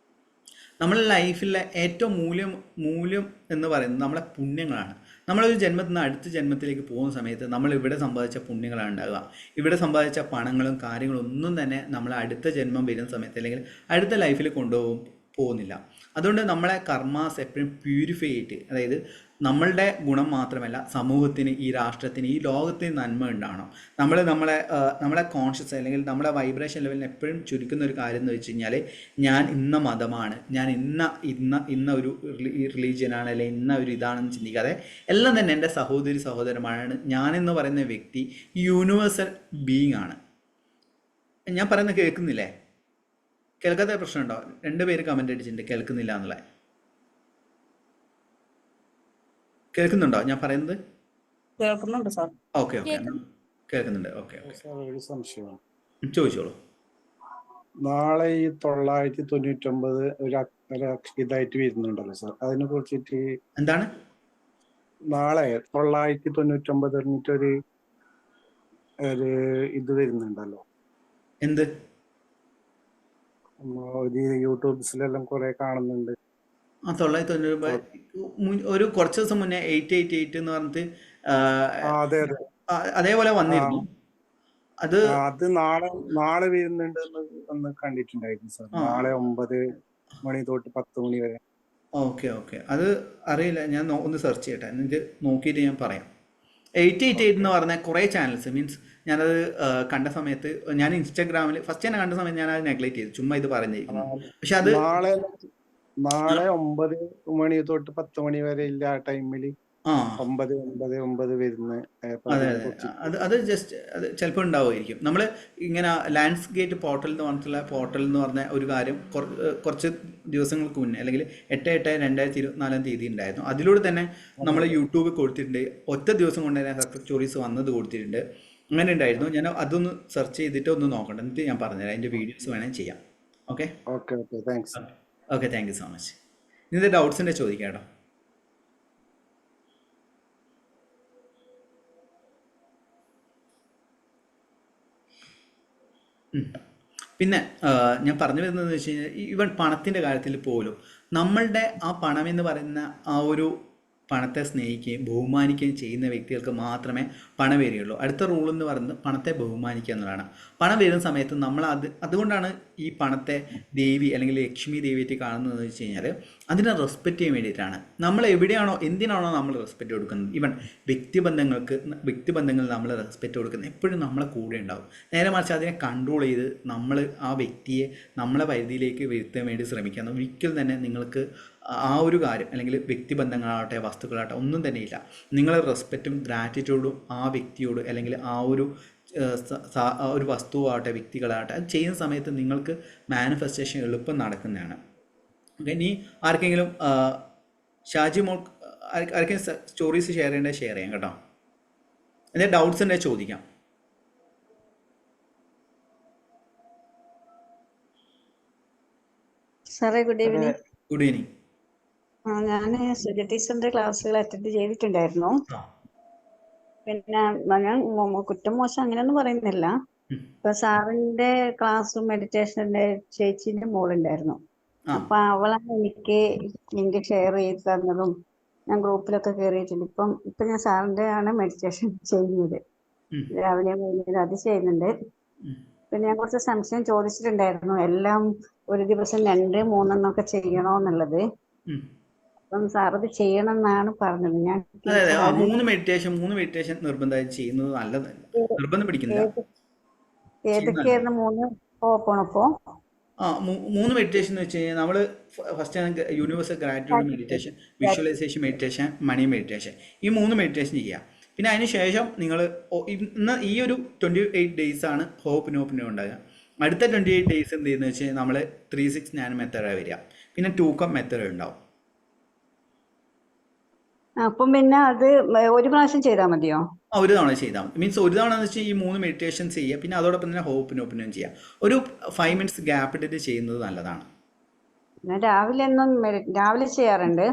നമ്മുടെ ലൈഫിലെ ഏറ്റവും മൂല്യം എന്ന് പറയുന്നത് നമ്മളെ പുണ്യങ്ങളാണ്. നമ്മളൊരു ജന്മത്തിൽ നിന്ന് അടുത്ത ജന്മത്തിലേക്ക് പോകുന്ന സമയത്ത് നമ്മൾ ഇവിടെ സമ്പാദിച്ച പുണ്യങ്ങളാണ് ഉണ്ടാകുക. ഇവിടെ സമ്പാദിച്ച പണങ്ങളും കാര്യങ്ങളും ഒന്നും തന്നെ നമ്മൾ അടുത്ത ജന്മം വരുന്ന സമയത്ത് അല്ലെങ്കിൽ അടുത്ത ലൈഫിൽ പോകുന്നില്ല. അതുകൊണ്ട് നമ്മളെ കർമാസ് എപ്പോഴും പ്യൂരിഫൈ ചെയ്തിട്ട്, അതായത് നമ്മളുടെ ഗുണം മാത്രമല്ല സമൂഹത്തിന്, ഈ രാഷ്ട്രത്തിന്, ഈ ലോകത്തിന് നന്മ ഉണ്ടാവണം. നമ്മളെ കോൺഷ്യസ് അല്ലെങ്കിൽ നമ്മളെ വൈബ്രേഷൻ ലെവലിന് എപ്പോഴും ചുരുക്കുന്ന ഒരു കാര്യം എന്ന് വെച്ച് കഴിഞ്ഞാൽ, ഞാൻ ഇന്ന മതമാണ്, ഞാൻ ഇന്ന ഒരു റിലീജിയനാണ്, അല്ലെങ്കിൽ ഇന്ന ഒരു ഇതാണെന്ന് ചിന്തിക്കാതെ എല്ലാം തന്നെ എൻ്റെ സഹോദരന്മാരാണ്. ഞാനെന്ന് പറയുന്ന വ്യക്തി യൂണിവേഴ്സൽ ബീയിങ് ആണ്. ഞാൻ പറയുന്നത് കേൾക്കുന്നില്ലേ? കേൾക്കാത്ത പ്രശ്നമുണ്ടോ? 2 പേര് കമൻ്റ് അടിച്ചിട്ടുണ്ട് കേൾക്കുന്നില്ല എന്നുള്ള. കേൾക്കുന്നുണ്ടോ ഞാൻ പറയുന്നത്? കേൾക്കുന്നുണ്ട് സാർ. ഓക്കെ, കേൾക്കുന്നുണ്ട്. ഓക്കെ, ഒരു സംശയമാണ്. ചോദിച്ചോളൂ. നാളെ ഈ 999 ഒരു ഇതായിട്ട് വരുന്നുണ്ടല്ലോ സാർ, അതിനെ കുറിച്ചിട്ട് എന്താണ്? നാളെ 999 പറഞ്ഞിട്ടൊരു ഇത് വരുന്നുണ്ടല്ലോ. എന്ത്? യൂട്യൂബ്സിലെല്ലാം കുറെ കാണുന്നുണ്ട്. 990 ഒരു കുറച്ച് ദിവസം മുന്നേ 888 എന്ന് പറഞ്ഞിട്ട് അതേപോലെ വന്നിരുന്നു. അത് നാളെ വരുന്നുണ്ട് എന്ന് കണ്ടിട്ടുണ്ടായിരുന്നു സാർ. നാളെ 9 മണി തൊട്ട് 10 മണി വരെ. ഓക്കെ, അത് അറിയില്ല, ഞാൻ ഒന്ന് സെർച്ച് ചെയ്യട്ടെ, എന്നിട്ട് നോക്കിയിട്ട് ഞാൻ പറയാം. 888 എന്ന് പറഞ്ഞ കുറേ ചാനൽസ്, മീൻസ് ഞാനത് കണ്ട സമയത്ത്, ഞാൻ ഇൻസ്റ്റാഗ്രാമിൽ ഫസ്റ്റ് ഞാൻ കണ്ട സമയത്ത് ഞാൻ അത് നെഗ്ലക്ട് ചെയ്തു, ചുമ്മാ ഇത് പറഞ്ഞിരിക്കുന്നു. പക്ഷെ അത് നാളെ 9 മണി തൊട്ട് 10 മണി വരെ ഇല്ല, ആ ടൈമില് 9 വരുന്ന. അത് ജസ്റ്റ് അത് ചിലപ്പോൾ ഉണ്ടാവുമായിരിക്കും. നമ്മൾ ഇങ്ങനെ ലാൻഡ്സ്കേപ്പ് പോർട്ടൽ എന്ന് പറഞ്ഞ ഒരു കാര്യം കുറച്ച് ദിവസങ്ങൾക്ക് മുന്നേ, അല്ലെങ്കിൽ 8/8/2024 ഉണ്ടായിരുന്നു. അതിലൂടെ തന്നെ നമ്മൾ യൂട്യൂബ് കൊടുത്തിട്ടുണ്ട്. ഒറ്റ ദിവസം കൊണ്ട് തന്നെ സക്സസ് സ്റ്റോറീസ് വന്നത് കൊടുത്തിട്ടുണ്ട്. അങ്ങനെ ഉണ്ടായിരുന്നു. ഞാൻ അതൊന്ന് സെർച്ച് ചെയ്തിട്ട് ഒന്ന് നോക്കണ്ട, എന്നിട്ട് ഞാൻ പറഞ്ഞുതരാം. അതിൻ്റെ വീഡിയോസ് വേണമെങ്കിൽ ചെയ്യാം. Okay, thanks. Okay, thank you so much. ഇതിൻ്റെ ഡൗട്ട്സിൻ്റെ ചോദിക്കാം കേട്ടോ. പിന്നെ ഞാൻ പറഞ്ഞു വരുന്നത് വെച്ച് കഴിഞ്ഞാൽ, ഈവൻ പണത്തിൻ്റെ കാര്യത്തിൽ പോലും നമ്മളുടെ ആ പണം എന്ന് പറയുന്ന ആ ഒരു പണത്തെ സ്നേഹിക്കുകയും ബഹുമാനിക്കുകയും ചെയ്യുന്ന വ്യക്തികൾക്ക് മാത്രമേ പണം വരികയുള്ളൂ. അടുത്ത റൂൾ എന്ന് പറയുന്നത് പണത്തെ ബഹുമാനിക്കുക എന്നുള്ളതാണ്. പണം വരുന്ന സമയത്ത് നമ്മൾ അതുകൊണ്ടാണ് ഈ പണത്തെ ദേവി അല്ലെങ്കിൽ ലക്ഷ്മി ദേവിയായിട്ട് കാണുന്നതെന്ന് വെച്ച് കഴിഞ്ഞാൽ, അതിനെ റെസ്പെക്റ്റ് ചെയ്യാൻ വേണ്ടിയിട്ടാണ്. നമ്മൾ എവിടെയാണോ എന്തിനാണോ നമ്മൾ റെസ്പെക്റ്റ് കൊടുക്കുന്നത്, ഈവൻ വ്യക്തിബന്ധങ്ങൾ നമ്മൾ റെസ്പെക്റ്റ് കൊടുക്കുന്നത് എപ്പോഴും നമ്മളെ കൂടെ ഉണ്ടാവും. നേരെ മറിച്ച് അതിനെ കൺട്രോൾ ചെയ്ത് നമ്മൾ ആ വ്യക്തിയെ നമ്മളെ പരിധിയിലേക്ക് വരുത്താൻ വേണ്ടി ശ്രമിക്കുക. ഒരിക്കലും തന്നെ നിങ്ങൾക്ക് ആ ഒരു കാര്യം അല്ലെങ്കിൽ വ്യക്തിബന്ധങ്ങളാവട്ടെ വസ്തുക്കളാവട്ടെ ഒന്നും തന്നെ ഇല്ല. നിങ്ങളെ റെസ്പെക്റ്റും ഗ്രാറ്റിറ്റ്യൂഡും ആ വ്യക്തിയോട് അല്ലെങ്കിൽ ആ ഒരു വസ്തുവാകട്ടെ വ്യക്തികളാകട്ടെ അത് ചെയ്യുന്ന സമയത്ത് നിങ്ങൾക്ക് മാനിഫെസ്റ്റേഷൻ എളുപ്പം നടക്കുന്നതാണ്. ഓക്കെ, ഇനി ആർക്കെങ്കിലും ഷാജി മോൾ ആർക്കെങ്കിലും സ്റ്റോറീസ് ഷെയർ ചെയ്യേണ്ടത് ഷെയർ ചെയ്യാം കേട്ടോ. എന്തെങ്കിലും ഡൗട്ട്സ് ഉണ്ടെങ്കിൽ ചോദിക്കാം. സാറേ ഗുഡ് ഈവനിങ്. Good evening. ഞാൻ സുജ ടീച്ചറിന്റെ ക്ലാസ്സുകൾ അറ്റൻഡ് ചെയ്തിട്ടുണ്ടായിരുന്നു. പിന്നെ ഞാൻ കുറ്റം മോശം അങ്ങനെയൊന്നും പറയുന്നില്ല. ഇപ്പൊ സാറിന്റെ ക്ലാസ്സും മെഡിറ്റേഷന്റെ ചേച്ചിന്റെ മോളുണ്ടായിരുന്നു. അപ്പൊ അവളാണ് എനിക്ക് ലിങ്ക് ഷെയർ ചെയ്ത് തന്നതും ഞാൻ ഗ്രൂപ്പിലൊക്കെ കയറിയിട്ടുണ്ട്. ഇപ്പൊ ഞാൻ സാറിന്റെ ആണ് മെഡിറ്റേഷൻ ചെയ്യുന്നത്, രാവിലെ വൈകുന്നേരം അത് ചെയ്യുന്നുണ്ട്. പിന്നെ ഞാൻ കുറച്ച് സംശയം ചോദിച്ചിട്ടുണ്ടായിരുന്നു, എല്ലാം ഒരു ദിവസം 2, 3 ഒക്കെ ചെയ്യണോന്നുള്ളത്. അപ്പം സാർ അത് ചെയ്യണം എന്നാണ് പറഞ്ഞത്. ഞാൻ മൂന്ന് മെഡിറ്റേഷൻ നിർബന്ധമായി ചെയ്യുന്നത് നല്ലതല്ല, നിർബന്ധം പിടിക്കുന്നില്ല. ഏതൊക്കെയായിരുന്നു 3 പോണപ്പോ? 3 മെഡിറ്റേഷൻ എന്ന് വെച്ച് കഴിഞ്ഞാൽ നമ്മൾ first universal gratitude meditation, visualisation meditation, money meditation, ഈ 3 മെഡിറ്റേഷൻ ചെയ്യുക. പിന്നെ അതിന് ശേഷം നിങ്ങൾ ഇന്ന് ഈ ഒരു 28 days ആണ് ഹോപ്പിനോ ഉണ്ടാകുക. അടുത്ത 28 days എന്ത് ചെയ്യുന്നത് വെച്ച് കഴിഞ്ഞാൽ നമ്മൾ 3-6-9 മെത്തേഡ് വരിക. പിന്നെ 2 മെത്തേഡ് ഉണ്ടാവും. അപ്പം പിന്നെ അത് ഒരു പ്രാവശ്യം ചെയ്താൽ മതിയോ? ഒരു തവണ ചെയ്താൽ മതി. മീൻസ് ഒരു തവണ എന്ന് വെച്ചാൽ ഈ 3 മെഡിറ്റേഷൻ ചെയ്യുക. പിന്നെ അതോടൊപ്പം തന്നെ ഹോപ്പിനോപ്പിനും ചെയ്യുക. ഒരു 5 minutes ഗ്യാപ്പ് ഇട്ടിട്ട് ചെയ്യുന്നത് നല്ലതാണ്. രാവിലെ ചെയ്യാറുണ്ട്.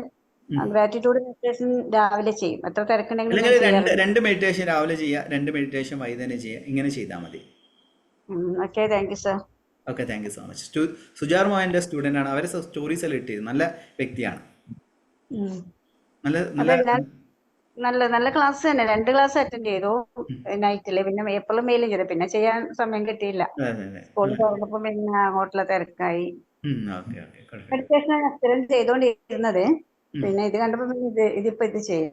ഗ്രാറ്റിറ്റ്യൂഡ് മെഡിറ്റേഷൻ രാവിലെ ചെയ്യും. എത്ര തിരക്കുണ്ടെങ്കിലും അല്ലെങ്കിൽ 2 മെഡിറ്റേഷൻ രാവിലെ ചെയ്യുക, 2 മെഡിറ്റേഷൻ വൈകുന്നേരം ചെയ്യുക. ഇങ്ങനെ ചെയ്താൽ മതി. Okay, thank you sir. Okay, thank you so much. സുജാർ മോഹൻ്റെ സ്റ്റുഡൻ്റ് ആണ്. അവരെ സ്റ്റോറീസ് എല്ലാം ഇട്ടിരുന്നു. നല്ല വ്യക്തിയാണ്. നല്ല ക്ലാസ് തന്നെ. 2 ക്ലാസ് അറ്റൻഡ് ചെയ്തു നൈറ്റില്. പിന്നെ ഏപ്രിലും മെയിലും ചെയ്തു. പിന്നെ ചെയ്യാൻ സമയം കിട്ടിയില്ല. സ്കൂൾ തുറന്നപ്പോ പിന്നെ അങ്ങോട്ടുള്ള തിരക്കായി. മെഡിറ്റേഷൻ സ്ഥിരം ചെയ്തോണ്ടിരുന്നത്. പിന്നെ ഇത് കണ്ടപ്പോ ഇതിപ്പോ ഇത് ചെയ്യും.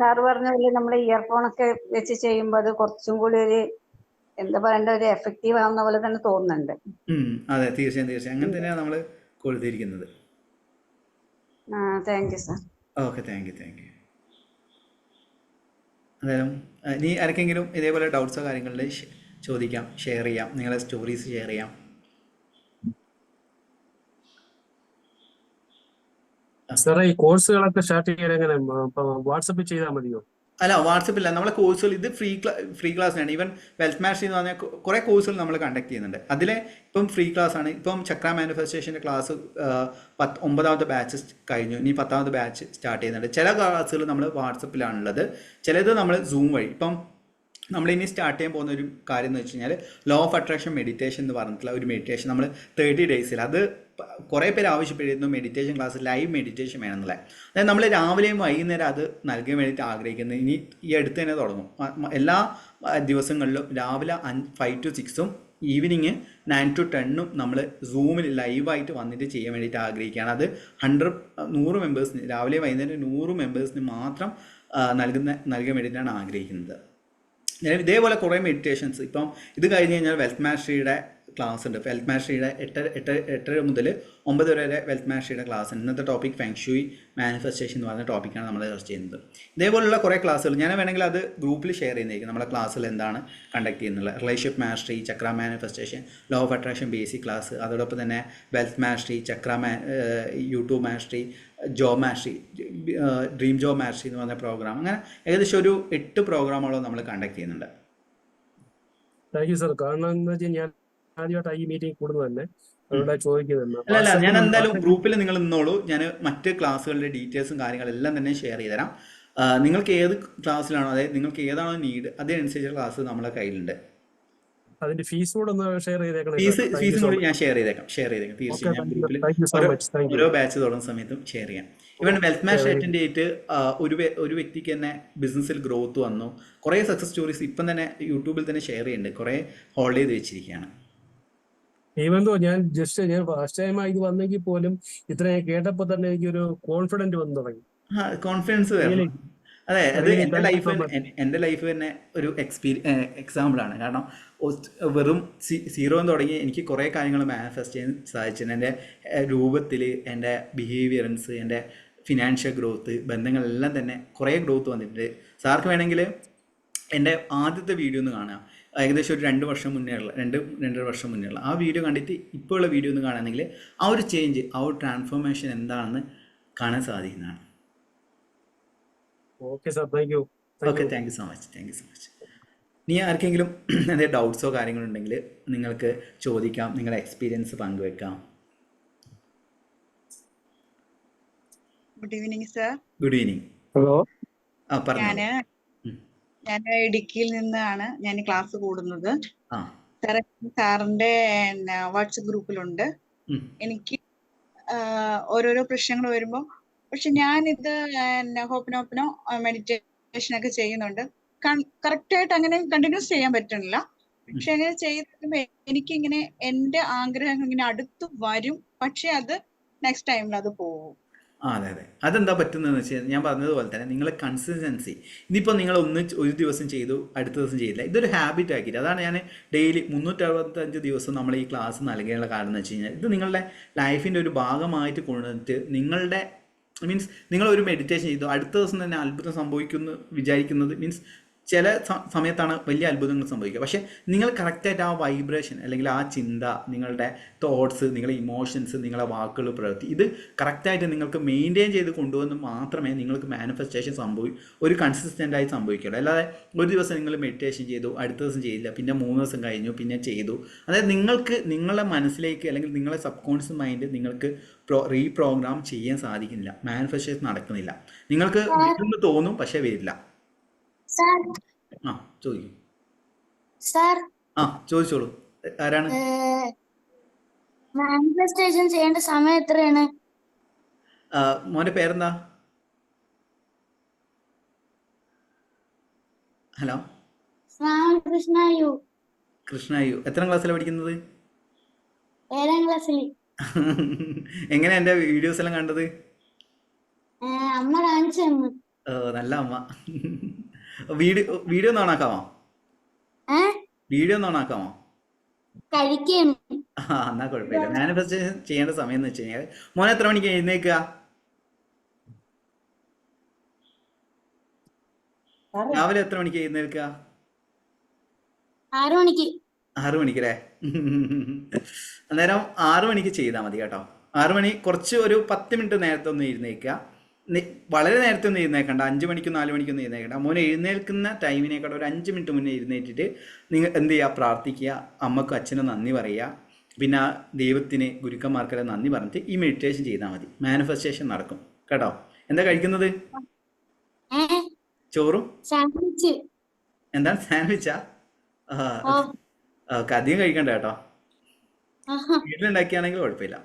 സാറ് പറഞ്ഞ പോലെ നമ്മള് ഇയർഫോൺ ഒക്കെ വെച്ച് ചെയ്യുമ്പോ അത് കുറച്ചും കൂടി ഒരു എന്താ പറയണ്ട ഒരു എഫക്റ്റീവ് ആവുന്ന പോലെ തന്നെ തോന്നുന്നുണ്ട്. അതെ, തീർച്ചയായും അങ്ങനെ തന്നെയാണ് നമ്മൾ കൊടുത്തിരിക്കുന്നത്. Thank you sir. Okay, thank U. അതായത് ഇനി ആർക്കെങ്കിലും ഇതേപോലെ ഡൗട്ട്സോ കാര്യങ്ങളിൽ ചോദിക്കാം, ഷെയർ ചെയ്യാം, നിങ്ങളെ സ്റ്റോറീസ് ഷെയർ ചെയ്യാം. സാറേ, ഈ കോഴ്സുകളൊക്കെ സ്റ്റാർട്ട് ചെയ്യാൻ എങ്ങനെ വാട്സപ്പിൽ ചെയ്താൽ മതിയോ? അല്ല, വാട്സപ്പില്ല. നമ്മളെ കോഴ്സുകൾ ഇത് ഫ്രീ ക്ലാസ്സിനാണ്. ഈവൻ വെൽത്ത് മാസ്റ്ററി എന്ന് പറഞ്ഞാൽ കുറേ കോഴ്സുകൾ നമ്മൾ കണ്ടക്ട് ചെയ്യുന്നുണ്ട്. അതിലെ ഇപ്പം ഫ്രീ ക്ലാസ് ആണ്. ഇപ്പം ചക്ര മാനിഫെസ്റ്റേഷൻ്റെ ക്ലാസ് 9ാമത്തെ ബാച്ച് കഴിഞ്ഞു. ഇനി 10ാമത്തെ ബാച്ച് സ്റ്റാർട്ട് ചെയ്യുന്നുണ്ട്. ചില ക്ലാസ്സുകൾ നമ്മൾ വാട്സപ്പിലാണുള്ളത്, ചിലത് നമ്മൾ സൂം വഴി. ഇപ്പം നമ്മളിനി സ്റ്റാർട്ട് ചെയ്യാൻ പോകുന്ന ഒരു കാര്യം എന്ന് വെച്ച് കഴിഞ്ഞാൽ ലോ ഓഫ് അട്രാക്ഷൻ മെഡിറ്റേഷൻ എന്ന് പറഞ്ഞിട്ടുള്ള ഒരു മെഡിറ്റേഷൻ നമ്മൾ 30 days അത് കുറേ പേര് ആവശ്യപ്പെട്ടിരുന്നു. മെഡിറ്റേഷൻ ക്ലാസ് ലൈവ് മെഡിറ്റേഷൻ വേണമെന്നുള്ളത്. അതായത് നമ്മൾ രാവിലെയും വൈകുന്നേരം അത് നൽകാൻ വേണ്ടിയിട്ട് ആഗ്രഹിക്കുന്നത്. ഇനി ഈ അടുത്ത് തന്നെ തുടങ്ങും. എല്ലാ ദിവസങ്ങളിലും രാവിലെ 5 to 6 ഈവനിങ് 9 to 10 നമ്മൾ സൂമിൽ ലൈവായിട്ട് വന്നിട്ട് ചെയ്യാൻ വേണ്ടിയിട്ട് ആഗ്രഹിക്കുകയാണ്. അത് 100 മെമ്പേഴ്സിന് രാവിലെ വൈകുന്നേരം 100 മെമ്പേഴ്സിന് മാത്രം നൽകാൻ വേണ്ടിയിട്ടാണ് ആഗ്രഹിക്കുന്നത്. ഇതേപോലെ കുറേ മെഡിറ്റേഷൻസ് ഇപ്പം ഇത് കഴിഞ്ഞ് കഴിഞ്ഞാൽ വെൽത്ത് മാസ്റ്ററിയുടെ ക്ലാസ് ഉണ്ട്. വെൽത്ത് മാസ്റ്ററിയുടെ 8 മുതൽ 9 വരെ വെൽത്ത് മാസ്റ്ററിയുടെ ക്ലാസ് ഉണ്ട്. ഇന്നത്തെ ടോപ്പിക് ഫെങ്ഷുയി മാനിഫെസ്റ്റേഷൻ എന്ന് പറഞ്ഞ ടോപ്പിക്കാണ് നമ്മൾ ചർച്ച ചെയ്യുന്നത്. ഇതേപോലുള്ള കുറേ ക്ലാസ്സുകൾ ഞാൻ വേണമെങ്കിൽ അത് ഗ്രൂപ്പിൽ ഷെയർ ചെയ്യുന്നതായിരിക്കും. നമ്മുടെ ക്ലാസ്സിൽ എന്താണ് കണ്ടക്ട് ചെയ്യുന്നത്. Relationship mastery, Chakra manifestation, law of attraction basic class, അതോടൊപ്പം തന്നെ wealth mastery, YouTube mastery, job mastery, dream job mastery എന്ന് പറഞ്ഞ പ്രോഗ്രാം. അങ്ങനെ ഏകദേശം ഒരു 8 പ്രോഗ്രാമുകളും നമ്മൾ കണ്ടക്ട് ചെയ്യുന്നുണ്ട്. Thank you sir. കാരണം എന്ന് വെച്ചാൽ ഞാൻ ആദ്യമായിട്ട് ഈ മീറ്റിംഗ് കൂടുന്നത് തന്നെ ചോദിക്കുന്നത്. അല്ല, ഞാൻ എന്തായാലും ഗ്രൂപ്പിൽ നിങ്ങൾ നിന്നോളൂ. ഞാൻ മറ്റ് ക്ലാസ്സുകളുടെ ഡീറ്റെയിൽസും കാര്യങ്ങളെല്ലാം തന്നെ ഷെയർ ചെയ്ത് തരാം. നിങ്ങൾക്ക് ഏത് ക്ലാസ്സിലാണോ, അതായത് നിങ്ങൾക്ക് ഏതാണോ നീഡ് അതിനനുസരിച്ച് ക്ലാസ് നമ്മളെ കയ്യിലുണ്ട്. അതിന്റെ ഫീസ് കൂടെ ഒന്ന് ഷെയർ ചെയ്തേക്കണം. ഫീസും കൂടി ഞാൻ ഷെയർ ചെയ്തേക്കാം. തീർച്ചയായും ഞാൻ ഗ്രൂപ്പിൽ ഓരോ ബാച്ച് തുടങ്ങുന്ന സമയത്തും ഷെയർ ചെയ്യാം. ഇവൻ വെൽത്ത് മാസ്റ്റർ അറ്റൻഡ് ചെയ്തിട്ട് ഒരു വ്യക്തിക്ക് തന്നെ ബിസിനസ്സിൽ ഗ്രോത്ത് വന്നു. കുറേ സക്സസ് സ്റ്റോറീസ് ഇപ്പം തന്നെ യൂട്യൂബിൽ തന്നെ ഷെയർ ചെയ്യുന്നുണ്ട്. കുറേ ഹോൾഡ് ചെയ്ത് വെച്ചിരിക്കുകയാണ്. ഈവൻ ഞാൻ ഫസ്റ്റ് ടൈം ഇത് വന്നെങ്കിൽ പോലും ഇത്രയും കേട്ടപ്പോ തന്നെ എനിക്കൊരു കോൺഫിഡന്റ് വന്നു തുടങ്ങി. കോൺഫിഡൻസ് വരണം. അതെ, അത് എൻ്റെ ലൈഫ് തന്നെ ഒരു എക്സാമ്പിളാണ്. കാരണം വെറും സീറോ തുടങ്ങി എനിക്ക് കുറേ കാര്യങ്ങൾ മാനിഫെസ്റ്റ് ചെയ്യാൻ സാധിച്ചിട്ടുണ്ട്. എൻ്റെ രൂപത്തിൽ, എൻ്റെ ബിഹേവിയറൻസ്, എൻ്റെ ഫിനാൻഷ്യൽ ഗ്രോത്ത്, ബന്ധങ്ങളെല്ലാം തന്നെ കുറേ ഗ്രോത്ത് വന്നിട്ടുണ്ട്. സാർക്ക് വേണമെങ്കിൽ എൻ്റെ ആദ്യത്തെ വീഡിയോ ഒന്ന് കാണാം. ഏകദേശം ഒരു 2 വർഷം മുന്നേ ഉള്ള 2-2.5 വർഷം മുന്നേ ഉള്ള ആ വീഡിയോ കണ്ടിട്ട് ഇപ്പോൾ ഉള്ള വീഡിയോ ഒന്ന് കാണുകയാണെങ്കിൽ ആ ഒരു ചേഞ്ച്, ആ ഒരു ട്രാൻസ്ഫോർമേഷൻ എന്താണെന്ന് കാണാൻ സാധിക്കുന്നതാണ്. Okay sir, thank U. Okay, thank you so much. നീ ആർക്കെങ്കിലും എന്തെങ്കിലും ഡൗട്ട്സോ കാര്യങ്ങളുണ്ടെങ്കിൽ നിങ്ങൾക്ക് ചോദിക്കാം, നിങ്ങളുടെ എക്സ്പീരിയൻസ് പങ്കുവെക്കാം. Good evening sir. Good evening. Hello. ഞാൻ ഇടുക്കിയിൽ നിന്നാണ് ഞാൻ ക്ലാസ് കൂടുന്നത്. സാറിന്റെ വാട്സപ്പ് ഗ്രൂപ്പിലുണ്ട്. എനിക്ക് ഓരോരോ പ്രശ്നങ്ങൾ വരുമ്പോൾ, പക്ഷെ ഞാനിത് ഹോപ്പനോപ്പനോ മെഡിറ്റേഷൻ ഒക്കെ ചെയ്യുന്നുണ്ട്. കറക്റ്റ് ആയിട്ട് അങ്ങനെ കണ്ടിന്യൂസ് ചെയ്യാൻ പറ്റുന്നില്ല. പക്ഷെ അങ്ങനെ ചെയ്ത് എനിക്കിങ്ങനെ എന്റെ ആഗ്രഹം ഇങ്ങനെ അടുത്ത് വരും, പക്ഷെ അത് നെക്സ്റ്റ് ടൈമിൽ അത് പോകും. അതെ. അതെന്താ പറ്റുന്നതെന്ന് വെച്ചാൽ ഞാൻ പറഞ്ഞതുപോലെ തന്നെ നിങ്ങൾ കൺസിസ്റ്റൻസി. ഇതിപ്പോൾ നിങ്ങൾ ഒരു ദിവസം ചെയ്തു, അടുത്ത ദിവസം ചെയ്തില്ല, ഇതൊരു ഹാബിറ്റ് ആക്കിയിട്ട്. അതാണ് ഞാൻ ഡെയിലി 365 ദിവസം നമ്മൾ ഈ ക്ലാസ് നൽകാനുള്ള കാരണം എന്ന് വെച്ച് കഴിഞ്ഞാൽ ഇത് നിങ്ങളുടെ ലൈഫിൻ്റെ ഒരു ഭാഗമായിട്ട് കൊണ്ടുവന്നിട്ട് നിങ്ങളുടെ മീൻസ് നിങ്ങളൊരു മെഡിറ്റേഷൻ ചെയ്തു അടുത്ത ദിവസം തന്നെ അത്ഭുതം സംഭവിക്കുമെന്ന് വിചാരിക്കുന്നത് മീൻസ് ചില സമയത്താണ് വലിയ അത്ഭുതങ്ങൾ സംഭവിക്കുക. പക്ഷേ നിങ്ങൾ കറക്റ്റായിട്ട് ആ വൈബ്രേഷൻ അല്ലെങ്കിൽ ആ ചിന്ത, നിങ്ങളുടെ തോട്ട്സ്, നിങ്ങളുടെ ഇമോഷൻസ്, നിങ്ങളുടെ വാക്കുകൾ, പ്രവൃത്തി, ഇത് കറക്റ്റായിട്ട് നിങ്ങൾക്ക് മെയിൻറ്റെയിൻ ചെയ്ത് കൊണ്ടുവന്ന് മാത്രമേ നിങ്ങൾക്ക് മാനിഫെസ്റ്റേഷൻ ഒരു കൺസിസ്റ്റൻ്റായി സംഭവിക്കുള്ളൂ. അല്ലാതെ ഒരു ദിവസം നിങ്ങൾ മെഡിറ്റേഷൻ ചെയ്തു, അടുത്ത ദിവസം ചെയ്തില്ല, പിന്നെ 3 ദിവസം കഴിഞ്ഞു, പിന്നെ ചെയ്തു. അതായത് നിങ്ങൾക്ക് നിങ്ങളുടെ മനസ്സിലേക്ക് അല്ലെങ്കിൽ നിങ്ങളുടെ സബ് കോൺഷ്യസ് മൈൻഡ് നിങ്ങൾക്ക് റീപ്രോഗ്രാം ചെയ്യാൻ സാധിക്കുന്നില്ല. മാനിഫെസ്റ്റേഷൻ നടക്കുന്നില്ല. നിങ്ങൾക്ക് വീട്ടിൽ തോന്നും, പക്ഷേ വരില്ല. ചോദിച്ചോളൂ. ആരാണ്? മാനിഫെസ്റ്റേഷൻ ചെയ്യേണ്ട സമയം എത്രയാണ്? മോന്റെ പേരെന്താ? ഹലോ. കൃഷ്ണായു. എത്രാം ക്ലാസ്സിലാണ് പഠിക്കുന്നത്? 7ാം ക്ലാസ്സിൽ. എങ്ങനെ എന്റെ വീഡിയോസ് എല്ലാം കണ്ടത്? അമ്മ കാണിച്ചു തന്നു. നല്ല അമ്മ. വീഡിയോ ഒന്ന് ഓണാക്കാമോ? എന്നാ കുഴപ്പമില്ല. മാനിഫെസ്റ്റേഷൻ ചെയ്യേണ്ട സമയം എന്ന് വെച്ച് കഴിഞ്ഞാൽ മോനെ എത്ര മണിക്ക് എഴുന്നേക്കുക? രാവിലെ എത്ര മണിക്ക് എഴുന്നേൽക്കുക? 6 മണിക്ക്. 6 മണിക്കല്ലേ? അന്നേരം 6 മണിക്ക് ചെയ്താൽ മതി കേട്ടോ. 6 മണി കുറച്ച് ഒരു 10 മിനിറ്റ് നേരത്തെ ഒന്ന് എഴുന്നേൽക്കുക. വളരെ നേരത്തെ ഒന്നും എഴുന്നേൽക്കണ്ട. 5 മണിക്കും 4 മണിക്കൊന്നും എഴുന്നേൽക്കണ്ട. മോനെ എഴുന്നേൽക്കുന്ന ടൈമിനേക്കാൾ ഒരു 5 മിനിറ്റ് മുന്നേ എഴുന്നേറ്റിട്ട് നിങ്ങൾ എന്ത് ചെയ്യുക? പ്രാർത്ഥിക്കുക, അമ്മക്കും അച്ഛനും നന്ദി പറയുക, പിന്നെ ദൈവത്തിന്, ഗുരുക്കന്മാർക്കെല്ലാം നന്ദി പറഞ്ഞിട്ട് ഈ മെഡിറ്റേഷൻ ചെയ്താൽ മതി. മാനിഫെസ്റ്റേഷൻ നടക്കും കേട്ടോ. എന്താ കഴിക്കുന്നത്? ചോറും? എന്താണ് സാൻഡ്വിച്ചാ? അധികം കഴിക്കണ്ട കേട്ടോ. വീട്ടിലുണ്ടാക്കിയാണെങ്കിൽ കുഴപ്പമില്ല.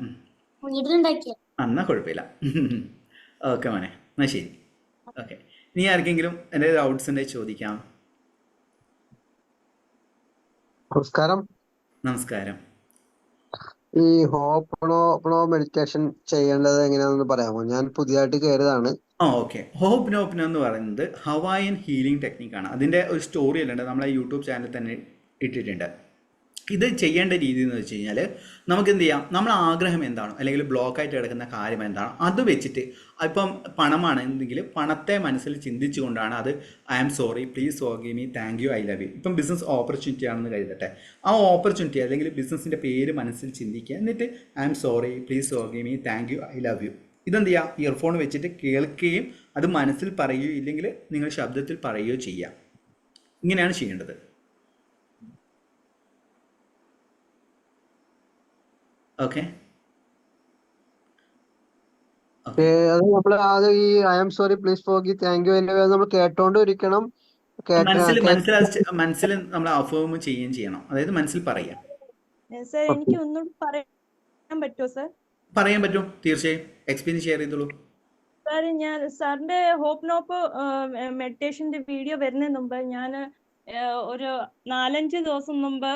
എന്നാ കുഴപ്പമില്ല. ഓക്കെ മോനെ, എന്നാ ശരി. ഓക്കെ, നീ ആർക്കെങ്കിലും എൻ്റെ ഡൗട്ട്സ് ഉണ്ടെങ്കിൽ ചോദിക്കാം. നമസ്കാരം. ഈ ഹോപ്നോ മെഡിറ്റേഷൻ ചെയ്യേണ്ടത് എങ്ങനെയാണെന്ന് പറയാമോ? ഞാൻ പുതിയതായിട്ട് കയറിയതാണ്. ഓക്കെ. ഹോപ്നോ എന്ന് പറയുന്നത് ഹവായൻ ഹീലിംഗ് ടെക്നിക്കാണ്. അതിൻ്റെ ഒരു സ്റ്റോറി അല്ലുണ്ട്, നമ്മളെ യൂട്യൂബ് ചാനലിൽ തന്നെ ഇട്ടിട്ടുണ്ട്. ഇത് ചെയ്യേണ്ട രീതി എന്ന് വെച്ച് കഴിഞ്ഞാൽ നമുക്ക് എന്ത് ചെയ്യാം? നമ്മളെ ആഗ്രഹം എന്താണോ അല്ലെങ്കിൽ ബ്ലോക്കായിട്ട് കിടക്കുന്ന കാര്യം എന്താണോ അത് വെച്ചിട്ട്, ഇപ്പം പണമാണെങ്കിൽ പണത്തെ മനസ്സിൽ ചിന്തിച്ചുകൊണ്ടാണ് അത് I am sorry, please forgive me, thank you, I love you. ഇപ്പം ബിസിനസ് ഓപ്പർച്യൂണിറ്റി ആണെന്ന് കരുതട്ടെ. ആ ഓപ്പർച്യൂണിറ്റി അല്ലെങ്കിൽ ബിസിനസ്സിൻ്റെ പേര് മനസ്സിൽ ചിന്തിക്കുക. എന്നിട്ട് I am sorry, please forgive me, thank you, I love you. ഇതെന്ത് ചെയ്യുക? ഇയർഫോൺ വെച്ചിട്ട് കേൾക്കുകയും അത് മനസ്സിൽ പറയുകയോ ഇല്ലെങ്കിൽ നിങ്ങൾ ശബ്ദത്തിൽ പറയുകയോ ചെയ്യുക. ഇങ്ങനെയാണ് ചെയ്യേണ്ടത്. ഓക്കെ. നമ്മൾ ആദ്യം ഈ I am sorry, please forgive, thank you നമ്മൾ കേട്ടോണ്ടിരിക്കണം. മനസ്സിൽ നമ്മൾ അഫേം ചെയ്യുകയും ചെയ്യണം. അതായത് മനസ്സിൽ പറയാം. എനിക്ക് ഒന്നും പറയാൻ പറ്റുമോ സർ? പറയാൻ പറ്റും, തീർച്ചയായും. എക്സ്പീരിയൻസ് ഷെയർ ചെയ്തോളൂ. സാർ, ഞാൻ സാറിന്റെ ഹോപ്നോപ്പ് മെഡിറ്റേഷന്റെ വീഡിയോ വരുന്നതിന് മുമ്പ് ഞാൻ ഒരു 4-5 ദിവസം മുമ്പ്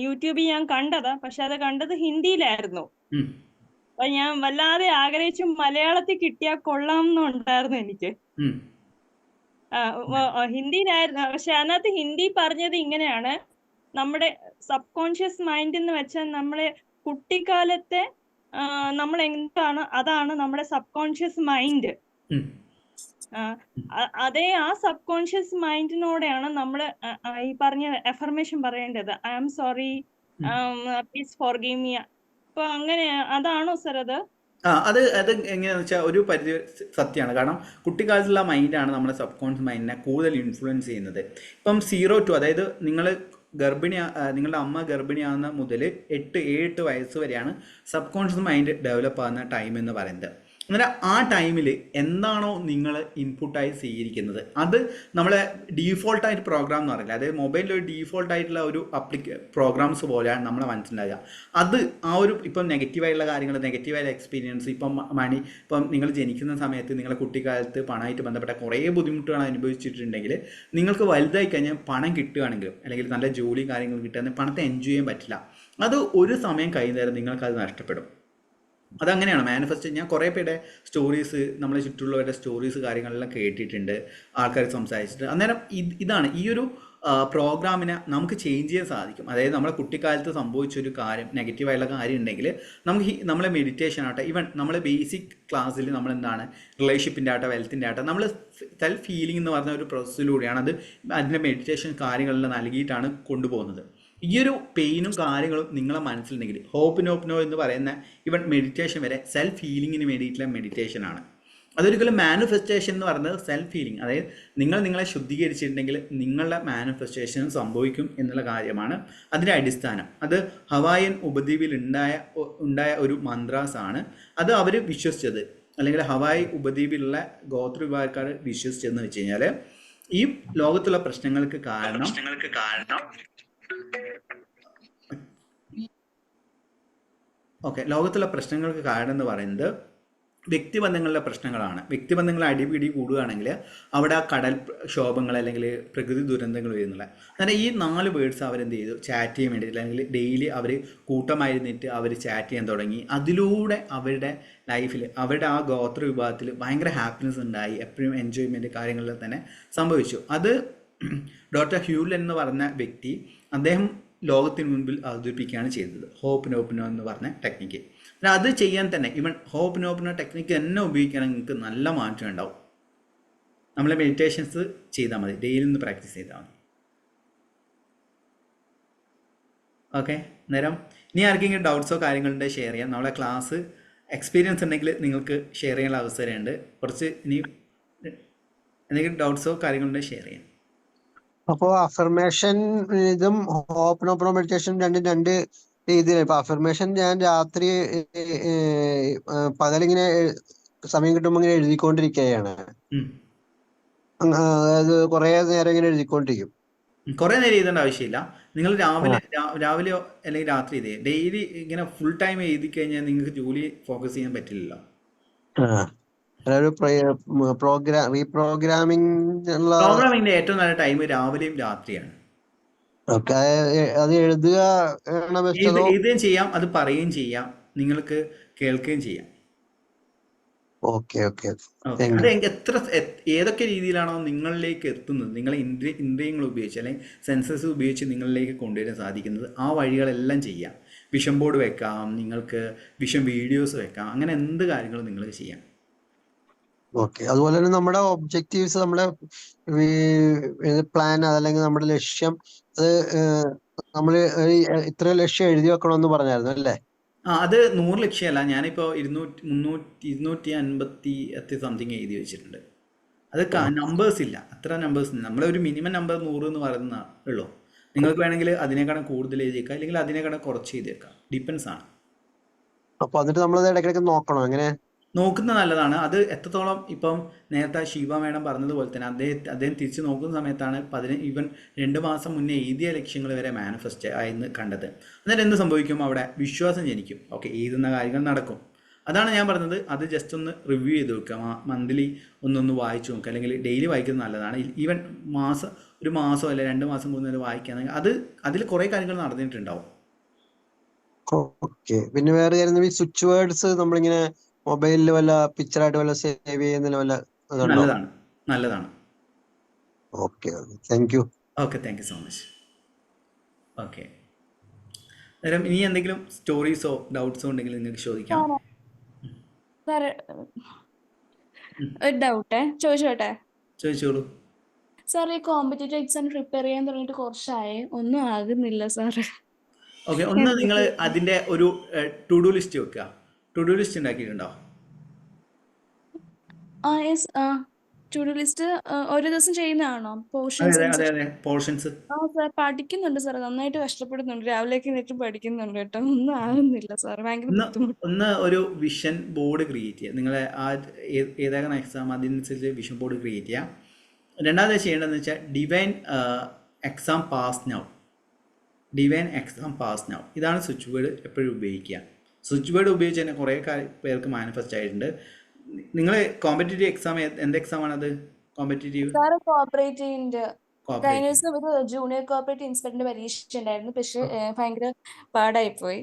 യൂട്യൂബിൽ ഞാൻ കണ്ടതാ, പക്ഷെ അത് കണ്ടത് ഹിന്ദിയിലായിരുന്നു. അപ്പൊ ഞാൻ വല്ലാതെ ആഗ്രഹിച്ചു മലയാളത്തിൽ കിട്ടിയാൽ കൊള്ളാം എന്നുണ്ടായിരുന്നു എനിക്ക്. ഹിന്ദിയിലായിരുന്നു, പക്ഷെ അതിനകത്ത് ഹിന്ദി പറഞ്ഞത് ഇങ്ങനെയാണ്: നമ്മുടെ സബ് കോൺഷ്യസ് മൈൻഡ് എന്ന് വെച്ചാൽ നമ്മളെ കുട്ടിക്കാലത്തെ നമ്മൾ എന്താണ് അതാണ് നമ്മുടെ സബ് കോൺഷ്യസ് മൈൻഡ്. അതേ ആ സബ് കോൺഷ്യസ് മൈൻഡിനോടെയാണ് നമ്മൾ ഈ പറഞ്ഞ അഫർമേഷൻ പറയേണ്ടത്. I am sorry, please forgive me. അപ്പൊ അങ്ങനെ അതാണോ സർ അത്? അത് എങ്ങനെയാണെന്ന് വെച്ചാൽ ഒരു പരിധി സത്യമാണ്. കാരണം കുട്ടിക്കാലത്തുള്ള മൈൻഡാണ് നമ്മുടെ സബ് കോൺഷ്യസ് മൈൻഡിനെ കൂടുതൽ ഇൻഫ്ലുവൻസ് ചെയ്യുന്നത്. ഇപ്പം 0 to, അതായത് നിങ്ങളുടെ അമ്മ ഗർഭിണിയാകുന്ന മുതൽ 7-8 വയസ്സ് വരെയാണ് സബ് കോൺഷ്യസ് മൈൻഡ് ഡെവലപ്പ് ആകുന്ന ടൈം എന്ന് പറയുന്നത്. അന്നേരം ആ ടൈമിൽ എന്താണോ നിങ്ങൾ ഇൻപുട്ടായി സ്വീകരിക്കുന്നത് അത് നമ്മളെ ഡീഫോൾട്ടായിട്ട് പ്രോഗ്രാം എന്ന് പറയില്ല, അതായത് മൊബൈലിൽ ഒരു ഡീഫോൾട്ടായിട്ടുള്ള ഒരു പ്രോഗ്രാംസ് പോലെയാണ് നമ്മളെ മനസ്സിലാകുക. അത് ആ ഒരു ഇപ്പം നെഗറ്റീവായിട്ടുള്ള കാര്യങ്ങൾ, നെഗറ്റീവായിട്ടുള്ള എക്സ്പീരിയൻസ്, ഇപ്പം നിങ്ങൾ ജനിക്കുന്ന സമയത്ത് നിങ്ങളുടെ കുട്ടിക്കാലത്ത് പണമായിട്ട് ബന്ധപ്പെട്ട കുറേ ബുദ്ധിമുട്ടുകൾ അനുഭവിച്ചിട്ടുണ്ടെങ്കിൽ നിങ്ങൾക്ക് വലുതായി കഴിഞ്ഞാൽ പണം കിട്ടുകയാണെങ്കിലും അല്ലെങ്കിൽ നല്ല ജോലി കാര്യങ്ങൾ കിട്ടുകയാണെങ്കിൽ പണത്തെ എൻജോയ് ചെയ്യാൻ പറ്റില്ല. അത് ഒരു സമയം കഴിയുന്നേരം നിങ്ങൾക്കത് നഷ്ടപ്പെടും. അതങ്ങനെയാണ് മാനിഫെസ്റ്റ്. ഞാൻ കുറേ പേരുടെ സ്റ്റോറീസ്, നമ്മളെ ചുറ്റുള്ളവരുടെ സ്റ്റോറീസ് കാര്യങ്ങളെല്ലാം കേട്ടിട്ടുണ്ട്, ആൾക്കാർ സംസാരിച്ചിട്ട്. അന്നേരം ഇതാണ് ഈ ഒരു പ്രോഗ്രാമിനെ നമുക്ക് ചേഞ്ച് ചെയ്യാൻ സാധിക്കും. അതായത് നമ്മളെ കുട്ടിക്കാലത്ത് സംഭവിച്ചൊരു കാര്യം, നെഗറ്റീവായിട്ടുള്ള കാര്യം ഉണ്ടെങ്കിൽ നമുക്ക് നമ്മളെ മെഡിറ്റേഷൻ ആട്ടെ, ഈവൻ നമ്മളെ ബേസിക് ക്ലാസ്സിൽ നമ്മളെന്താണ് റിലേഷൻഷിപ്പിൻ്റെ ആട്ടെ, വെൽത്തിൻ്റെ ആട്ടെ, നമ്മൾ സെൽഫ് ഹീലിംഗ് എന്ന് പറഞ്ഞ ഒരു പ്രോസസ്സിലൂടെയാണ് അതിൻ്റെ മെഡിറ്റേഷൻ കാര്യങ്ങളെല്ലാം നൽകിയിട്ടാണ് കൊണ്ടുപോകുന്നത്. ഈ ഒരു പെയിനും കാര്യങ്ങളും നിങ്ങളെ മനസ്സിലുണ്ടെങ്കിൽ ഹോപ്നോ എന്ന് പറയുന്ന ഈവൻ മെഡിറ്റേഷൻ വരെ സെൽഫ് ഹീലിങ്ങിന് വേണ്ടിയിട്ടുള്ള മെഡിറ്റേഷനാണ്. അതൊരിക്കലും മാനിഫെസ്റ്റേഷൻ എന്ന് പറയുന്നത് സെൽഫ് ഹീലിംഗ്, അതായത് നിങ്ങളെ ശുദ്ധീകരിച്ചിട്ടുണ്ടെങ്കിൽ നിങ്ങളുടെ മാനിഫെസ്റ്റേഷൻ സംഭവിക്കും എന്നുള്ള കാര്യമാണ് അതിൻ്റെ അടിസ്ഥാനം. അത് ഹവായൻ ഉപദ്വീപിൽ ഉണ്ടായ ഒരു മന്ത്രാസാണ്. അത് അവർ വിശ്വസിച്ചത്, അല്ലെങ്കിൽ ഹവായ് ഉപദ്വീപിലുള്ള ഗോത്ര വിഭാഗക്കാർ വിശ്വസിച്ചതെന്ന് വെച്ച് കഴിഞ്ഞാൽ ഈ ലോകത്തുള്ള പ്രശ്നങ്ങൾക്ക് കാരണം ലോകത്തുള്ള പ്രശ്നങ്ങൾക്ക് കാരണം എന്ന് പറയുന്നത് വ്യക്തിബന്ധങ്ങളുടെ പ്രശ്നങ്ങളാണ്. വ്യക്തിബന്ധങ്ങൾ അടിപിടി കൂടുകയാണെങ്കിൽ അവിടെ ആ കടൽക്ഷോഭങ്ങൾ അല്ലെങ്കിൽ പ്രകൃതി ദുരന്തങ്ങൾ വരുന്നില്ല. അങ്ങനെ ഈ 4 വേർഡ്സ് അവരെന്ത് ചെയ്തു, ചാറ്റ് ചെയ്യാൻ വേണ്ടിയിട്ട് അല്ലെങ്കിൽ ഡെയിലി അവർ കൂട്ടമായിരുന്നിട്ട് അവർ ചാറ്റ് ചെയ്യാൻ തുടങ്ങി. അതിലൂടെ അവരുടെ ലൈഫിൽ, അവരുടെ ആ ഗോത്ര വിഭാഗത്തിൽ ഭയങ്കര ഹാപ്പിനെസ് ഉണ്ടായി, എപ്പോഴും എൻജോയ്മെൻറ്റ് കാര്യങ്ങളിൽ തന്നെ സംഭവിച്ചു. അത് ഡോക്ടർ ഹ്യൂലൻ എന്ന് പറഞ്ഞ വ്യക്തി അദ്ദേഹം ലോകത്തിന് മുൻപിൽ അവതരിപ്പിക്കുകയാണ് ചെയ്തത്, ഹോപ്നോ എന്ന് പറഞ്ഞ ടെക്നിക്ക്. അത് ചെയ്യാൻ തന്നെ ഈവൻ ഹോപ്നോ ടെക്നിക്ക് തന്നെ ഉപയോഗിക്കുകയാണെങ്കിൽ നിങ്ങൾക്ക് നല്ല മാറ്റം ഉണ്ടാവും. നമ്മളെ മെഡിറ്റേഷൻസ് ചെയ്താൽ മതി, ഡെയിലി ഒന്ന് പ്രാക്ടീസ് ചെയ്താൽ മതി. ഓക്കെ, നേരം ഇനി ആർക്കെങ്കിലും ഡൗട്ട്സോ കാര്യങ്ങളുണ്ടെങ്കിൽ ഷെയർ ചെയ്യാം. നമ്മളെ ക്ലാസ് എക്സ്പീരിയൻസ് ഉണ്ടെങ്കിൽ നിങ്ങൾക്ക് ഷെയർ ചെയ്യാനുള്ള അവസരമുണ്ട്. കുറച്ച് ഇനി എന്തെങ്കിലും ഡൗട്ട്സോ കാര്യങ്ങളുണ്ടെങ്കിൽ ഷെയർ ചെയ്യാം. അപ്പോൾ അഫർമേഷൻ ഇതും ഹോപ്നോ മെഡിറ്റേഷൻ രണ്ട് രീതിയിലാണ്. ഇപ്പൊ അഫർമേഷൻ ഞാൻ രാത്രി പകലിങ്ങനെ സമയം കിട്ടുമ്പോൾ ഇങ്ങനെ എഴുതിക്കൊണ്ടിരിക്കുകയാണ്. അതായത് കുറെ നേരം ഇങ്ങനെ എഴുതിക്കൊണ്ടിരിക്കും. കുറെ നേരം എഴുതേണ്ട ആവശ്യമില്ല. നിങ്ങൾ രാവിലെയോ അല്ലെങ്കിൽ രാത്രി ഇതേ ഡെയിലി ഇങ്ങനെ ഫുൾ ടൈം എഴുതി കഴിഞ്ഞാൽ നിങ്ങൾക്ക് ജോലി ഫോക്കസ് ചെയ്യാൻ പറ്റില്ലല്ലോ. പ്രോഗ്രാമിംഗിന്റെ ഏറ്റവും നല്ല ടൈം രാവിലെയും രാത്രിയാണ്. അത് എഴുതുകയും ചെയ്യാം, അത് പറയുകയും ചെയ്യാം, നിങ്ങൾക്ക് കേൾക്കുകയും ചെയ്യാം. അത് എത്ര ഏതൊക്കെ രീതിയിലാണോ നിങ്ങളിലേക്ക് എത്തുന്നത്, നിങ്ങളെ ഇന്ദ്രിയങ്ങൾ ഉപയോഗിച്ച് അല്ലെങ്കിൽ സെൻസസ് ഉപയോഗിച്ച് നിങ്ങളിലേക്ക് കൊണ്ടുവരാൻ സാധിക്കുന്നത്, ആ വഴികളെല്ലാം ചെയ്യാം. വിഷൻ ബോർഡ് വെക്കാം, നിങ്ങൾക്ക് വിഷൻ വീഡിയോസ് വെക്കാം, അങ്ങനെ എന്ത് കാര്യങ്ങളും നിങ്ങൾ ചെയ്യാം. അതുപോലെ തന്നെ നമ്മുടെ ഒബ്ജക്റ്റീവ്സ്, നമ്മുടെ പ്ലാൻ അല്ലെങ്കിൽ നമ്മുടെ ലക്ഷ്യം, അത് നമ്മള് ഇത്ര ലക്ഷ്യം എഴുതി വെക്കണമെന്ന് പറഞ്ഞായിരുന്നു അല്ലേ? അത് 100 ലക്ഷ്യമല്ല, ഞാനിപ്പോ 250 സംതിങ് എഴുതി വെച്ചിട്ടുണ്ട്. അത് നമ്പേഴ്സ് ഇല്ല, അത്ര നമ്പേഴ്സ് ഇല്ല. നമ്മളൊരു മിനിമം നമ്പർ 100 എന്ന് പറയുന്ന ഉള്ളൂ. നിങ്ങൾക്ക് വേണമെങ്കിൽ അതിനേക്കാളും കൂടുതൽ എഴുതിയേക്കാം, അല്ലെങ്കിൽ അതിനേക്കാളും കുറച്ച് എഴുതിയേക്കാം, ഡിപ്പെൻസ് ആണ്. അപ്പൊ എന്നിട്ട് നമ്മളത് ഇടയ്ക്കിടയ്ക്ക് നോക്കണം. അങ്ങനെ നോക്കുന്നത് നല്ലതാണ്. അത് എത്രത്തോളം ഇപ്പം നേരത്തെ ശിവ മേഡം പറഞ്ഞതുപോലെ തന്നെ അദ്ദേഹം തിരിച്ച് നോക്കുന്ന സമയത്താണ് ഈവൻ 2 മാസം മുന്നേ എഴുതിയ ലക്ഷ്യങ്ങൾ വരെ മാനിഫെസ്റ്റ് ആയെന്ന് കണ്ടത്. അന്നേരം എന്ത് സംഭവിക്കും, അവിടെ വിശ്വാസം ജനിക്കും. ഓക്കെ, എഴുതുന്ന കാര്യങ്ങൾ നടക്കും. അതാണ് ഞാൻ പറഞ്ഞത്. അത് ജസ്റ്റ് ഒന്ന് റിവ്യൂ ചെയ്ത് നോക്കുക, മന്ത്ലി ഒന്നൊന്ന് വായിച്ചു നോക്കുക, അല്ലെങ്കിൽ ഡെയിലി വായിക്കുന്നത് നല്ലതാണ്. ഈവൻ ഒരു മാസം അല്ലെ 2 മാസം കൂടുന്നതിൽ വായിക്കുകയാണെങ്കിൽ അതിൽ കുറേ കാര്യങ്ങൾ നടന്നിട്ടുണ്ടാവും. ഓക്കെ. പിന്നെ വേറെ കാര്യം ഈ സ്വിച്ച് വേർഡ്സ് നമ്മളിങ്ങനെ മൊബൈലിൽ വല്ല പിക്ചറായിട്ട് വല്ല സേവ് ചെയ്യുന്നതിന് വല്ല ഇതുണ്ടോ? നല്ലതാണ്. Okay, thank U. Okay, thank you so much. Okay, അന്നേരം ഇനി എന്തെങ്കിലും സ്റ്റോറീസോ ഡൗട്ട്സോ ഉണ്ടെങ്കിൽ നിങ്ങൾക്ക് ചോദിക്കാം. സാറ് ഒരു ഡൗട്ടേ ചോദിച്ചോട്ടെ? ചോദിച്ചോളൂ. സാർ ഈ കോമ്പറ്റേറ്റീവ് എക്സാം പ്രിപ്പയർ ചെയ്യാൻ തുടങ്ങിയിട്ട് കുറച്ചായി, ഒന്നും ആകുന്നില്ല സാറ്. ഓക്കെ, ഒന്ന് നിങ്ങൾ അതിൻ്റെ ഒരു ടു ഡു ലിസ്റ്റ് വെക്കുക. ടു ഡു ലിസ്റ്റ് ഉണ്ടാക്കിയിട്ടുണ്ടോ? ടു ഡു ലിസ്റ്റ് ഓരോ ദിവസം ചെയ്യുന്നതാണോ? പോർഷൻസ് അതെ, പോർഷൻസ്. സാർ പഠിക്കുന്നുണ്ട് സാർ, നന്നായിട്ട് കഷ്ടപ്പെടുന്നുണ്ട്, രാവിലേക്ക് എണീറ്റ് പഠിക്കുന്നുണ്ട് കേട്ടോ, ഒന്നും ആകുന്നില്ല സാർ, ഭയങ്കര ബുദ്ധിമുട്ട്. ഒന്ന് ഒരു വിഷൻ ബോർഡ് ക്രിയേറ്റ് ചെയ്യുക. നിങ്ങൾ ആ ഏതാകുന്ന എക്സാം അതിനനുസരിച്ച് വിഷൻ ബോർഡ് ക്രിയേറ്റ് ചെയ്യാം. രണ്ടാമത് ചെയ്യേണ്ടതെന്ന് വെച്ചാൽ divine exam pass now. Divine exam pass now, ഇതാണ് സ്വിച്ച് വേർഡ് എപ്പോഴും ഉപയോഗിക്കുക. സ്വിച്ച് വേർഡ് ഉപയോഗിച്ച് തന്നെ കുറേ പേർക്ക് മാനിഫെസ്റ്റ് ആയിട്ടുണ്ട്. നിങ്ങൾ കോമ്പറ്റേറ്റീവ് എക്സാം എന്ത് എക്സാം ആണത്? കോമ്പറ്റേറ്റീവ് കോപ്പറേറ്റീവിന്റെ കഴിഞ്ഞ ദിവസം ഒരു ജൂനിയർ കോപ്പറേറ്റീവ് ഇൻസ്പെക്ടറിന്റെ പരീക്ഷ ഉണ്ടായിരുന്നു, പക്ഷെ ഭയങ്കര പാടായി പോയി.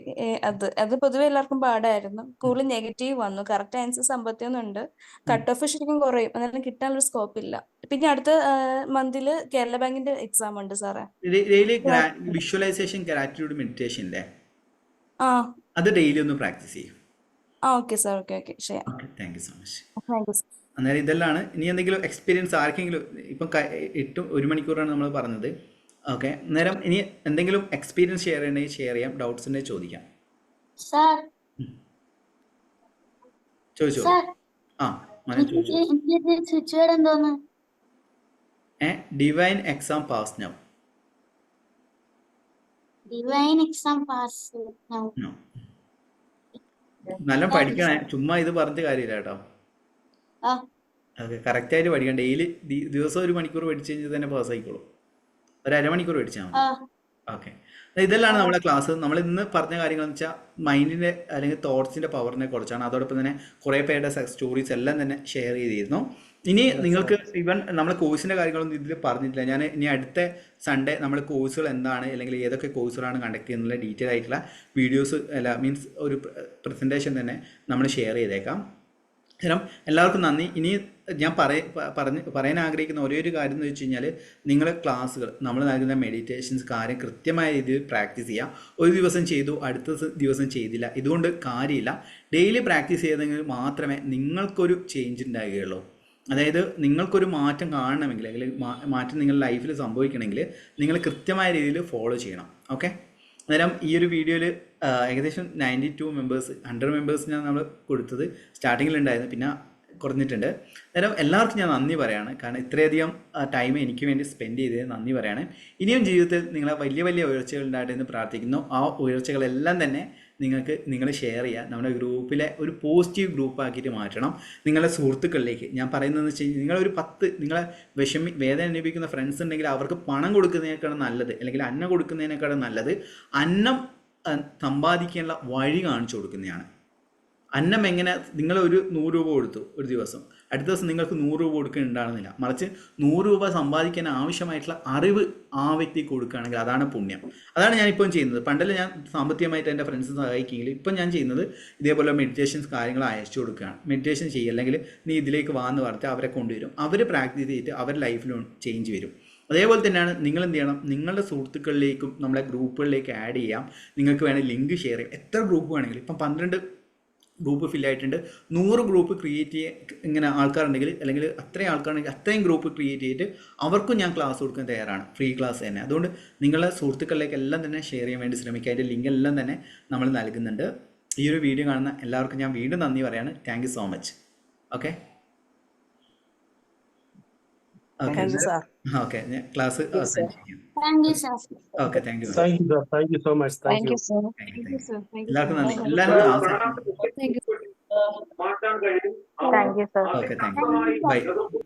അത് പൊതുവെ എല്ലാവർക്കും പാടായിരുന്നു. കൂടുതൽ നെഗറ്റീവ് വന്നു. കറക്റ്റ് ആൻസർ സംഭവത്തിനുണ്ട്, കട്ട് ഓഫ് ശരിക്കും കുറയും, എന്നാലും കിട്ടാനൊരു സ്കോപ്പ് ഇല്ല. പിന്നെ അടുത്ത മന്തില് കേരള ബാങ്കിന്റെ എക്സാം ഉണ്ട് സാറേ. വിഷ്വലൈസേഷൻ ഗ്രാറ്റിറ്റ്യൂഡ് മെഡിറ്റേഷൻ ഇല്ലേ, ആ അത് ഡെയിലി ഒന്ന് പ്രാക്ടീസ് ചെയ്യും. ഓക്കെ സാർ, ഓക്കെ ശരി. Okay, thank you so much. Thank you sir. അന്നേരം ഇതെല്ലാം. ഇനി എന്തെങ്കിലും എക്സ്പീരിയൻസ് ആർക്കെങ്കിലും, ഇപ്പം 1 മണിക്കൂറാണ് നമ്മൾ പറഞ്ഞത്. ഓക്കെ, അന്നേരം ഇനി എന്തെങ്കിലും എക്സ്പീരിയൻസ് ഷെയർ ചെയ്യണമെങ്കിൽ ഷെയർ ചെയ്യാം, ഡൗട്ട്സ് ഉണ്ടെങ്കിൽ ചോദിക്കാം. ചോദിച്ചോ. Divine exam pass now. നല്ല പഠിക്കണേ, ചുമ്മാ ഇത് പറഞ്ഞിട്ട് കാര്യമില്ല കേട്ടോ. ഓക്കെ, കറക്റ്റായിട്ട് പഠിക്കണം. ഡെയിലി ദിവസം 1 മണിക്കൂർ പഠിച്ചു കഴിഞ്ഞാൽ തന്നെ പാസ് ആയിക്കോളും. ഒരു അരമണിക്കൂർ പഠിച്ചാൽ മതി. ഓക്കെ, ഇതെല്ലാം നമ്മുടെ ക്ലാസ്. നമ്മൾ ഇന്ന് പറഞ്ഞ കാര്യങ്ങൾ എന്ന് വെച്ചാൽ മൈൻഡിൻ്റെ അല്ലെങ്കിൽ തോട്ട്സിൻ്റെ പവറിനെ കുറിച്ചാണ്. അതോടൊപ്പം തന്നെ കുറേ പേരുടെ സ്റ്റോറീസ് എല്ലാം തന്നെ ഷെയർ ചെയ്തിരുന്നു. ഇനി നിങ്ങൾക്ക് ഈവൻ നമ്മൾ കോഴ്സിൻ്റെ കാര്യങ്ങളൊന്നും ഇതിൽ പറഞ്ഞിട്ടില്ല. ഞാൻ ഇനി അടുത്ത സൺഡേ നമ്മൾ കോഴ്സുകൾ എന്താണ് അല്ലെങ്കിൽ ഏതൊക്കെ കോഴ്സുകളാണ് കണ്ടക്ട് ചെയ്യുന്നുള്ള ഡീറ്റെയിൽ ആയിട്ടുള്ള വീഡിയോസ് മീൻസ് ഒരു പ്രസൻറ്റേഷൻ തന്നെ നമ്മൾ ഷെയർ ചെയ്തേക്കാം. കാരണം എല്ലാവർക്കും നന്ദി. ഇനി ഞാൻ പറയാൻ ആഗ്രഹിക്കുന്ന ഒരേ ഒരു കാര്യം എന്ന് വെച്ച് കഴിഞ്ഞാൽ, നിങ്ങൾ ക്ലാസ്സുകൾ നമ്മൾ നൽകുന്ന മെഡിറ്റേഷൻസ് കാര്യം കൃത്യമായ രീതിയിൽ പ്രാക്ടീസ് ചെയ്യുക. ഒരു ദിവസം ചെയ്തു, അടുത്ത ദിവസം ചെയ്തില്ല, ഇതുകൊണ്ട് കാര്യമില്ല. ഡെയിലി പ്രാക്ടീസ് ചെയ്തെങ്കിൽ മാത്രമേ നിങ്ങൾക്കൊരു ചേഞ്ച് ഉണ്ടാകുകയുള്ളൂ. അതായത് നിങ്ങൾക്കൊരു മാറ്റം കാണണമെങ്കിൽ അല്ലെങ്കിൽ മാറ്റം നിങ്ങളുടെ ലൈഫിൽ സംഭവിക്കണമെങ്കിൽ നിങ്ങൾ കൃത്യമായ രീതിയിൽ ഫോളോ ചെയ്യണം. ഓക്കെ, അന്നേരം ഈ ഒരു വീഡിയോയിൽ ഏകദേശം 92 മെമ്പേഴ്സ് 100 മെമ്പേഴ്സിനാണ് നമ്മൾ കൊടുത്തത്. സ്റ്റാർട്ടിങ്ങിലുണ്ടായിരുന്നു, പിന്നെ കുറഞ്ഞിട്ടുണ്ട്. അന്നേരം എല്ലാവർക്കും ഞാൻ നന്ദി പറയാണ്. കാരണം ഇത്രയധികം ടൈം എനിക്ക് വേണ്ടി സ്പെൻഡ് ചെയ്തത് നന്ദി പറയാണ്. ഇനിയും ജീവിതത്തിൽ നിങ്ങളെ വലിയ വലിയ ഉയർച്ചകൾ ഉണ്ടായിട്ടെന്ന് പ്രാർത്ഥിക്കുന്നു. ആ ഉയർച്ചകളെല്ലാം തന്നെ നിങ്ങൾ ഷെയർ ചെയ്യുക. നമ്മുടെ ഗ്രൂപ്പിലെ ഒരു പോസിറ്റീവ് ഗ്രൂപ്പാക്കിയിട്ട് മാറ്റണം. നിങ്ങളുടെ സുഹൃത്തുക്കളിലേക്ക് ഞാൻ പറയുന്നതെന്ന് വെച്ച് കഴിഞ്ഞാൽ, നിങ്ങളൊരു 10 നിങ്ങളെ വേദന അനുഭവിക്കുന്ന ഫ്രണ്ട്സ് ഉണ്ടെങ്കിൽ അവർക്ക് പണം കൊടുക്കുന്നതിനേക്കാളും നല്ലത്, അല്ലെങ്കിൽ അന്നം കൊടുക്കുന്നതിനേക്കാളും നല്ലത് അന്നം സമ്പാദിക്കാനുള്ള വഴി കാണിച്ചു കൊടുക്കുന്നതാണ്. അന്നം എങ്ങനെ, നിങ്ങൾ ഒരു 100 രൂപ കൊടുത്തു ഒരു ദിവസം, അടുത്ത ദിവസം നിങ്ങൾക്ക് 100 രൂപ കൊടുക്കുന്നുണ്ടാകുന്നില്ല. മറിച്ച് 100 രൂപ സമ്പാദിക്കാൻ ആവശ്യമായിട്ടുള്ള അറിവ് ആ വ്യക്തിക്ക് കൊടുക്കുകയാണെങ്കിൽ അതാണ് പുണ്യം. അതാണ് ഞാനിപ്പം ചെയ്യുന്നത്. പണ്ടല്ലേ ഞാൻ സാമ്പത്തികമായിട്ട് എൻ്റെ ഫ്രണ്ട്സ് സഹായിക്കെങ്കിൽ, ഇപ്പം ഞാൻ ചെയ്യുന്നത് ഇതേപോലെ മെഡിറ്റേഷൻസ് കാര്യങ്ങൾ അയച്ചു കൊടുക്കുകയാണ്. മെഡിറ്റേഷൻ ചെയ്യുക, അല്ലെങ്കിൽ നീ ഇതിലേക്ക് വാന്ന് പറഞ്ഞിട്ട് അവരെ കൊണ്ടുവരും. അവർ പ്രാക്ടീസ് ചെയ്തിട്ട് അവരുടെ ലൈഫിലും ചേഞ്ച് വരും. അതേപോലെ തന്നെയാണ് നിങ്ങൾ എന്ത് ചെയ്യണം, നിങ്ങളുടെ സുഹൃത്തുക്കളിലേക്കും നമ്മളെ ഗ്രൂപ്പുകളിലേക്ക് ആഡ് ചെയ്യാം. നിങ്ങൾക്ക് വേണമെങ്കിൽ ലിങ്ക് ഷെയർ ചെയ്യാം. എത്ര ഗ്രൂപ്പ് വേണമെങ്കിലും, ഇപ്പം 12 ഗ്രൂപ്പ് ഫില്ലായിട്ടുണ്ട്. 100 ഗ്രൂപ്പ് ക്രിയേറ്റ് ഇങ്ങനെ ആൾക്കാരുണ്ടെങ്കിൽ, അല്ലെങ്കിൽ അത്രയും ആൾക്കാരുണ്ടെങ്കിൽ അത്രയും ഗ്രൂപ്പ് ക്രിയേറ്റ് ചെയ്തിട്ട് അവർക്കും ഞാൻ ക്ലാസ് കൊടുക്കാൻ തയ്യാറാണ്, ഫ്രീ ക്ലാസ് തന്നെ. അതുകൊണ്ട് നിങ്ങളുടെ സുഹൃത്തുക്കളിലേക്ക് എല്ലാം തന്നെ ഷെയർ ചെയ്യാൻ വേണ്ടി ശ്രമിക്കുക. അതിൻ്റെ ലിങ്ക് എല്ലാം തന്നെ നമ്മൾ നൽകുന്നുണ്ട്. ഈ ഒരു വീഡിയോ കാണുന്ന എല്ലാവർക്കും ഞാൻ വീണ്ടും നന്ദി പറയാണ്. Thank you so much. Okay okay, ഞാൻ ക്ലാസ് അവസാനിപ്പിക്കാം. Okay, thank you. എല്ലാവർക്കും നന്ദി. എല്ലാവരും okay, thank you. Bye.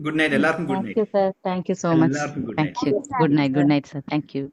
Good night എല്ലാവർക്കും. Good night. Thank you so much. എല്ലാവർക്കും good night. Good night sir. Thank U.